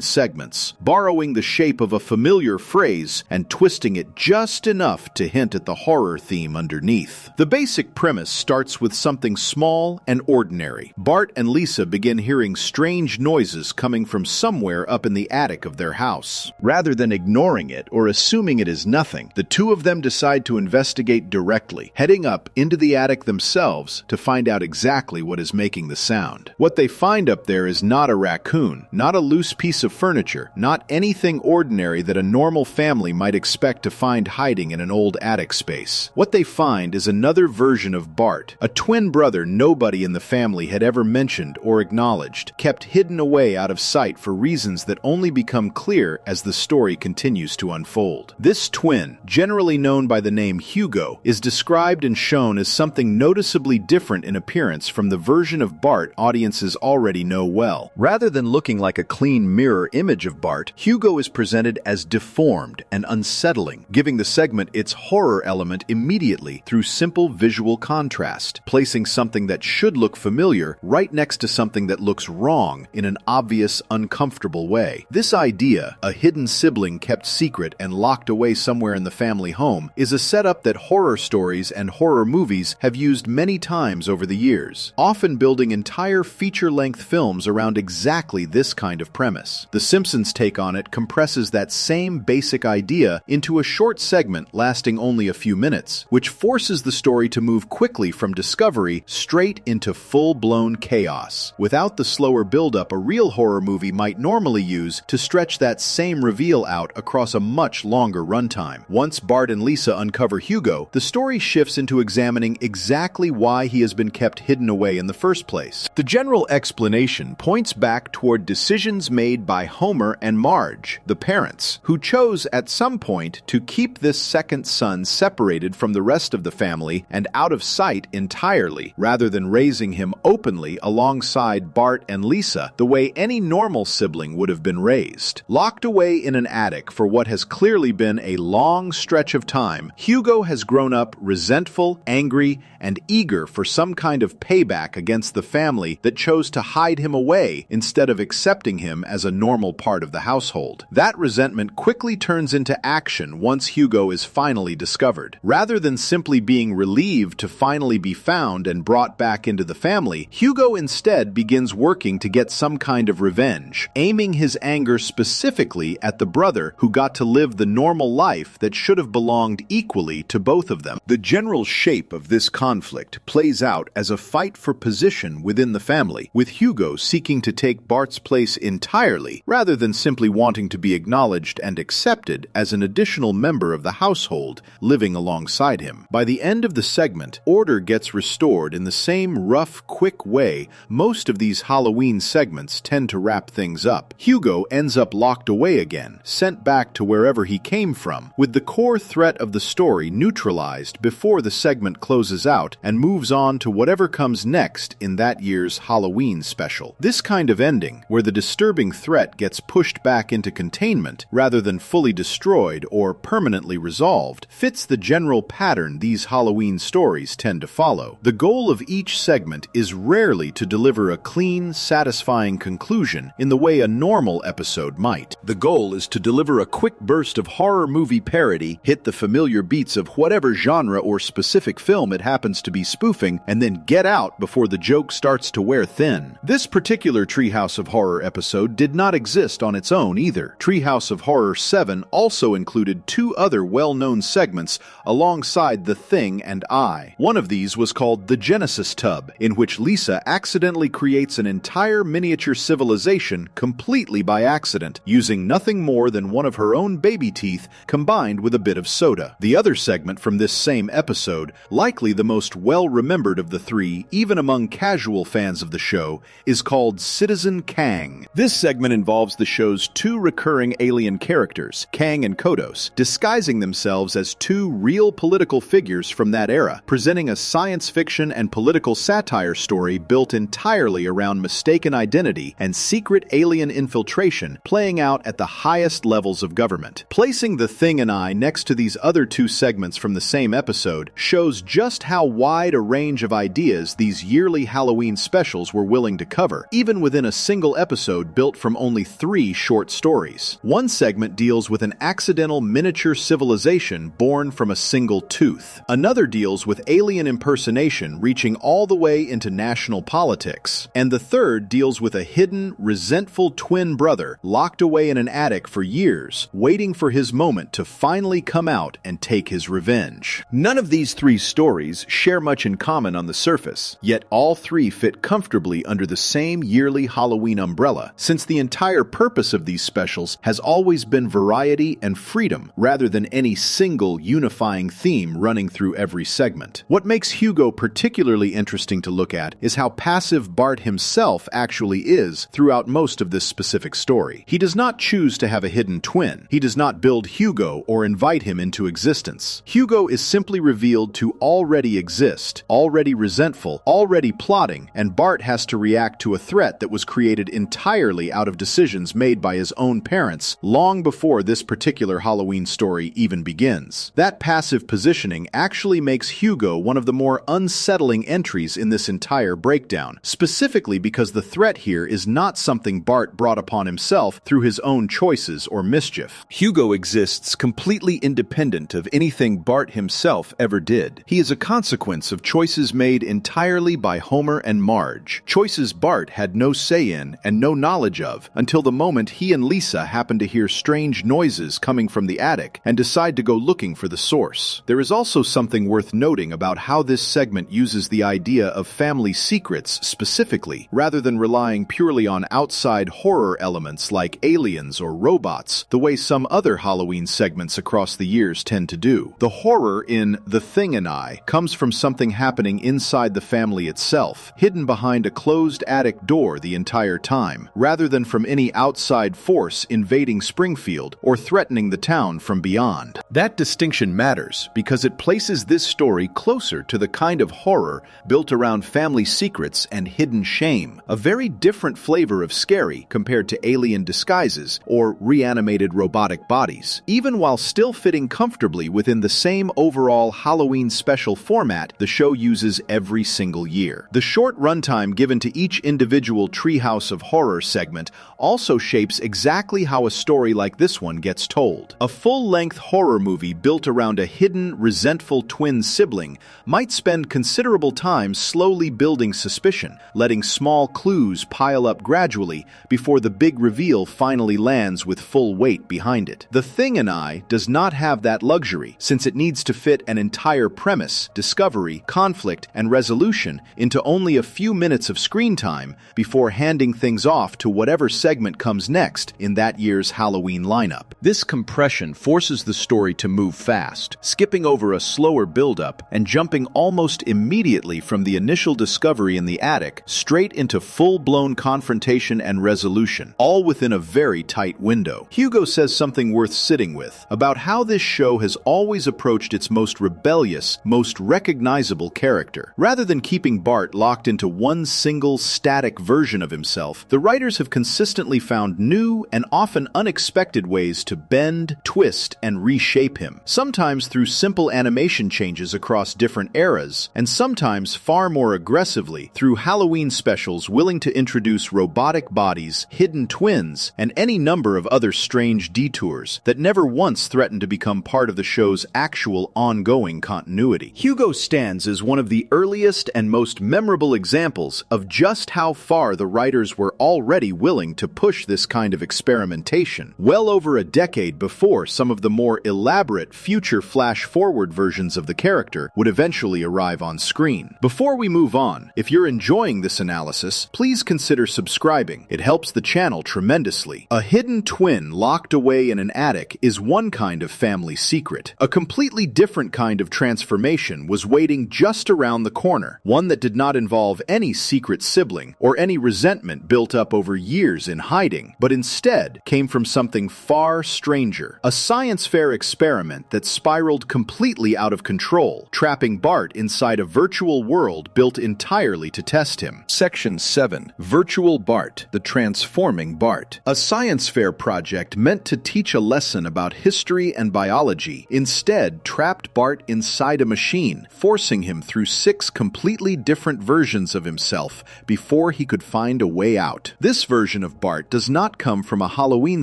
segments, borrowing the shape of a familiar phrase and twisting it just enough to hint at the horror theme underneath. The basic premise starts with something small and ordinary. Bart and Lisa begin hearing strange noises coming from somewhere up in the attic of their house. Rather than ignoring it or assuming it is nothing, the two of them decide to investigate directly, heading up into the attic themselves to find out exactly what is making the sound. What they find up there is not a raccoon, not a loose piece of furniture, not anything ordinary that a normal family might expect to find hiding in an old attic space. What they find is another version of Bart, a twin brother nobody in the family had ever mentioned or acknowledged, kept hidden away out of sight for reasons that only become clear as the story continues to unfold. This twin, generally known by the name Hugo, is described and shown as something noticeably different in appearance from the version of Bart audiences already know well. Rather than looking like a clean mirror image of Bart, Hugo is presented as deformed and unsettling, giving the segment its horror element immediately through simple visual contrast, placing something that should look familiar right next to something that looks wrong in an obvious, uncomfortable way. This idea, a hidden sibling kept secret and locked away somewhere in the family home, is a setup that horror stories and horror movies have used many times over the years, often building entire feature-length films around exactly this kind of premise. The Simpsons' take on it compresses that same basic idea into a short segment lasting only a few minutes, which forces the story to move quickly from discovery straight into full-blown chaos, without the slower build-up a real horror movie might normally use to stretch that same reveal out across a much longer runtime. Once Bart and Lisa uncover Hugo, the story shifts into examining exactly why he has been kept hidden away in the first place. The general explanation points back toward decisions made by Homer and Marge, the parents, who chose at some point to keep this second son separated from the rest of the family and out of sight entirely, rather than raising him openly alongside Bart and Lisa the way any normal sibling would have been raised. Locked away in an attic for what has clearly been a long stretch of time, Hugo has grown up resentful, angry, and eager for some kind of payback against the family that chose to hide him away instead of accepting him as a normal part of the household. That resentment quickly turns into action once Hugo is finally discovered. Rather than simply being relieved to finally be found and brought back into the family, Hugo instead begins working to get some kind of revenge, aiming his anger specifically at the brother who got to live the normal life that should have belonged equally to both of them. The general shape of this conflict plays out as a fight for position within the family, with Hugo seeking to take Bart's place entirely, rather than simply wanting to be acknowledged and accepted as an additional member of the household living alongside him. By the end of the segment, order gets restored in the same rough, quick way most of these Halloween segments tend to wrap things up. Hugo ends up locked away again, sent back to wherever he came from, with the core threat of the story neutralized before the segment closes out and moves on to whatever comes next in that year's Halloween special. This kind of ending, where the disturbing threat gets pushed back into containment rather than fully destroyed or permanently resolved, fits the general pattern these Halloween stories tend to follow. The goal of each segment is rarely to deliver a clean, satisfying conclusion in the way a normal episode might. The goal is to deliver a quick burst of horror movie parody, hit the familiar beats of whatever genre or specific film it happens to be spoofing, and then get out before the joke starts to wear thin. This particular Treehouse of Horror episode did not exist on its own either. Treehouse of Horror 7 also included two other well-known segments alongside The Thing and I. One of these was called The Genesis Tub, in which Lisa accidentally creates an entire miniature civilization completely by accident, using nothing more than one of her own baby teeth combined with a bit of soda. The other segment from this same episode, likely the most well-remembered of the three, even among casual fans of the show is called Citizen Kang. This segment involves the show's two recurring alien characters, Kang and Kodos, disguising themselves as two real political figures from that era, presenting a science fiction and political satire story built entirely around mistaken identity and secret alien infiltration playing out at the highest levels of government. Placing The Thing and I next to these other two segments from the same episode shows just how wide a range of ideas these yearly Halloween specials were willing to cover, even within a single episode built from only 3 short stories. One segment deals with an accidental miniature civilization born from a single tooth. Another deals with alien impersonation reaching all the way into national politics. And the third deals with a hidden, resentful twin brother locked away in an attic for years, waiting for his moment to finally come out and take his revenge. None of these 3 stories share much in common on the surface, yet all 3 fit comfortably under the same yearly Halloween umbrella, since the entire purpose of these specials has always been variety and freedom, rather than any single unifying theme running through every segment. What makes Hugo particularly interesting to look at is how passive Bart himself actually is throughout most of this specific story. He does not choose to have a hidden twin. He does not build Hugo or invite him into existence. Hugo is simply revealed to already exist, already resentful, already plotting, and Bart has to react to a threat that was created entirely out of decisions made by his own parents long before this particular Halloween story even begins. That passive positioning actually makes Hugo one of the more unsettling entries in this entire breakdown, specifically because the threat here is not something Bart brought upon himself through his own choices or mischief. Hugo exists completely independent of anything Bart himself ever did. He is a consequence of choices made entirely by Homer and Marge, choices Bart had no say in and no knowledge of until the moment he and Lisa happen to hear strange noises coming from the attic and decide to go looking for the source. There is also something worth noting about how this segment uses the idea of family secrets specifically, rather than relying purely on outside horror elements like aliens or robots, the way some other Halloween segments across the years tend to do. The horror in The Thing and I comes from something happening inside the family itself, hidden behind a closed attic door the entire time, rather than from any outside force invading Springfield or threatening the town from beyond. That distinction matters because it places this story closer to the kind of horror built around family secrets and hidden shame, a very different flavor of scary compared to alien disguises or reanimated robotic bodies. Even while still fitting comfortably within the same overall Halloween special format the show uses every single year. The short runtime given to each individual Treehouse of Horror segment also shapes exactly how a story like this one gets told. A full-length horror movie built around a hidden, resentful twin sibling might spend considerable time slowly building suspicion, letting small clues pile up gradually before the big reveal finally lands with full weight behind it. The Thing and I does not have that luxury, since it needs to fit an entire premise, discovery, conflict, and resolution into only a few minutes of screen time before handing things off to whatever segment comes next in that year's Halloween lineup. This compression forces the story to move fast, skipping over a slower build-up and jumping almost immediately from the initial discovery in the attic straight into full-blown confrontation and resolution, all within a very tight window. Hugo says something worth sitting with about how this show has always approached its most rebellious, most recognizable character. Rather than keeping Bart locked into one single static version of himself, the writers have consistently found new and often unexpected ways to bend, twist, and reshape him, sometimes through simple animation changes across different eras, and sometimes far more aggressively through Halloween specials willing to introduce robotic bodies, hidden twins, and any number of other strange detours that never once threatened to become part of the show's actual ongoing continuity. Hugo stands as one of the earliest and most memorable examples of just how far the writers were already willing to push this kind of experimentation, well over a decade before some of the more elaborate future flash-forward versions of the character would eventually arrive on screen. Before we move on, if you're enjoying this analysis, please consider subscribing. It helps the channel tremendously. A hidden twin locked away in an attic is one kind of family secret. A completely different kind of transformation was waiting just around the corner, one that did not involve any secret sibling or any resentment built up over years in hiding, but instead came from something far stranger. A science fair experiment that spiraled completely out of control, trapping Bart inside a virtual world built entirely to test him. Section 7. Virtual Bart, the Transforming Bart. A science fair project meant to teach a lesson about history and biology instead trapped Bart inside a machine, forcing him through 6 completely different versions of himself before he could find a way out. This version of Bart does not come from a Halloween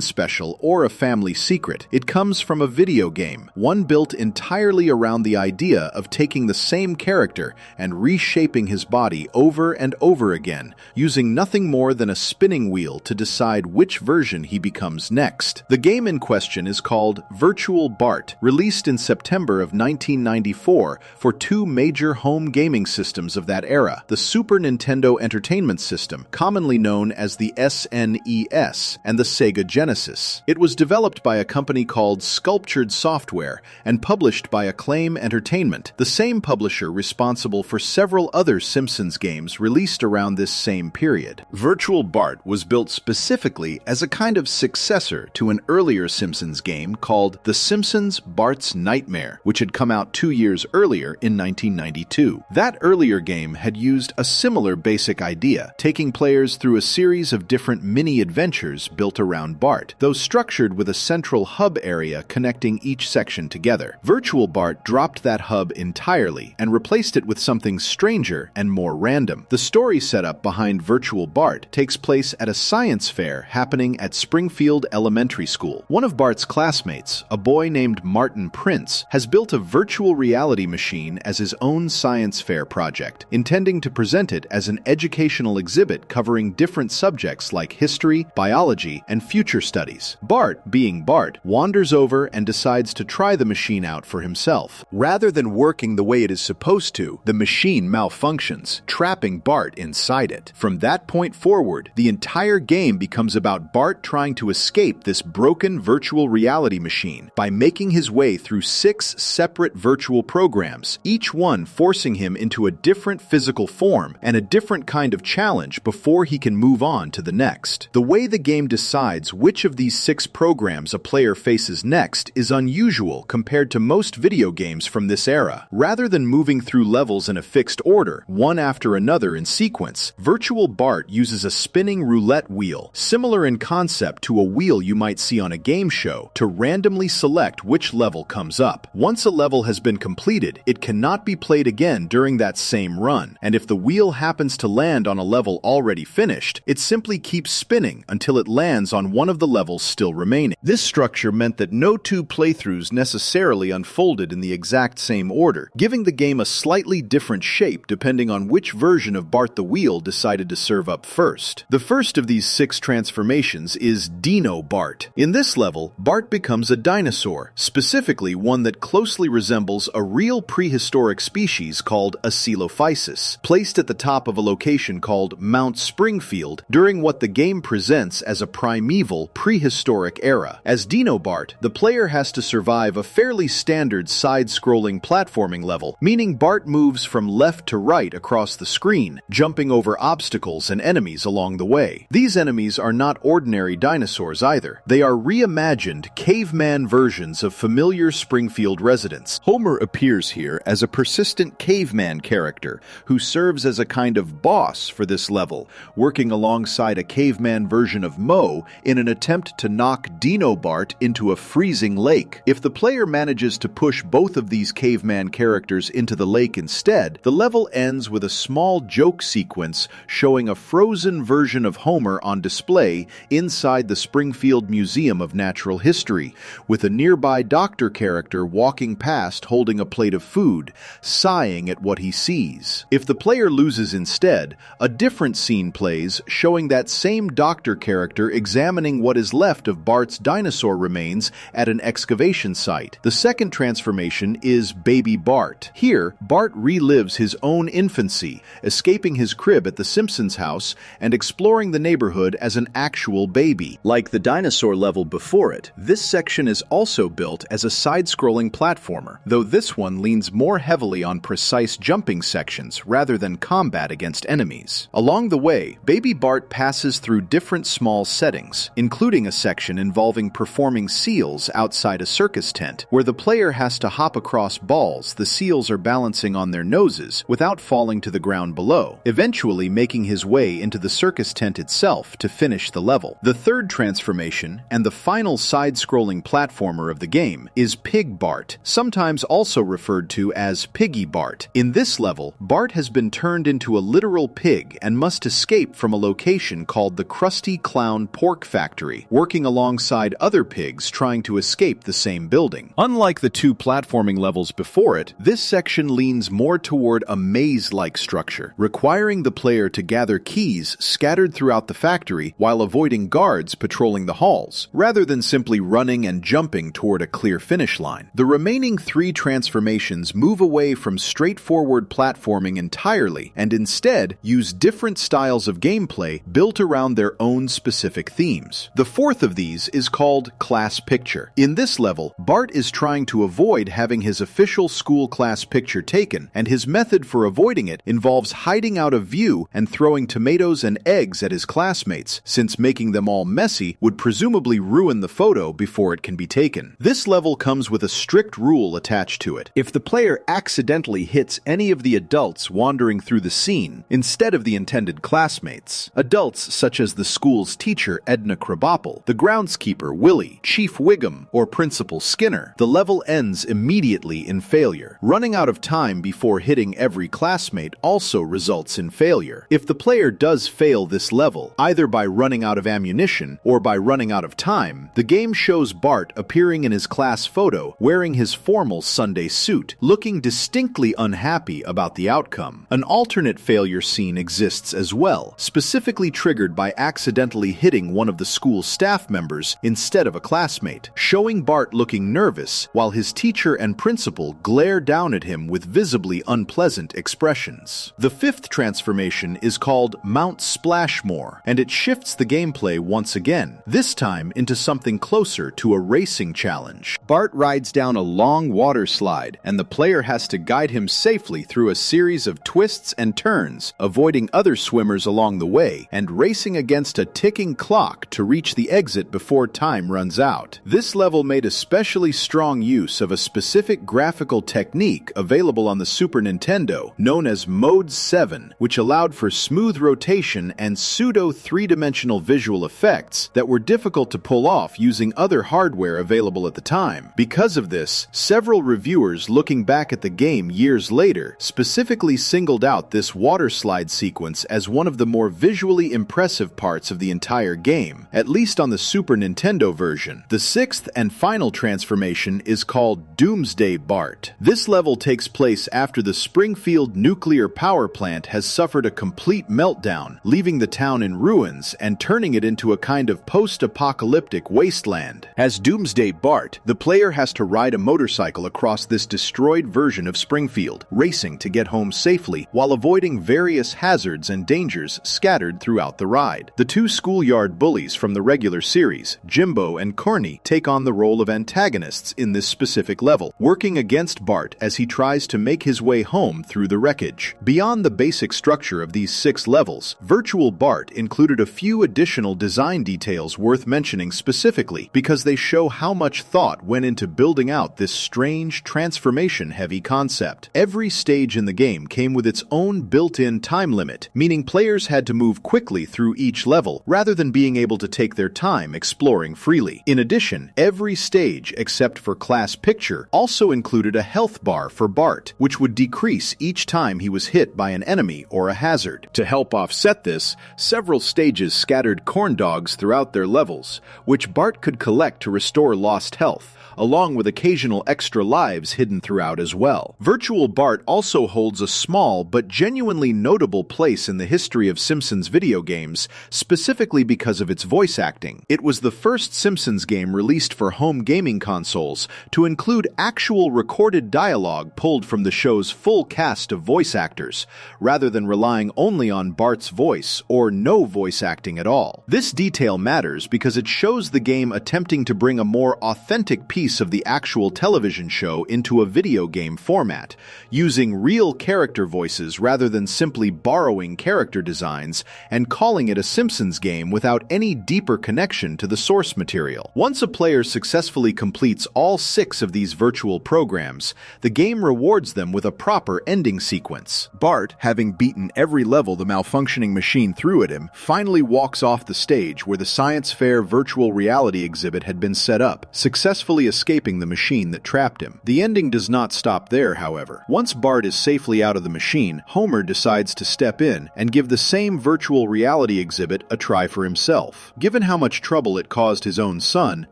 special or a family secret. It comes from a video game, one built entirely around the idea of taking the same character and reshaping his body over and over again, using nothing more than a spinning wheel to decide which version he becomes next. The game in question is called Virtual Bart, released in September of 1994 for 2 major home gaming systems of that era, the Super Nintendo Entertainment System, commonly known as the SNES, and the Sega Genesis. It was developed by a company called Sculptured Software and published by Acclaim Entertainment, the same publisher responsible for several other Simpsons games released around this same period. Virtual Bart was built specifically as a kind of successor to an earlier Simpsons game called The Simpsons Bart's Nightmare, which had come out 2 years earlier in 1992. That earlier game had used a similar basic idea, taking players through a series of different mini-adventures built around Bart, though structured with a central hub area connecting each section together. Virtual Bart dropped that hub entirely and replaced it with something stranger and more random. The story setup behind Virtual Bart takes place at a science fair happening at Springfield Elementary School. One of Bart's classmates, a boy named Martin Prince, has built a virtual reality machine as his own science fair project, intending to present it as an educational exhibit covering different subjects like history, biology, and future studies. Bart, being Bart, wanders over and decides to try the machine out for himself. Rather than working the way it is supposed to, the machine malfunctions, trapping Bart inside it. From that point forward, the entire game becomes about Bart trying to escape this broken virtual reality machine by making his way through 6 separate virtual programs, each one forcing him into a different physical form and a different kind of challenge before he can move on to the next. The way the game decides which of these 6 programs a player faces next is unusual compared to most video games from this era. Rather than moving through levels in a fixed order, one after another in sequence, Virtual Bart uses a spinning roulette wheel, similar in concept to a wheel you might see on a game show, to randomly select which level comes up. Once a level has been completed, it cannot be played again during that same run, and if the wheel happens to land on a level already finished, it simply keeps spinning until it lands on one of the levels still remaining. This structure meant that no 2 playthroughs necessarily unfolded in the exact same order, giving the game a slightly different shape depending on which version of Bart the Wheel decided to serve up first. The first of these 6 transformations is Dino Bart. In this level, Bart becomes a dinosaur, specifically one that closely resembles a real prehistoric species called a Coelophysis, placed at the top of a location called Mount Springfield during what the game presents as a primeval prehistoric era. As Dino Bart, the player has to survive a fairly standard side-scrolling platforming level, meaning Bart moves from left to right across the screen, jumping over obstacles and enemies along the way. These enemies are not ordinary dinosaurs either. They are reimagined caveman versions of familiar Springfield residents. Homer appears here as a persistent caveman character who serves as a kind of boss for this level, working alongside a caveman version of Moe in an attempt to knock Dino Bart into a freezing lake. If the player manages to push both of these caveman characters into the lake instead, the level ends with a small joke sequence showing a frozen version of Homer on display inside the Springfield Museum of Natural History, with a nearby doctor character walking past holding a plate of food, sighing at what he sees. If the player loses instead, a different scene plays showing that same doctor character examining what is left of Bart's dinosaur remains at an excavation site. The second transformation is Baby Bart. Here, Bart relives his own infancy, escaping his crib at the Simpsons house and exploring the neighborhood as an actual baby. Like the dinosaur level before it, this section is also built as a side-scrolling platformer, though this one leans more heavily on precise jumping sections rather than combat combat against enemies. Along the way, Baby Bart passes through different small settings, including a section involving performing seals outside a circus tent, where the player has to hop across balls the seals are balancing on their noses without falling to the ground below, eventually making his way into the circus tent itself to finish the level. The third transformation, and the final side-scrolling platformer of the game, is Pig Bart, sometimes also referred to as Piggy Bart. In this level, Bart has been turned into a literal pig and must escape from a location called the Krusty Clown Pork Factory, working alongside other pigs trying to escape the same building. Unlike the two platforming levels before it, this section leans more toward a maze-like structure, requiring the player to gather keys scattered throughout the factory while avoiding guards patrolling the halls, rather than simply running and jumping toward a clear finish line. The remaining three transformations move away from straightforward platforming entirely and instead use different styles of gameplay built around their own specific themes. The fourth of these is called Class Picture. In this level, Bart is trying to avoid having his official school class picture taken, and his method for avoiding it involves hiding out of view and throwing tomatoes and eggs at his classmates, since making them all messy would presumably ruin the photo before it can be taken. This level comes with a strict rule attached to it. If the player accidentally hits any of the adults wandering through the scene instead of the intended classmates, adults such as the school's teacher Edna Krabappel, the groundskeeper Willie, Chief Wiggum, or Principal Skinner, the level ends immediately in failure. Running out of time before hitting every classmate also results in failure. If the player does fail this level, either by running out of ammunition or by running out of time, the game shows Bart appearing in his class photo wearing his formal Sunday suit, looking distinctly unhappy about the outcome. An alternate failure scene exists as well, specifically triggered by accidentally hitting one of the school staff members instead of a classmate, showing Bart looking nervous while his teacher and principal glare down at him with visibly unpleasant expressions. The fifth transformation is called Mount Splashmore, and it shifts the gameplay once again, this time into something closer to a racing challenge. Bart rides down a long water slide, and the player has to guide him safely through a series of twists and turns, avoiding other swimmers along the way, and racing against a ticking clock to reach the exit before time runs out. This level made especially strong use of a specific graphical technique available on the Super Nintendo, known as Mode 7, which allowed for smooth rotation and pseudo-three-dimensional visual effects that were difficult to pull off using other hardware available at the time. Because of this, several reviewers looking back at the game years later specifically singled out this water slide sequence as one of the more visually impressive parts of the entire game, at least on the Super Nintendo version. The sixth and final transformation is called Doomsday Bart. This level takes place after the Springfield nuclear power plant has suffered a complete meltdown, leaving the town in ruins and turning it into a kind of post-apocalyptic wasteland. As Doomsday Bart, the player has to ride a motorcycle across this destroyed version of Springfield, racing to get home safely while avoiding various hazards and dangers scattered throughout the ride. The two schoolyard bullies from the regular series, Jimbo and Corny, take on the role of antagonists in this specific level, working against Bart as he tries to make his way home through the wreckage. Beyond the basic structure of these 6 levels, Virtual Bart included a few additional design details worth mentioning specifically because they show how much thought went into building out this strange, transformation-heavy concept. Every stage in the game came with its own built-in time limit, meaning players had to move quickly through each level rather than being able to take their time exploring freely. In addition, every stage except for Class Picture also included a health bar for Bart, which would decrease each time he was hit by an enemy or a hazard. To help offset this, several stages scattered corn dogs throughout their levels, which Bart could collect to restore lost health, along with occasional extra lives hidden throughout as well. Virtual Bart also holds a small but genuinely notable place in the history of Simpsons video games, specifically because of its voice acting. It was the first Simpsons game released for home gaming consoles to include actual recorded dialogue pulled from the show's full cast of voice actors, rather than relying only on Bart's voice or no voice acting at all. This detail matters because it shows the game attempting to bring a more authentic piece release of the actual television show into a video game format, using real character voices rather than simply borrowing character designs and calling it a Simpsons game without any deeper connection to the source material. Once a player successfully completes all 6 of these virtual programs, the game rewards them with a proper ending sequence. Bart, having beaten every level the malfunctioning machine threw at him, finally walks off the stage where the science fair virtual reality exhibit had been set up, successfully escaping the machine that trapped him. The ending does not stop there, however. Once Bart is safely out of the machine, Homer decides to step in and give the same virtual reality exhibit a try for himself. Given how much trouble it caused his own son,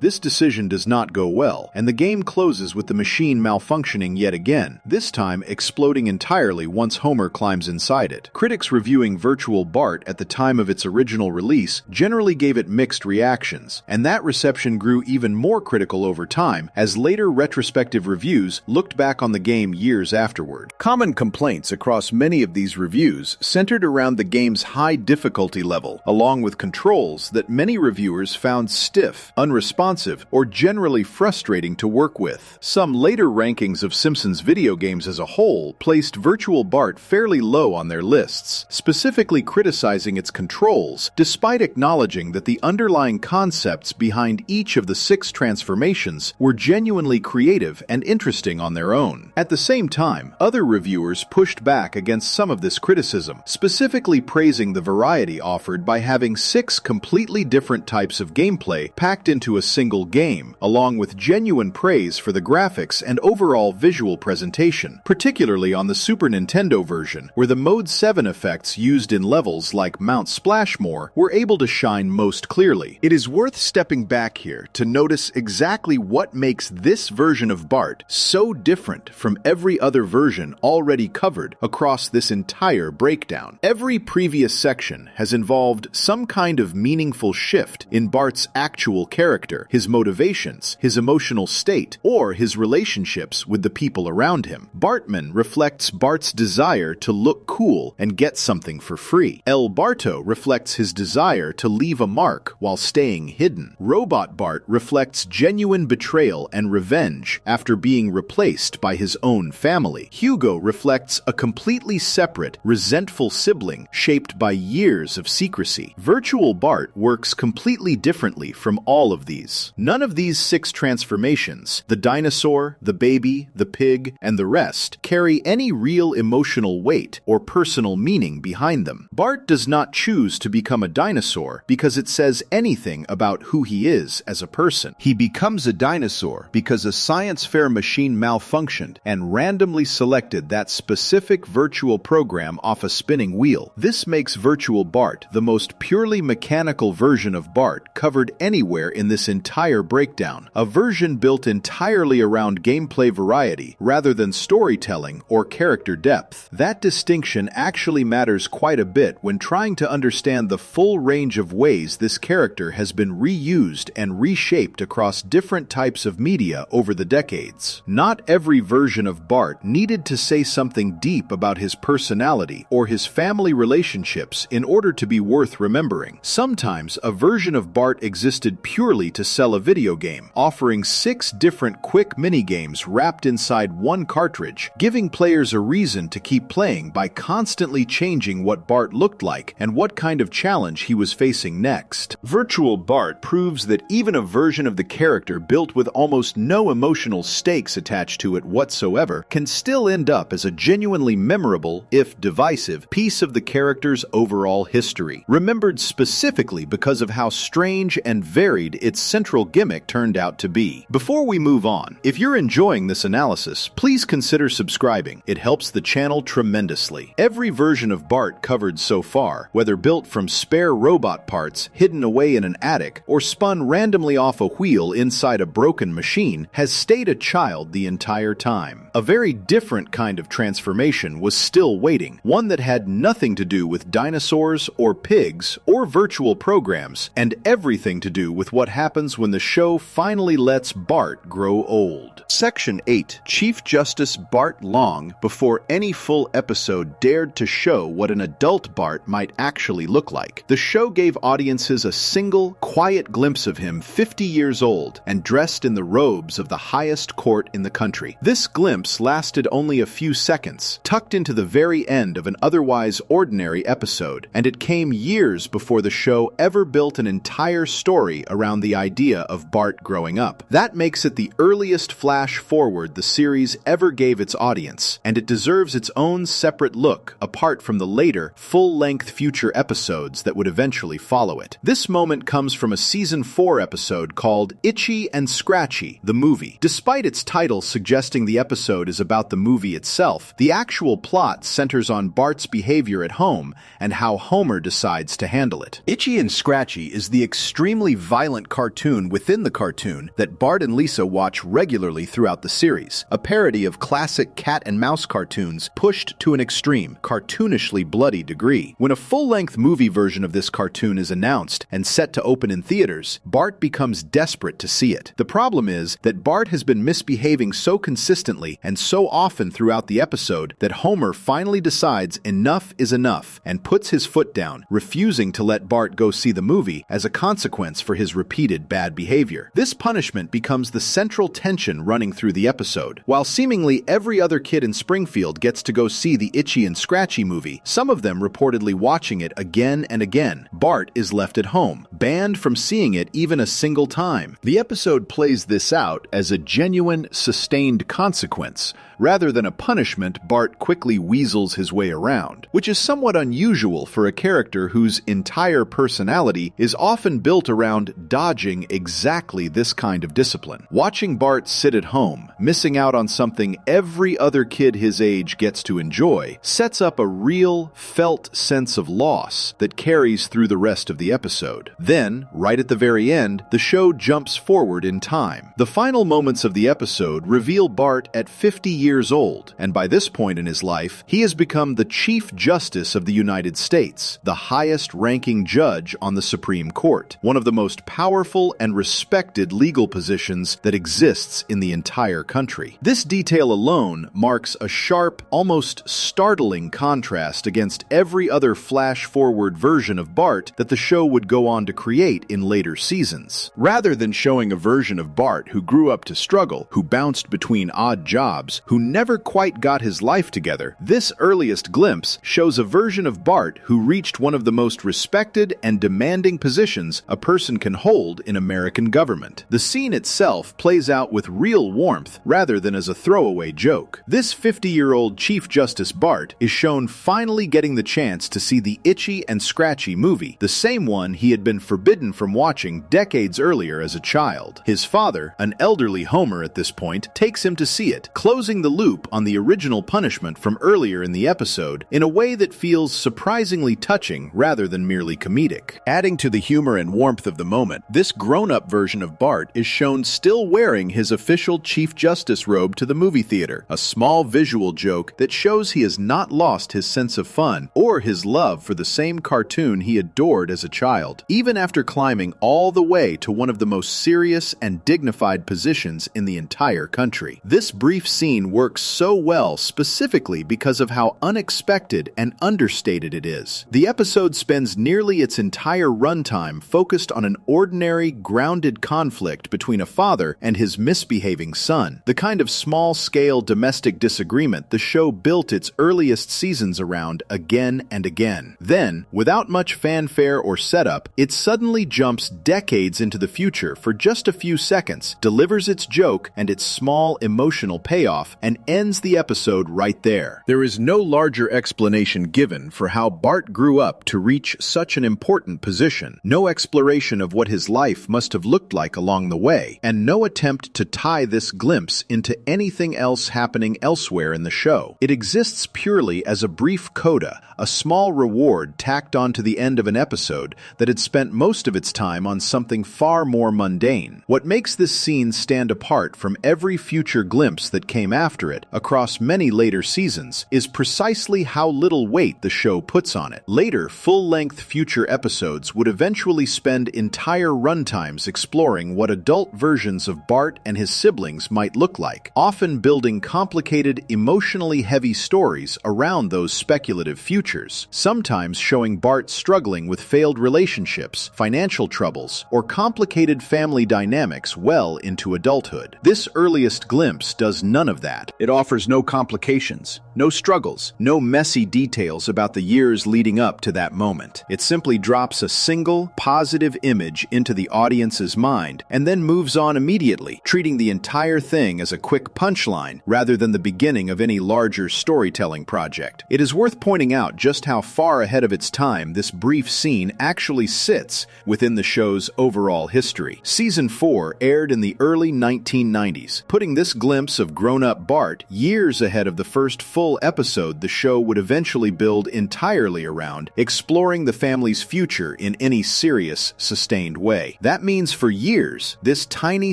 this decision does not go well, and the game closes with the machine malfunctioning yet again, this time exploding entirely once Homer climbs inside it. Critics reviewing Virtual Bart at the time of its original release generally gave it mixed reactions, and that reception grew even more critical over time as later retrospective reviews looked back on the game years afterward. Common complaints across many of these reviews centered around the game's high difficulty level, along with controls that many reviewers found stiff, unresponsive, or generally frustrating to work with. Some later rankings of Simpsons video games as a whole placed Virtual Bart fairly low on their lists, specifically criticizing its controls, despite acknowledging that the underlying concepts behind each of the 6 transformations were genuinely creative and interesting on their own. At the same time, other reviewers pushed back against some of this criticism, specifically praising the variety offered by having 6 completely different types of gameplay packed into a single game, along with genuine praise for the graphics and overall visual presentation, particularly on the Super Nintendo version, where the Mode 7 effects used in levels like Mount Splashmore were able to shine most clearly. It is worth stepping back here to notice exactly what makes this version of Bart so different from every other version already covered across this entire breakdown. Every previous section has involved some kind of meaningful shift in Bart's actual character, his motivations, his emotional state, or his relationships with the people around him. Bartman reflects Bart's desire to look cool and get something for free. El Barto reflects his desire to leave a mark while staying hidden. Robot Bart reflects genuine betrayal and revenge after being replaced by his own family. Hugo reflects a completely separate, resentful sibling shaped by years of secrecy. Virtual Bart works completely differently from all of these. None of these 6 transformations, the dinosaur, the baby, the pig, and the rest, carry any real emotional weight or personal meaning behind them. Bart does not choose to become a dinosaur because it says anything about who he is as a person. He becomes a dinosaur because a science fair machine malfunctioned and randomly selected that specific virtual program off a spinning wheel. This makes Virtual Bart the most purely mechanical version of Bart covered anywhere in this entire breakdown, a version built entirely around gameplay variety rather than storytelling or character depth. That distinction actually matters quite a bit when trying to understand the full range of ways this character has been reused and reshaped across different types of media over the decades. Not every version of Bart needed to say something deep about his personality or his family relationships in order to be worth remembering. Sometimes a version of Bart existed purely to sell a video game, offering 6 different quick minigames wrapped inside one cartridge, giving players a reason to keep playing by constantly changing what Bart looked like and what kind of challenge he was facing next. Virtual Bart proves that even a version of the character built with almost no emotional stakes attached to it whatsoever can still end up as a genuinely memorable, if divisive, piece of the character's overall history, remembered specifically because of how strange and varied its central gimmick turned out to be. Before we move on, if you're enjoying this analysis, please consider subscribing. It helps the channel tremendously. Every version of Bart covered so far, whether built from spare robot parts hidden away in an attic or spun randomly off a wheel inside a broken machine, has stayed a child the entire time. A very different kind of transformation was still waiting, one that had nothing to do with dinosaurs or pigs or virtual programs, and everything to do with what happens when the show finally lets Bart grow old. Section 8. Chief Justice Bart Long, before any full episode dared to show what an adult Bart might actually look like. The show gave audiences a single, quiet glimpse of him 50 years old and dressed dressed in the robes of the highest court in the country. This glimpse lasted only a few seconds, tucked into the very end of an otherwise ordinary episode, and it came years before the show ever built an entire story around the idea of Bart growing up. That makes it the earliest flash forward the series ever gave its audience, and it deserves its own separate look apart from the later, full-length future episodes that would eventually follow it. This moment comes from a Season 4 episode called Itchy and Scratchy, the movie. Despite its title suggesting the episode is about the movie itself, the actual plot centers on Bart's behavior at home and how Homer decides to handle it. Itchy and Scratchy is the extremely violent cartoon within the cartoon that Bart and Lisa watch regularly throughout the series, a parody of classic cat and mouse cartoons pushed to an extreme, cartoonishly bloody degree. When a full-length movie version of this cartoon is announced and set to open in theaters, Bart becomes desperate to see it. The problem is that Bart has been misbehaving so consistently and so often throughout the episode that Homer finally decides enough is enough and puts his foot down, refusing to let Bart go see the movie as a consequence for his repeated bad behavior. This punishment becomes the central tension running through the episode. While seemingly every other kid in Springfield gets to go see the Itchy and Scratchy movie, some of them reportedly watching it again and again, Bart is left at home, banned from seeing it even a single time. The episode plays this out as a genuine, sustained consequence, rather than a punishment Bart quickly weasels his way around, which is somewhat unusual for a character whose entire personality is often built around dodging exactly this kind of discipline. Watching Bart sit at home, missing out on something every other kid his age gets to enjoy, sets up a real, felt sense of loss that carries through the rest of the episode. Then, right at the very end, the show jumps forward in time. The final moments of the episode reveal Bart at 50 years old, and by this point in his life, he has become the Chief Justice of the United States, the highest-ranking judge on the Supreme Court, one of the most powerful and respected legal positions that exists in the entire country. This detail alone marks a sharp, almost startling contrast against every other flash-forward version of Bart that the show would go on to create in later seasons. Rather than showing a version of Bart who grew up to struggle, who bounced between odd jobs, who never quite got his life together, this earliest glimpse shows a version of Bart who reached one of the most respected and demanding positions a person can hold in American government. The scene itself plays out with real warmth rather than as a throwaway joke. This 50-year-old Chief Justice Bart is shown finally getting the chance to see the Itchy and Scratchy movie, the same one he had been forbidden from watching decades earlier as a child. His father, an elderly Homer at this point, takes him to see it, closing the loop on the original punishment from earlier in the episode in a way that feels surprisingly touching rather than merely comedic. Adding to the humor and warmth of the moment, this grown-up version of Bart is shown still wearing his official Chief Justice robe to the movie theater, a small visual joke that shows he has not lost his sense of fun or his love for the same cartoon he adored as a child, even after climbing all the way to one of the most serious and dignified positions in the entire country. This brief scene works so well specifically because of how unexpected and understated it is. The episode spends nearly its entire runtime focused on an ordinary, grounded conflict between a father and his misbehaving son, the kind of small-scale domestic disagreement the show built its earliest seasons around again and again. Then, without much fanfare or setup, it suddenly jumps decades into the future for just a few seconds, delivers its joke and its small emotional payoff, and ends the episode right there. There is no larger explanation given for how Bart grew up to reach such an important position, no exploration of what his life must have looked like along the way, and no attempt to tie this glimpse into anything else happening elsewhere in the show. It exists purely as a brief coda, a small reward tacked onto the end of an episode that had spent most of its time on something far more mundane. What makes this scene stand apart from every future glimpse that came after after it, across many later seasons, is precisely how little weight the show puts on it. Later, full-length future episodes would eventually spend entire runtimes exploring what adult versions of Bart and his siblings might look like, often building complicated, emotionally heavy stories around those speculative futures, sometimes showing Bart struggling with failed relationships, financial troubles, or complicated family dynamics well into adulthood. This earliest glimpse does none of that. It offers no complications, no struggles, no messy details about the years leading up to that moment. It simply drops a single, positive image into the audience's mind and then moves on immediately, treating the entire thing as a quick punchline rather than the beginning of any larger storytelling project. It is worth pointing out just how far ahead of its time this brief scene actually sits within the show's overall history. Season 4 aired in the early 1990s, putting this glimpse of grown-up Bart years ahead of the first full episode the show would eventually build entirely around, exploring the family's future in any serious, sustained way. That means for years, this tiny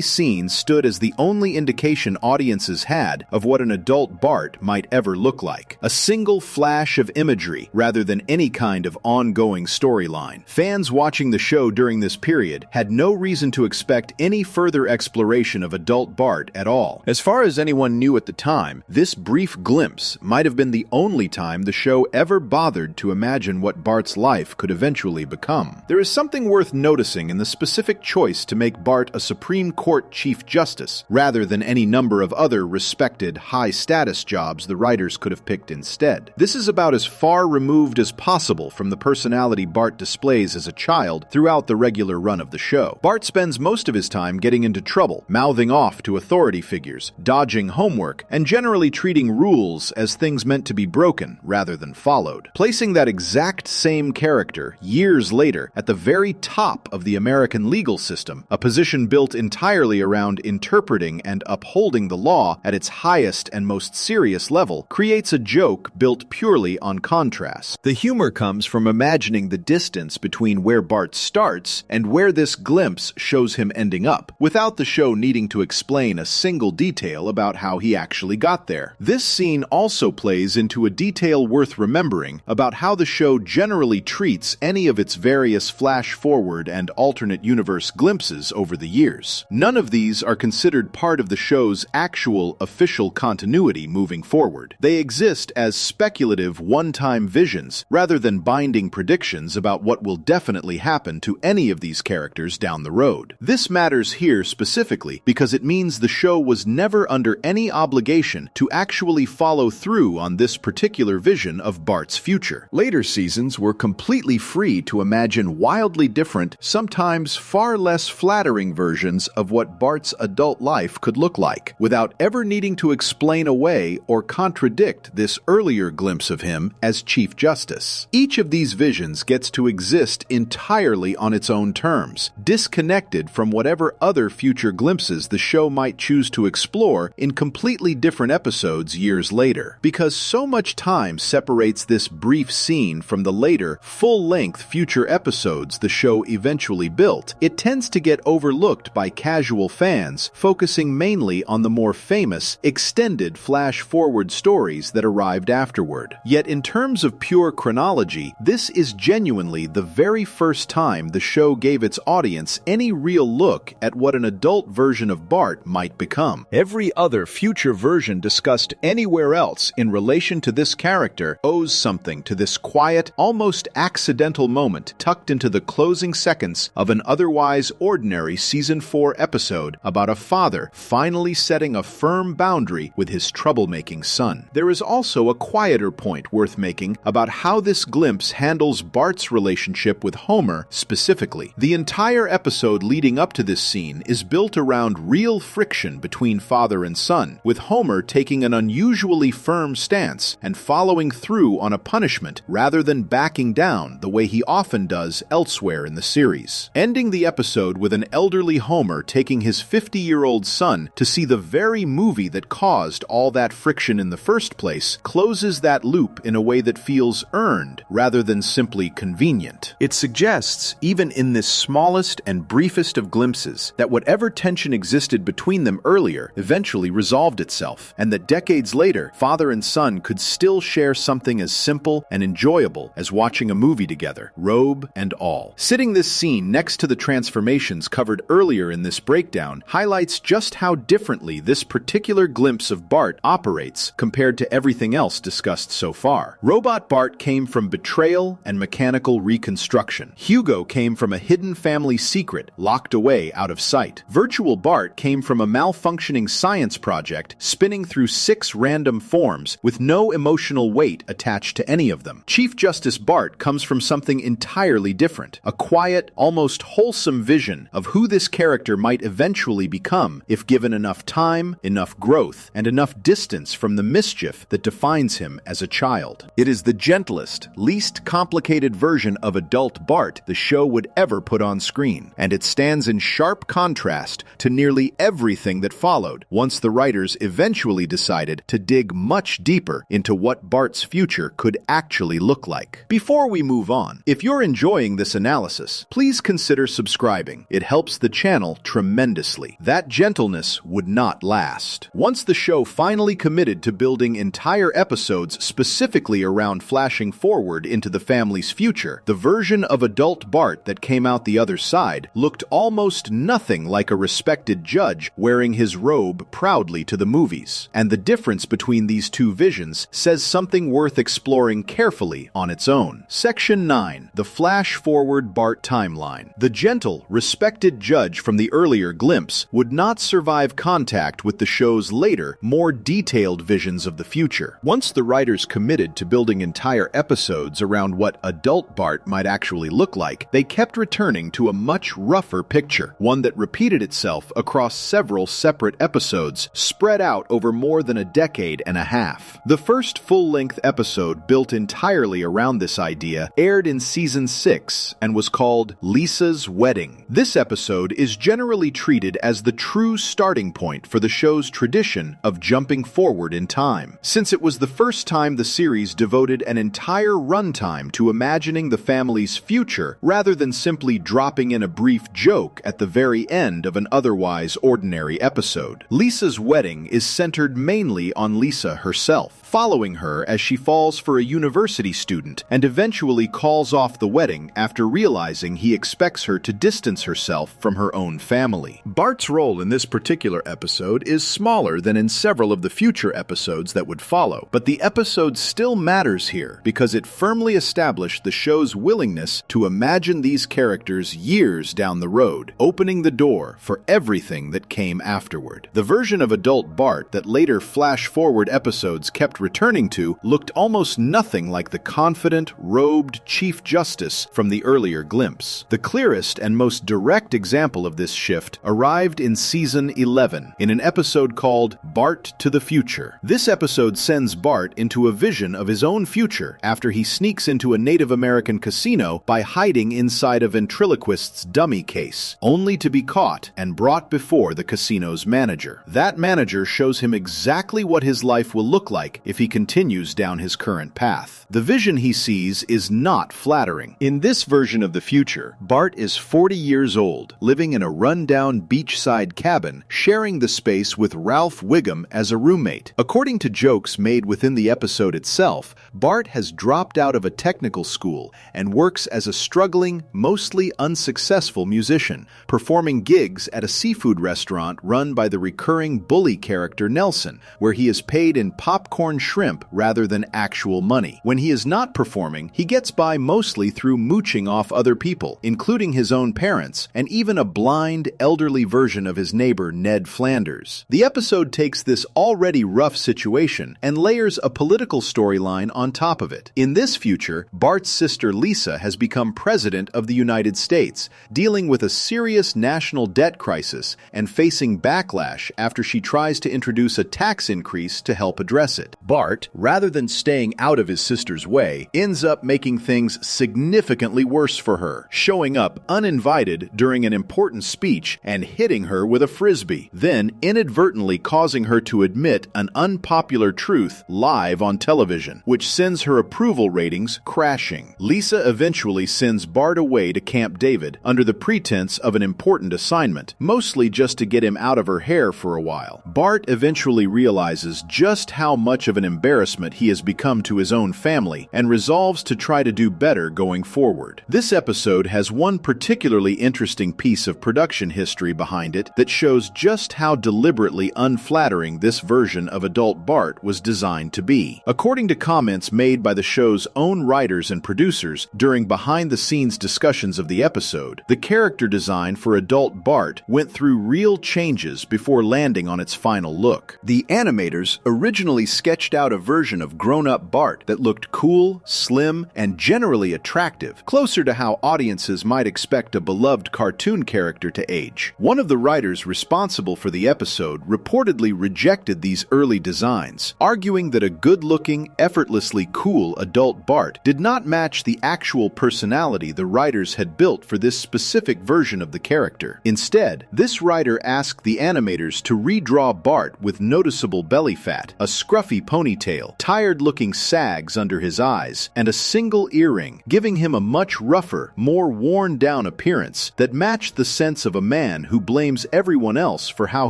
scene stood as the only indication audiences had of what an adult Bart might ever look like. A single flash of imagery rather than any kind of ongoing storyline. Fans watching the show during this period had no reason to expect any further exploration of adult Bart at all. As far as anyone knew at the time, this brief glimpse might have been the only time the show ever bothered to imagine what Bart's life could eventually become. There is something worth noticing in the specific choice to make Bart a Supreme Court Chief Justice, rather than any number of other respected, high-status jobs the writers could have picked instead. This is about as far removed as possible from the personality Bart displays as a child throughout the regular run of the show. Bart spends most of his time getting into trouble, mouthing off to authority figures, dodging homework, and generally treating rules as things meant to be broken rather than followed. Placing that exact same character years later at the very top of the American legal system, a position built entirely around interpreting and upholding the law at its highest and most serious level, creates a joke built purely on contrast. The humor comes from imagining the distance between where Bart starts and where this glimpse shows him ending up, without the show needing to explain a single detail about how he actually got there. This scene also plays into a detail worth remembering about how the show generally treats any of its various flash-forward and alternate universe glimpses over the years. None of these are considered part of the show's actual official continuity moving forward. They exist as speculative one-time visions rather than binding predictions about what will definitely happen to any of these characters down the road. This matters here specifically because it means the show was never under any obligation to actually follow through on this particular vision of Bart's future. Later seasons were completely free to imagine wildly different, sometimes far less flattering versions of what Bart's adult life could look like, without ever needing to explain away or contradict this earlier glimpse of him as Chief Justice. Each of these visions gets to exist entirely on its own terms, disconnected from whatever other future glimpses the show might choose to explore in completely different episodes years later. Because so much time separates this brief scene from the later, full-length future episodes the show eventually built, it tends to get overlooked by casual fans, focusing mainly on the more famous, extended flash-forward stories that arrived afterward. Yet in terms of pure chronology, this is genuinely the very first time the show gave its audience any real look at what an adult version of Bart might become. Every other future version discussed anywhere else in relation to this character owes something to this quiet, almost accidental moment tucked into the closing seconds of an otherwise ordinary Season 4 episode about a father finally setting a firm boundary with his troublemaking son. There is also a quieter point worth making about how this glimpse handles Bart's relationship with Homer specifically. The entire episode leading up to this scene is built around real friction between father and son, with Homer taking an unusually firm stance and following through on a punishment rather than backing down the way he often does elsewhere in the series. Ending the episode with an elderly Homer taking his 50-year-old son to see the very movie that caused all that friction in the first place closes that loop in a way that feels earned rather than simply convenient. It suggests, even in this smallest and briefest of glimpses, that whatever tension existed between them earlier eventually resolved itself, and that decades later, father and son could still share something as simple and enjoyable as watching a movie together, robe and all. Sitting this scene next to the transformations covered earlier in this breakdown highlights just how differently this particular glimpse of Bart operates compared to everything else discussed so far. Robot Bart came from betrayal and mechanical reconstruction. Hugo came from a hidden family secret locked away out of sight. Virtual Bart came from a malfunctioning science project spinning through 6 random forms with no emotional weight attached to any of them. Chief Justice Bart comes from something entirely different, a quiet, almost wholesome vision of who this character might eventually become if given enough time, enough growth, and enough distance from the mischief that defines him as a child. It is the gentlest, least complicated version of adult Bart the show would ever put on screen, and it stands in sharp contrast to nearly everything that followed once the writers eventually decided to dig much deeper into what Bart's future could actually look like. Before we move on, if you're enjoying this analysis, please consider subscribing. It helps the channel tremendously. That gentleness would not last. Once the show finally committed to building entire episodes specifically around flashing forward into the family's future, the version of adult Bart that came out the other side looked almost nothing like a respected judge wearing his robe proudly to the movies. And the difference between these two visions says something worth exploring carefully on its own. Section 9. The Flash-Forward Bart Timeline. The gentle, respected judge from the earlier glimpse would not survive contact with the show's later, more detailed visions of the future. Once the writers committed to building entire episodes around what adult Bart might actually look like, they kept returning to a much rougher picture, one that repeated itself across several separate episodes, spread out over more than a decade and a half. The first full-length episode built entirely around this idea aired in Season 6 and was called Lisa's Wedding. This episode is generally treated as the true starting point for the show's tradition of jumping forward in time, since it was the first time the series devoted an entire runtime to imagining the family's future rather than simply dropping in a brief joke at the very end of an otherwise ordinary episode. Lisa's Wedding is centered mainly on Lisa herself, following her as she falls for a university student and eventually calls off the wedding after realizing he expects her to distance herself from her own family. Bart's role in this particular episode is smaller than in several of the future episodes that would follow, but the episode still matters here because it firmly established the show's willingness to imagine these characters years down the road, opening the door for everything that came afterward. The version of adult Bart that later flash-forward episodes kept returning to looked almost nothing like the confident, robed Chief Justice from the earlier glimpse. The clearest and most direct example of this shift arrived in Season 11, in an episode called Bart to the Future. This episode sends Bart into a vision of his own future after he sneaks into a Native American casino by hiding inside a ventriloquist's dummy case, only to be caught and brought before the casino's manager. That manager shows him exactly what his life will look like if he continues down his current path. The vision he sees is not flattering. In this version of the future, Bart is 40 years old, living in a run-down beachside cabin, sharing the space with Ralph Wiggum as a roommate. According to jokes made within the episode itself, Bart has dropped out of a technical school and works as a struggling, mostly unsuccessful musician, performing gigs at a seafood restaurant run by the recurring bully character Nelson, where he is paid in popcorn shrimp rather than actual money. When he is not performing, he gets by mostly through mooching off other people, including his own parents, and even a blind, elderly version of his neighbor Ned Flanders. The episode takes this already rough situation and layers a political storyline on top of it. In this future, Bart's sister Lisa has become president of the United States, dealing with a serious national debt crisis and facing backlash after she tries to introduce a tax increase to help address it. Bart, rather than staying out of his sister's way, ends up making things significantly worse for her, showing up uninvited during an important speech and hitting her with a frisbee, then inadvertently causing her to admit an unpopular truth live on television, which sends her approval ratings crashing. Lisa eventually sends Bart away to Camp David under the pretense of an important assignment, mostly just to get him out of her hair for a while. Bart eventually realizes just how much of an embarrassment he has become to his own family and resolves to try to do better going forward. This episode has one particularly interesting piece of production history behind it that shows just how deliberately unflattering this version of adult Bart was designed to be. According to comments made by the show's own writers and producers during behind-the-scenes discussions of the episode, the character design for adult Bart went through real changes before landing on its final look. The animators originally sketched out a version of grown-up Bart that looked cool, slim, and generally attractive, closer to how audiences might expect a beloved cartoon character to age. One of the writers responsible for the episode reportedly rejected these early designs, arguing that a good-looking, effortlessly cool adult Bart did not match the actual personality the writers had built for this specific version of the character. Instead, this writer asked the animators to redraw Bart with noticeable belly fat, a scruffy ponytail, tired-looking sags under his eyes, and a single earring, giving him a much rougher, more worn-down appearance that matched the sense of a man who blames everyone else for how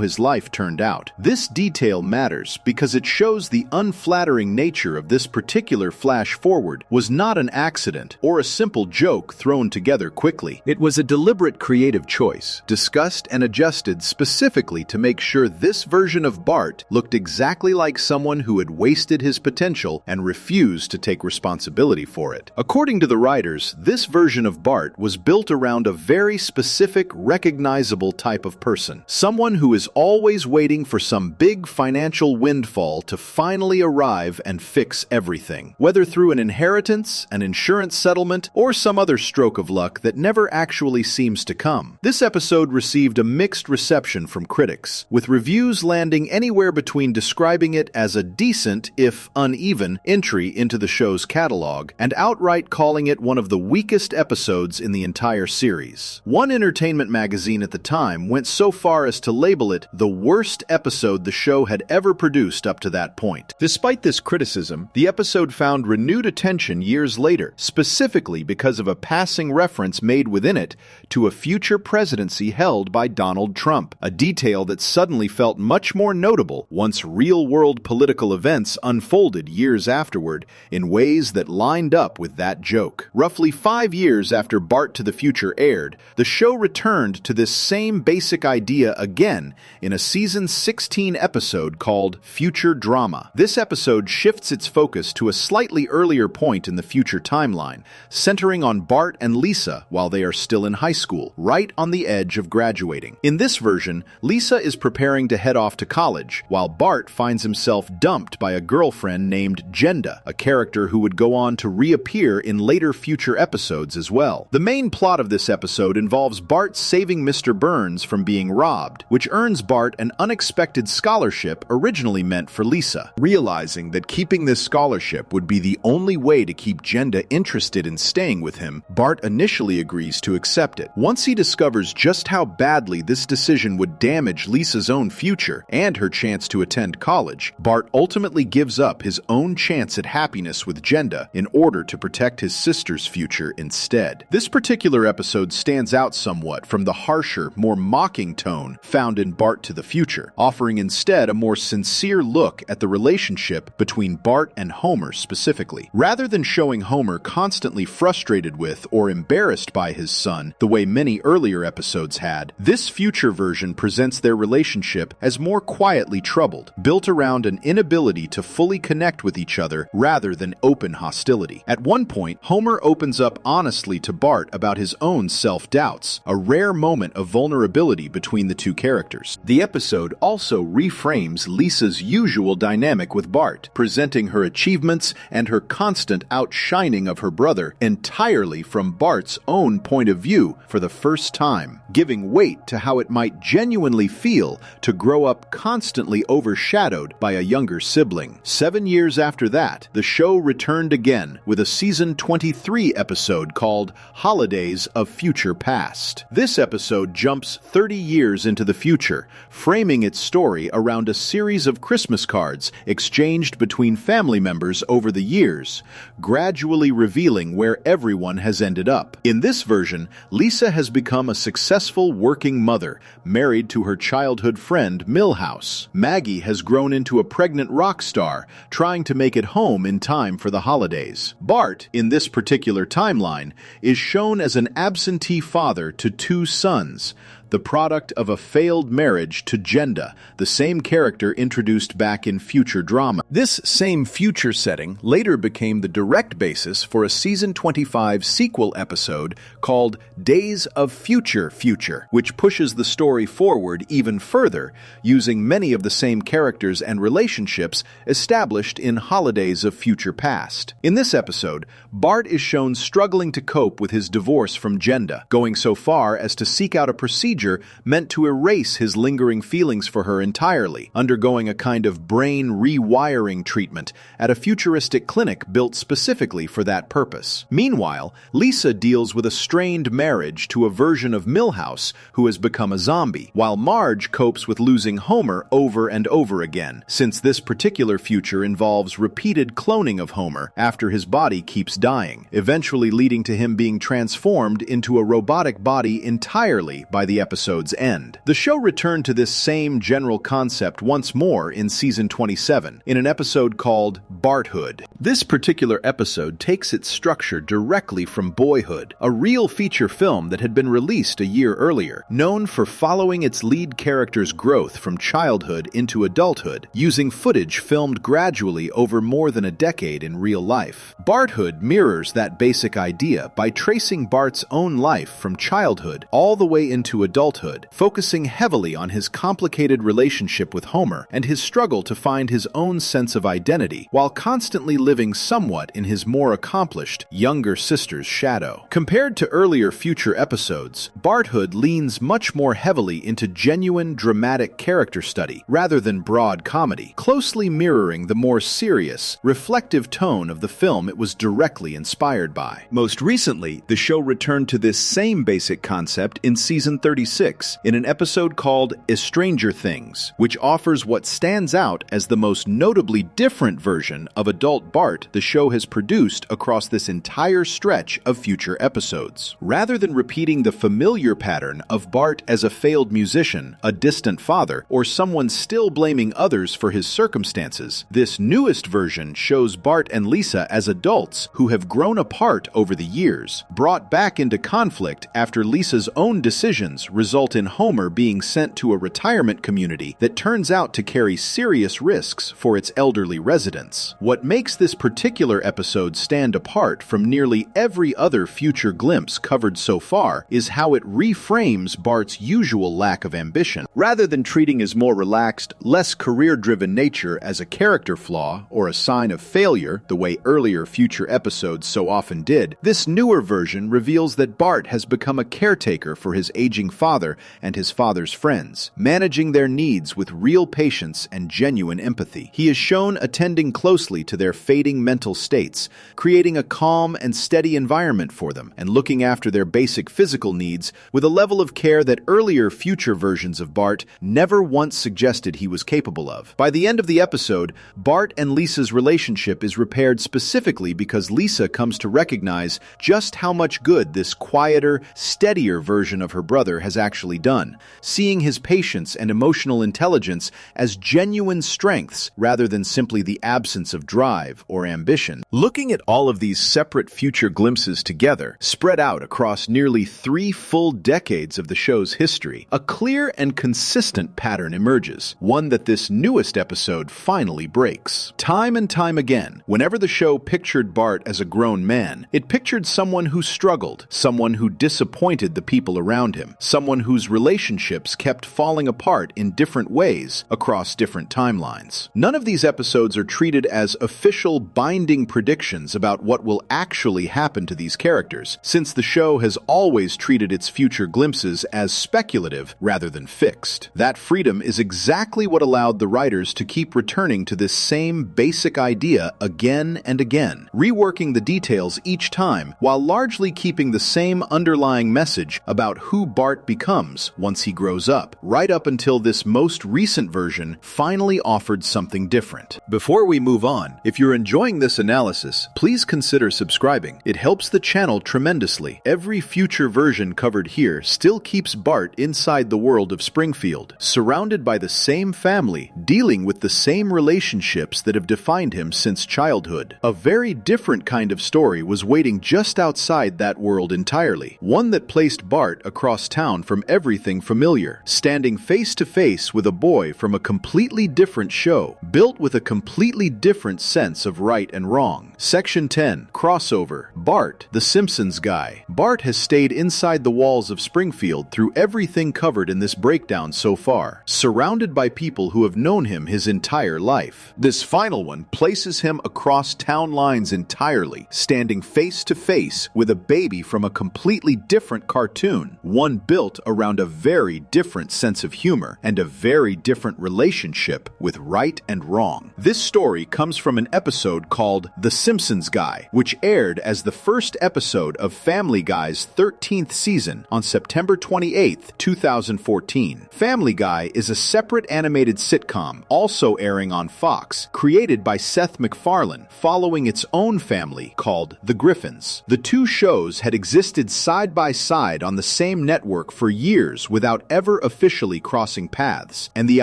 his life turned out. This detail matters because it shows the unflattering nature of this particular flash-forward was not an accident or a simple joke thrown together quickly. It was a deliberate creative choice, discussed and adjusted specifically to make sure this version of Bart looked exactly like someone who had wasted his potential and refused to take responsibility for it. According to the writers, this version of Bart was built around a very specific, recognizable type of person. Someone who is always waiting for some big financial windfall to finally arrive and fix everything, whether through an inheritance, an insurance settlement, or some other stroke of luck that never actually seems to come. This episode received a mixed reception from critics, with reviews landing anywhere between describing it as a decent, if uneven, entry into the show's catalog, and outright calling it one of the weakest episodes in the entire series. One entertainment magazine at the time went so far as to label it the worst episode the show had ever produced up to that point. Despite this criticism, the episode found renewed attention years later, specifically because of a passing reference made within it to a future presidency held by Donald Trump, a detail that suddenly felt much more notable once real-world political events unfolded years afterward in ways that lined up with that joke. Roughly 5 years after Bart to the Future aired, the show returned to this same basic idea again in a season 16 episode called Future Drama. This episode shifts its focus to a slightly earlier point in the future timeline, centering on Bart and Lisa while they are still in high school, right on the edge of graduating. In this version, Lisa is preparing to head off to college, while Bart finds himself dumped by a girlfriend named Jenda, a character who would go on to reappear in later future episodes as well. The main plot of this episode involves Bart saving Mr. Burns from being robbed, which earns Bart an unexpected scholarship originally meant for Lisa. Realizing that keeping this scholarship would be the only way to keep Jenda interested in staying with him, Bart initially agrees to accept it. Once he discovers just how badly this decision would damage Lisa's own future and her chance to attend college, Bart ultimately gives up his own chance at happiness with Jenda in order to protect his sister's future instead. This particular episode stands out somewhat from the harsher, more mocking tone found in Bart to the Future, offering instead a more sincere look at the relationship between Bart and Homer specifically. Rather than showing Homer constantly frustrated with or embarrassed by his son, the way many earlier episodes had, this future version presents their relationship as more quietly troubled, built around an inability to fully connect with each other rather than open hostility. At one point, Homer opens up honestly to Bart about his own self-doubts, a rare moment of vulnerability between the two characters. The episode also reframes Lisa's usual dynamic with Bart, presenting her achievements and her constant outshining of her brother entirely from Bart's own point of view for the first time, giving weight to how it might genuinely feel to grow up constantly overshadowed by a younger sibling. sibling. 7 years after that, the show returned again with a season 23 episode called Holidays of Future Past. This episode jumps 30 years into the future, framing its story around a series of Christmas cards exchanged between family members over the years, gradually revealing where everyone has ended up. In this version, Lisa has become a successful working mother, married to her childhood friend Milhouse. Maggie has grown into a pregnant rock star, trying to make it home in time for the holidays. Bart, in this particular timeline, is shown as an absentee father to 2 sons, the product of a failed marriage to Jenda, the same character introduced back in Future Drama. This same future setting later became the direct basis for a season 25 sequel episode called Days of Future Future, which pushes the story forward even further, using many of the same characters and relationships established in Holidays of Future Past. In this episode, Bart is shown struggling to cope with his divorce from Jenda, going so far as to seek out a procedure meant to erase his lingering feelings for her entirely, undergoing a kind of brain rewiring treatment at a futuristic clinic built specifically for that purpose. Meanwhile, Lisa deals with a strained marriage to a version of Milhouse who has become a zombie, while Marge copes with losing Homer over and over again, since this particular future involves repeated cloning of Homer after his body keeps dying, eventually leading to him being transformed into a robotic body entirely by the episode's end. The show returned to this same general concept once more in season 27, in an episode called Barthood. This particular episode takes its structure directly from Boyhood, a real feature film that had been released a year earlier, known for following its lead character's growth from childhood into adulthood, using footage filmed gradually over more than a decade in real life. Barthood mirrors that basic idea by tracing Bart's own life from childhood all the way into adulthood, focusing heavily on his complicated relationship with Homer and his struggle to find his own sense of identity, while constantly living somewhat in his more accomplished, younger sister's shadow. Compared to earlier future episodes, Barthood leans much more heavily into genuine, dramatic character study, rather than broad comedy, closely mirroring the more serious, reflective tone of the film it was directly inspired by. Most recently, the show returned to this same basic concept in season 36, in an episode called Stranger Things, which offers what stands out as the most notably different version of adult Bart the show has produced across this entire stretch of future episodes. Rather than repeating the familiar pattern of Bart as a failed musician, a distant father, or someone still blaming others for his circumstances, this newest version shows Bart and Lisa as adults who have grown apart over the years, brought back into conflict after Lisa's own decisions result in Homer being sent to a retirement community that turns out to carry serious risks for its elderly residents. What makes this particular episode stand apart from nearly every other future glimpse covered so far is how it reframes Bart's usual lack of ambition. Rather than treating his more relaxed, less career-driven nature as a character flaw or a sign of failure, the way earlier future episodes so often did, this newer version reveals that Bart has become a caretaker for his aging father and his father's friends, managing their needs with real patience and genuine empathy. He is shown attending closely to their fading mental states, creating a calm and steady environment for them, and looking after their basic physical needs with a level of care that earlier future versions of Bart never once suggested he was capable of. By the end of the episode, Bart and Lisa's relationship is repaired specifically because Lisa comes to recognize just how much good this quieter, steadier version of her brother has actually done, seeing his patience and emotional intelligence as genuine strengths rather than simply the absence of drive or ambition. Looking at all of these separate future glimpses together, spread out across nearly 3 full decades of the show's history, a clear and consistent pattern emerges, one that this newest episode finally breaks. Time and time again, whenever the show pictured Bart as a grown man, it pictured someone who struggled, someone who disappointed the people around him, someone someone whose relationships kept falling apart in different ways across different timelines. None of these episodes are treated as official binding predictions about what will actually happen to these characters, since the show has always treated its future glimpses as speculative rather than fixed. That freedom is exactly what allowed the writers to keep returning to this same basic idea again and again, reworking the details each time while largely keeping the same underlying message about who Bart becomes once he grows up, right up until this most recent version finally offered something different. Before we move on, if you're enjoying this analysis, please consider subscribing. It helps the channel tremendously. Every future version covered here still keeps Bart inside the world of Springfield, surrounded by the same family, dealing with the same relationships that have defined him since childhood. A very different kind of story was waiting just outside that world entirely, one that placed Bart across town from everything familiar, standing face to face with a boy from a completely different show, built with a completely different sense of right and wrong. Section 10. Crossover. Bart, the Simpsons guy. Bart has stayed inside the walls of Springfield through everything covered in this breakdown so far, surrounded by people who have known him his entire life. This final one places him across town lines entirely, standing face to face with a baby from a completely different cartoon, one built around a very different sense of humor and a very different relationship with right and wrong. This story comes from an episode called The Simpsons Guy, which aired as the first episode of Family Guy's 13th season on September 28, 2014. Family Guy is a separate animated sitcom also airing on Fox, created by Seth MacFarlane, following its own family called The Griffins. The two shows had existed side by side on the same network for years without ever officially crossing paths, and the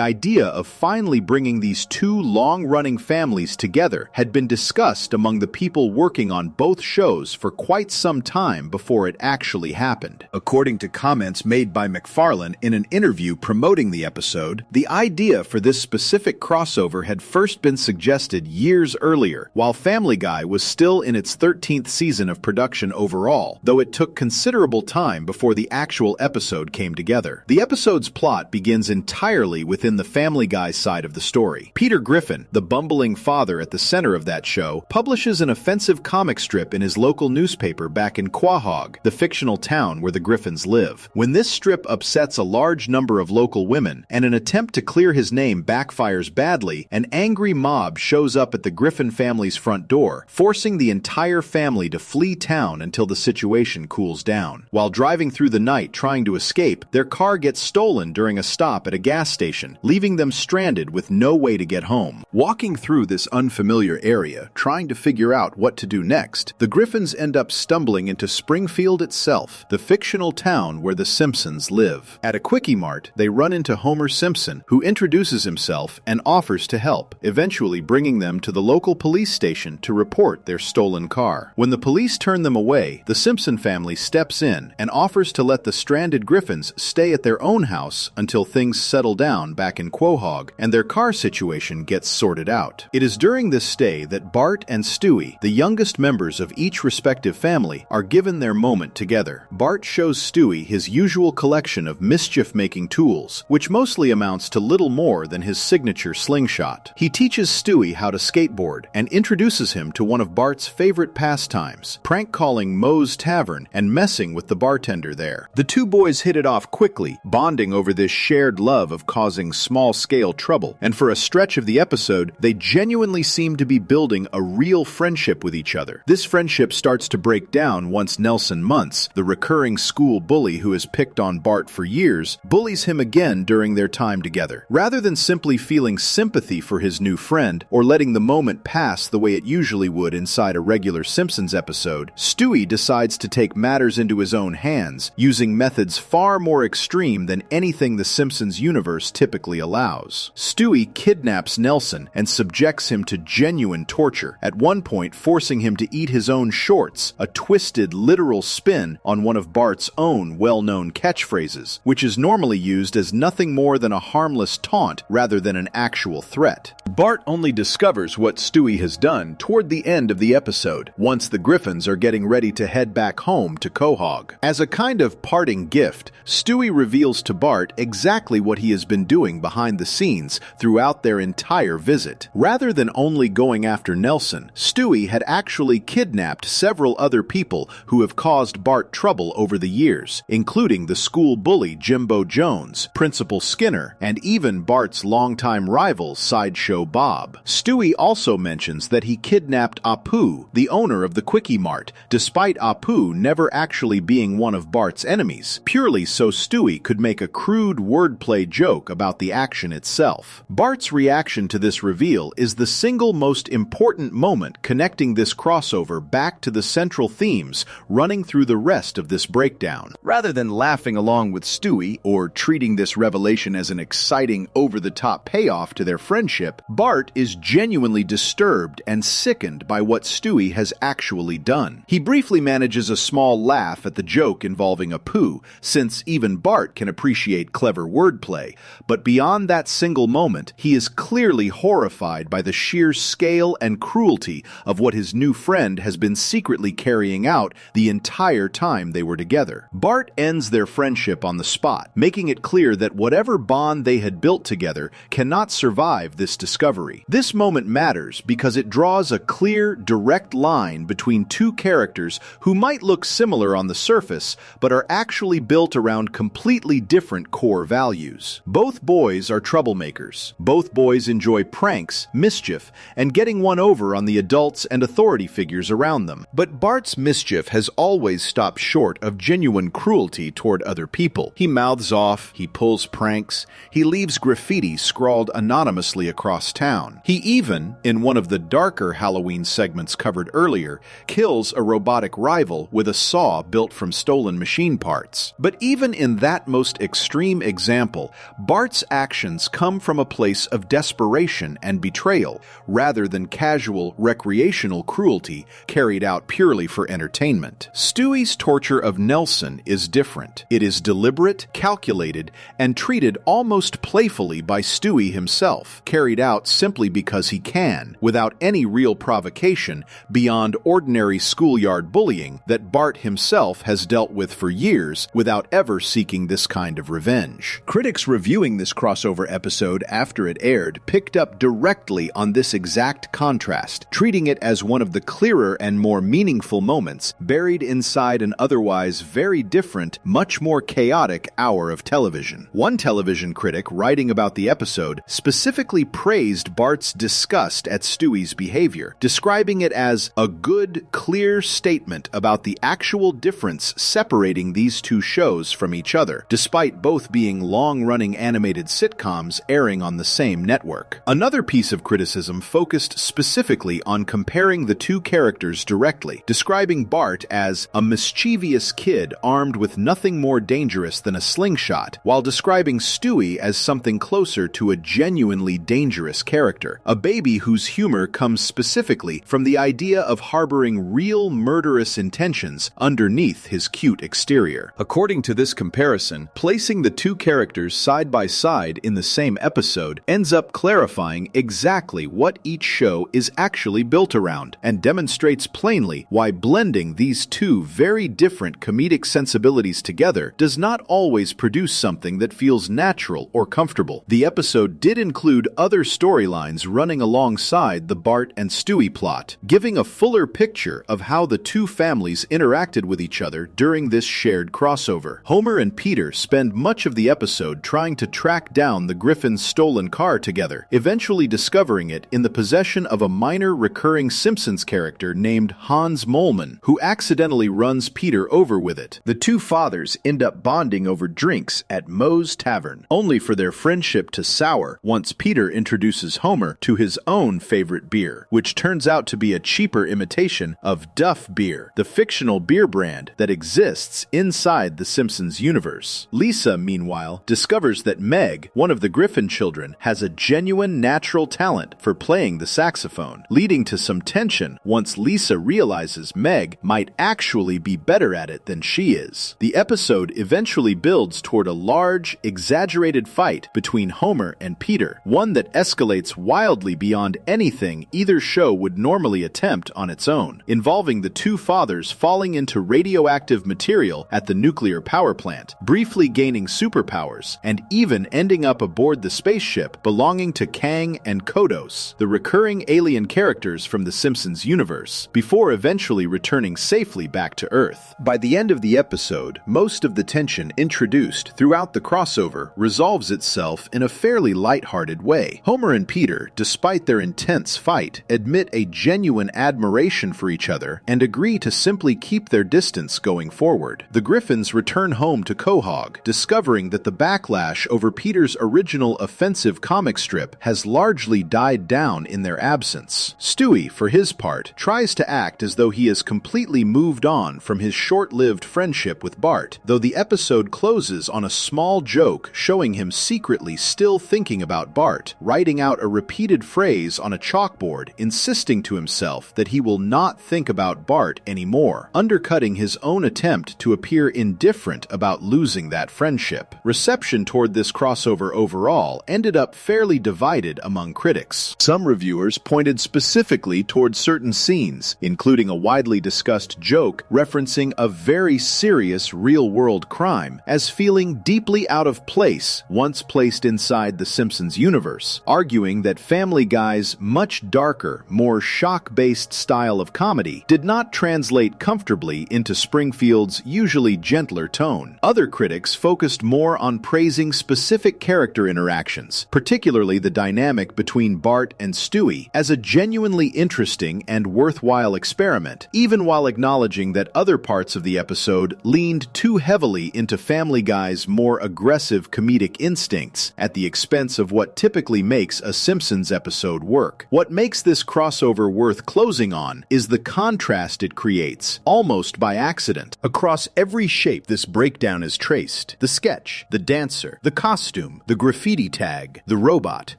idea of finally bringing these two long-running families together had been discussed among the people working on both shows for quite some time before it actually happened. According to comments made by MacFarlane in an interview promoting the episode, the idea for this specific crossover had first been suggested years earlier, while Family Guy was still in its 13th season of production overall, though it took considerable time before the actual episode came together. The episode's plot begins entirely within the Family Guy side of the story. Peter Griffin, the bumbling father at the center of that show, publishes an offensive comic strip in his local newspaper back in Quahog, the fictional town where the Griffins live. When this strip upsets a large number of local women, and an attempt to clear his name backfires badly, an angry mob shows up at the Griffin family's front door, forcing the entire family to flee town until the situation cools down. While driving through the night trying to escape, their car gets stolen during a stop at a gas station, leaving them stranded with no way to get home. Walking through this unfamiliar area, trying to figure out what to do next, the Griffins end up stumbling into Springfield itself, the fictional town where the Simpsons live. At a Quickie Mart, they run into Homer Simpson, who introduces himself and offers to help, eventually bringing them to the local police station to report their stolen car. When the police turn them away, the Simpson family steps in and offers to let the stranded Griffins stay at their own house until things settle down back in Quahog and their car situation gets sorted out. It is during this stay that Bart and Stewie, the youngest members of each respective family, are given their moment together. Bart shows Stewie his usual collection of mischief-making tools, which mostly amounts to little more than his signature slingshot. He teaches Stewie how to skateboard and introduces him to one of Bart's favorite pastimes, prank calling Moe's Tavern and messing with the bartender there. The two boys hit it off quickly, bonding over this shared love of causing small-scale trouble, and for a stretch of the episode, they genuinely seem to be building a real friendship with each other. This friendship starts to break down once Nelson Muntz, the recurring school bully who has picked on Bart for years, bullies him again during their time together. Rather than simply feeling sympathy for his new friend, or letting the moment pass the way it usually would inside a regular Simpsons episode, Stewie decides to take matters into his own hands, using methods far more extreme than anything the Simpsons universe typically allows. Stewie kidnaps Nelson and subjects him to genuine torture, at one point forcing him to eat his own shorts, a twisted, literal spin on one of Bart's own well-known catchphrases, which is normally used as nothing more than a harmless taunt rather than an actual threat. Bart only discovers what Stewie has done toward the end of the episode, once the Griffins are getting ready to head back home to Quahog. As a kind of parting gift, gift, Stewie reveals to Bart exactly what he has been doing behind the scenes throughout their entire visit. Rather than only going after Nelson, Stewie had actually kidnapped several other people who have caused Bart trouble over the years, including the school bully Jimbo Jones, Principal Skinner, and even Bart's longtime rival Sideshow Bob. Stewie also mentions that he kidnapped Apu, the owner of the Quickie Mart, despite Apu never actually being one of Bart's enemies, purely so Stewie could make a crude wordplay joke about the action itself. Bart's reaction to this reveal is the single most important moment connecting this crossover back to the central themes running through the rest of this breakdown. Rather than laughing along with Stewie or treating this revelation as an exciting, over-the-top payoff to their friendship, Bart is genuinely disturbed and sickened by what Stewie has actually done. He briefly manages a small laugh at the joke involving Apu, since even Bart can appreciate clever wordplay, but beyond that single moment, he is clearly horrified by the sheer scale and cruelty of what his new friend has been secretly carrying out the entire time they were together. Bart ends their friendship on the spot, making it clear that whatever bond they had built together cannot survive this discovery. This moment matters because it draws a clear, direct line between two characters who might look similar on the surface, but are actually built around completely different core values. Both boys are troublemakers. Both boys enjoy pranks, mischief, and getting one over on the adults and authority figures around them. But Bart's mischief has always stopped short of genuine cruelty toward other people. He mouths off, he pulls pranks, he leaves graffiti scrawled anonymously across town. He even, in one of the darker Halloween segments covered earlier, kills a robotic rival with a saw built from stolen machine parts. But even in that most extreme example, Bart's actions come from a place of desperation and betrayal, rather than casual, recreational cruelty carried out purely for entertainment. Stewie's torture of Nelson is different. It is deliberate, calculated, and treated almost playfully by Stewie himself, carried out simply because he can, without any real provocation beyond ordinary schoolyard bullying that Bart himself has dealt with for years without ever seeking this kind of revenge. Critics reviewing this crossover episode after it aired picked up directly on this exact contrast, treating it as one of the clearer and more meaningful moments buried inside an otherwise very different, much more chaotic hour of television. One television critic writing about the episode specifically praised Bart's disgust at Stewie's behavior, describing it as a good, clear statement about the actual difference separating these two shows from each other, despite both being long-running animated sitcoms airing on the same network. Another piece of criticism focused specifically on comparing the two characters directly, describing Bart as a mischievous kid armed with nothing more dangerous than a slingshot, while describing Stewie as something closer to a genuinely dangerous character, a baby whose humor comes specifically from the idea of harboring real murderous intentions underneath his cute exterior. According to this comparison, placing the two characters side by side in the same episode ends up clarifying exactly what each show is actually built around, and demonstrates plainly why blending these two very different comedic sensibilities together does not always produce something that feels natural or comfortable. The episode did include other storylines running alongside the Bart and Stewie plot, giving a fuller picture of how the two families interacted with each other during this shared crossover. Homer and Peter spend much of the episode trying to track down the Griffin's stolen car together, eventually discovering it in the possession of a minor recurring Simpsons character named Hans Moleman, who accidentally runs Peter over with it. The two fathers end up bonding over drinks at Moe's Tavern, only for their friendship to sour once Peter introduces Homer to his own favorite beer, which turns out to be a cheaper imitation of Duff Beer, the fictional beer brand that exists inside the Simpsons universe. Lisa, meanwhile, discovers that Meg, one of the Griffin children, has a genuine natural talent for playing the saxophone, leading to some tension once Lisa realizes Meg might actually be better at it than she is. The episode eventually builds toward a large, exaggerated fight between Homer and Peter, one that escalates wildly beyond anything either show would normally attempt on its own, involving the two fathers falling into radioactive material at the nuclear nuclear power plant, briefly gaining superpowers, and even ending up aboard the spaceship belonging to Kang and Kodos, the recurring alien characters from the Simpsons universe, before eventually returning safely back to Earth. By the end of the episode, most of the tension introduced throughout the crossover resolves itself in a fairly lighthearted way. Homer and Peter, despite their intense fight, admit a genuine admiration for each other and agree to simply keep their distance going forward. The Griffins return home to Quahog, discovering that the backlash over Peter's original offensive comic strip has largely died down in their absence. Stewie, for his part, tries to act as though he has completely moved on from his short-lived friendship with Bart, though the episode closes on a small joke showing him secretly still thinking about Bart, writing out a repeated phrase on a chalkboard, insisting to himself that he will not think about Bart anymore, undercutting his own attempt to appear indifferent about losing that friendship. Reception toward this crossover overall ended up fairly divided among critics. Some reviewers pointed specifically toward certain scenes, including a widely discussed joke referencing a very serious real-world crime, as feeling deeply out of place once placed inside the Simpsons universe, arguing that Family Guy's much darker, more shock-based style of comedy did not translate comfortably into Springfield's usually gentler tone. Other critics focused more on praising specific character interactions, particularly the dynamic between Bart and Stewie, as a genuinely interesting and worthwhile experiment, even while acknowledging that other parts of the episode leaned too heavily into Family Guy's more aggressive comedic instincts at the expense of what typically makes a Simpsons episode work. What makes this crossover worth closing on is the contrast it creates, almost by accident. Across every shape this breakdown is traced: the sketch, the dancer, the costume, the graffiti tag, the robot,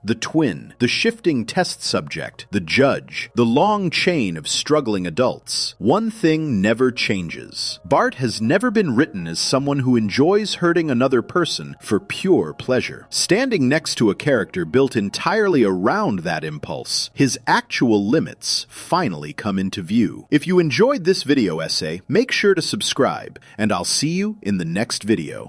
the twin, the shifting test subject, the judge, the long chain of struggling adults. One thing never changes. Bart has never been written as someone who enjoys hurting another person for pure pleasure. Standing next to a character built entirely around that impulse, his actual limits finally come into view. If you enjoyed this video essay, make sure to subscribe, and I'll see you in the next video.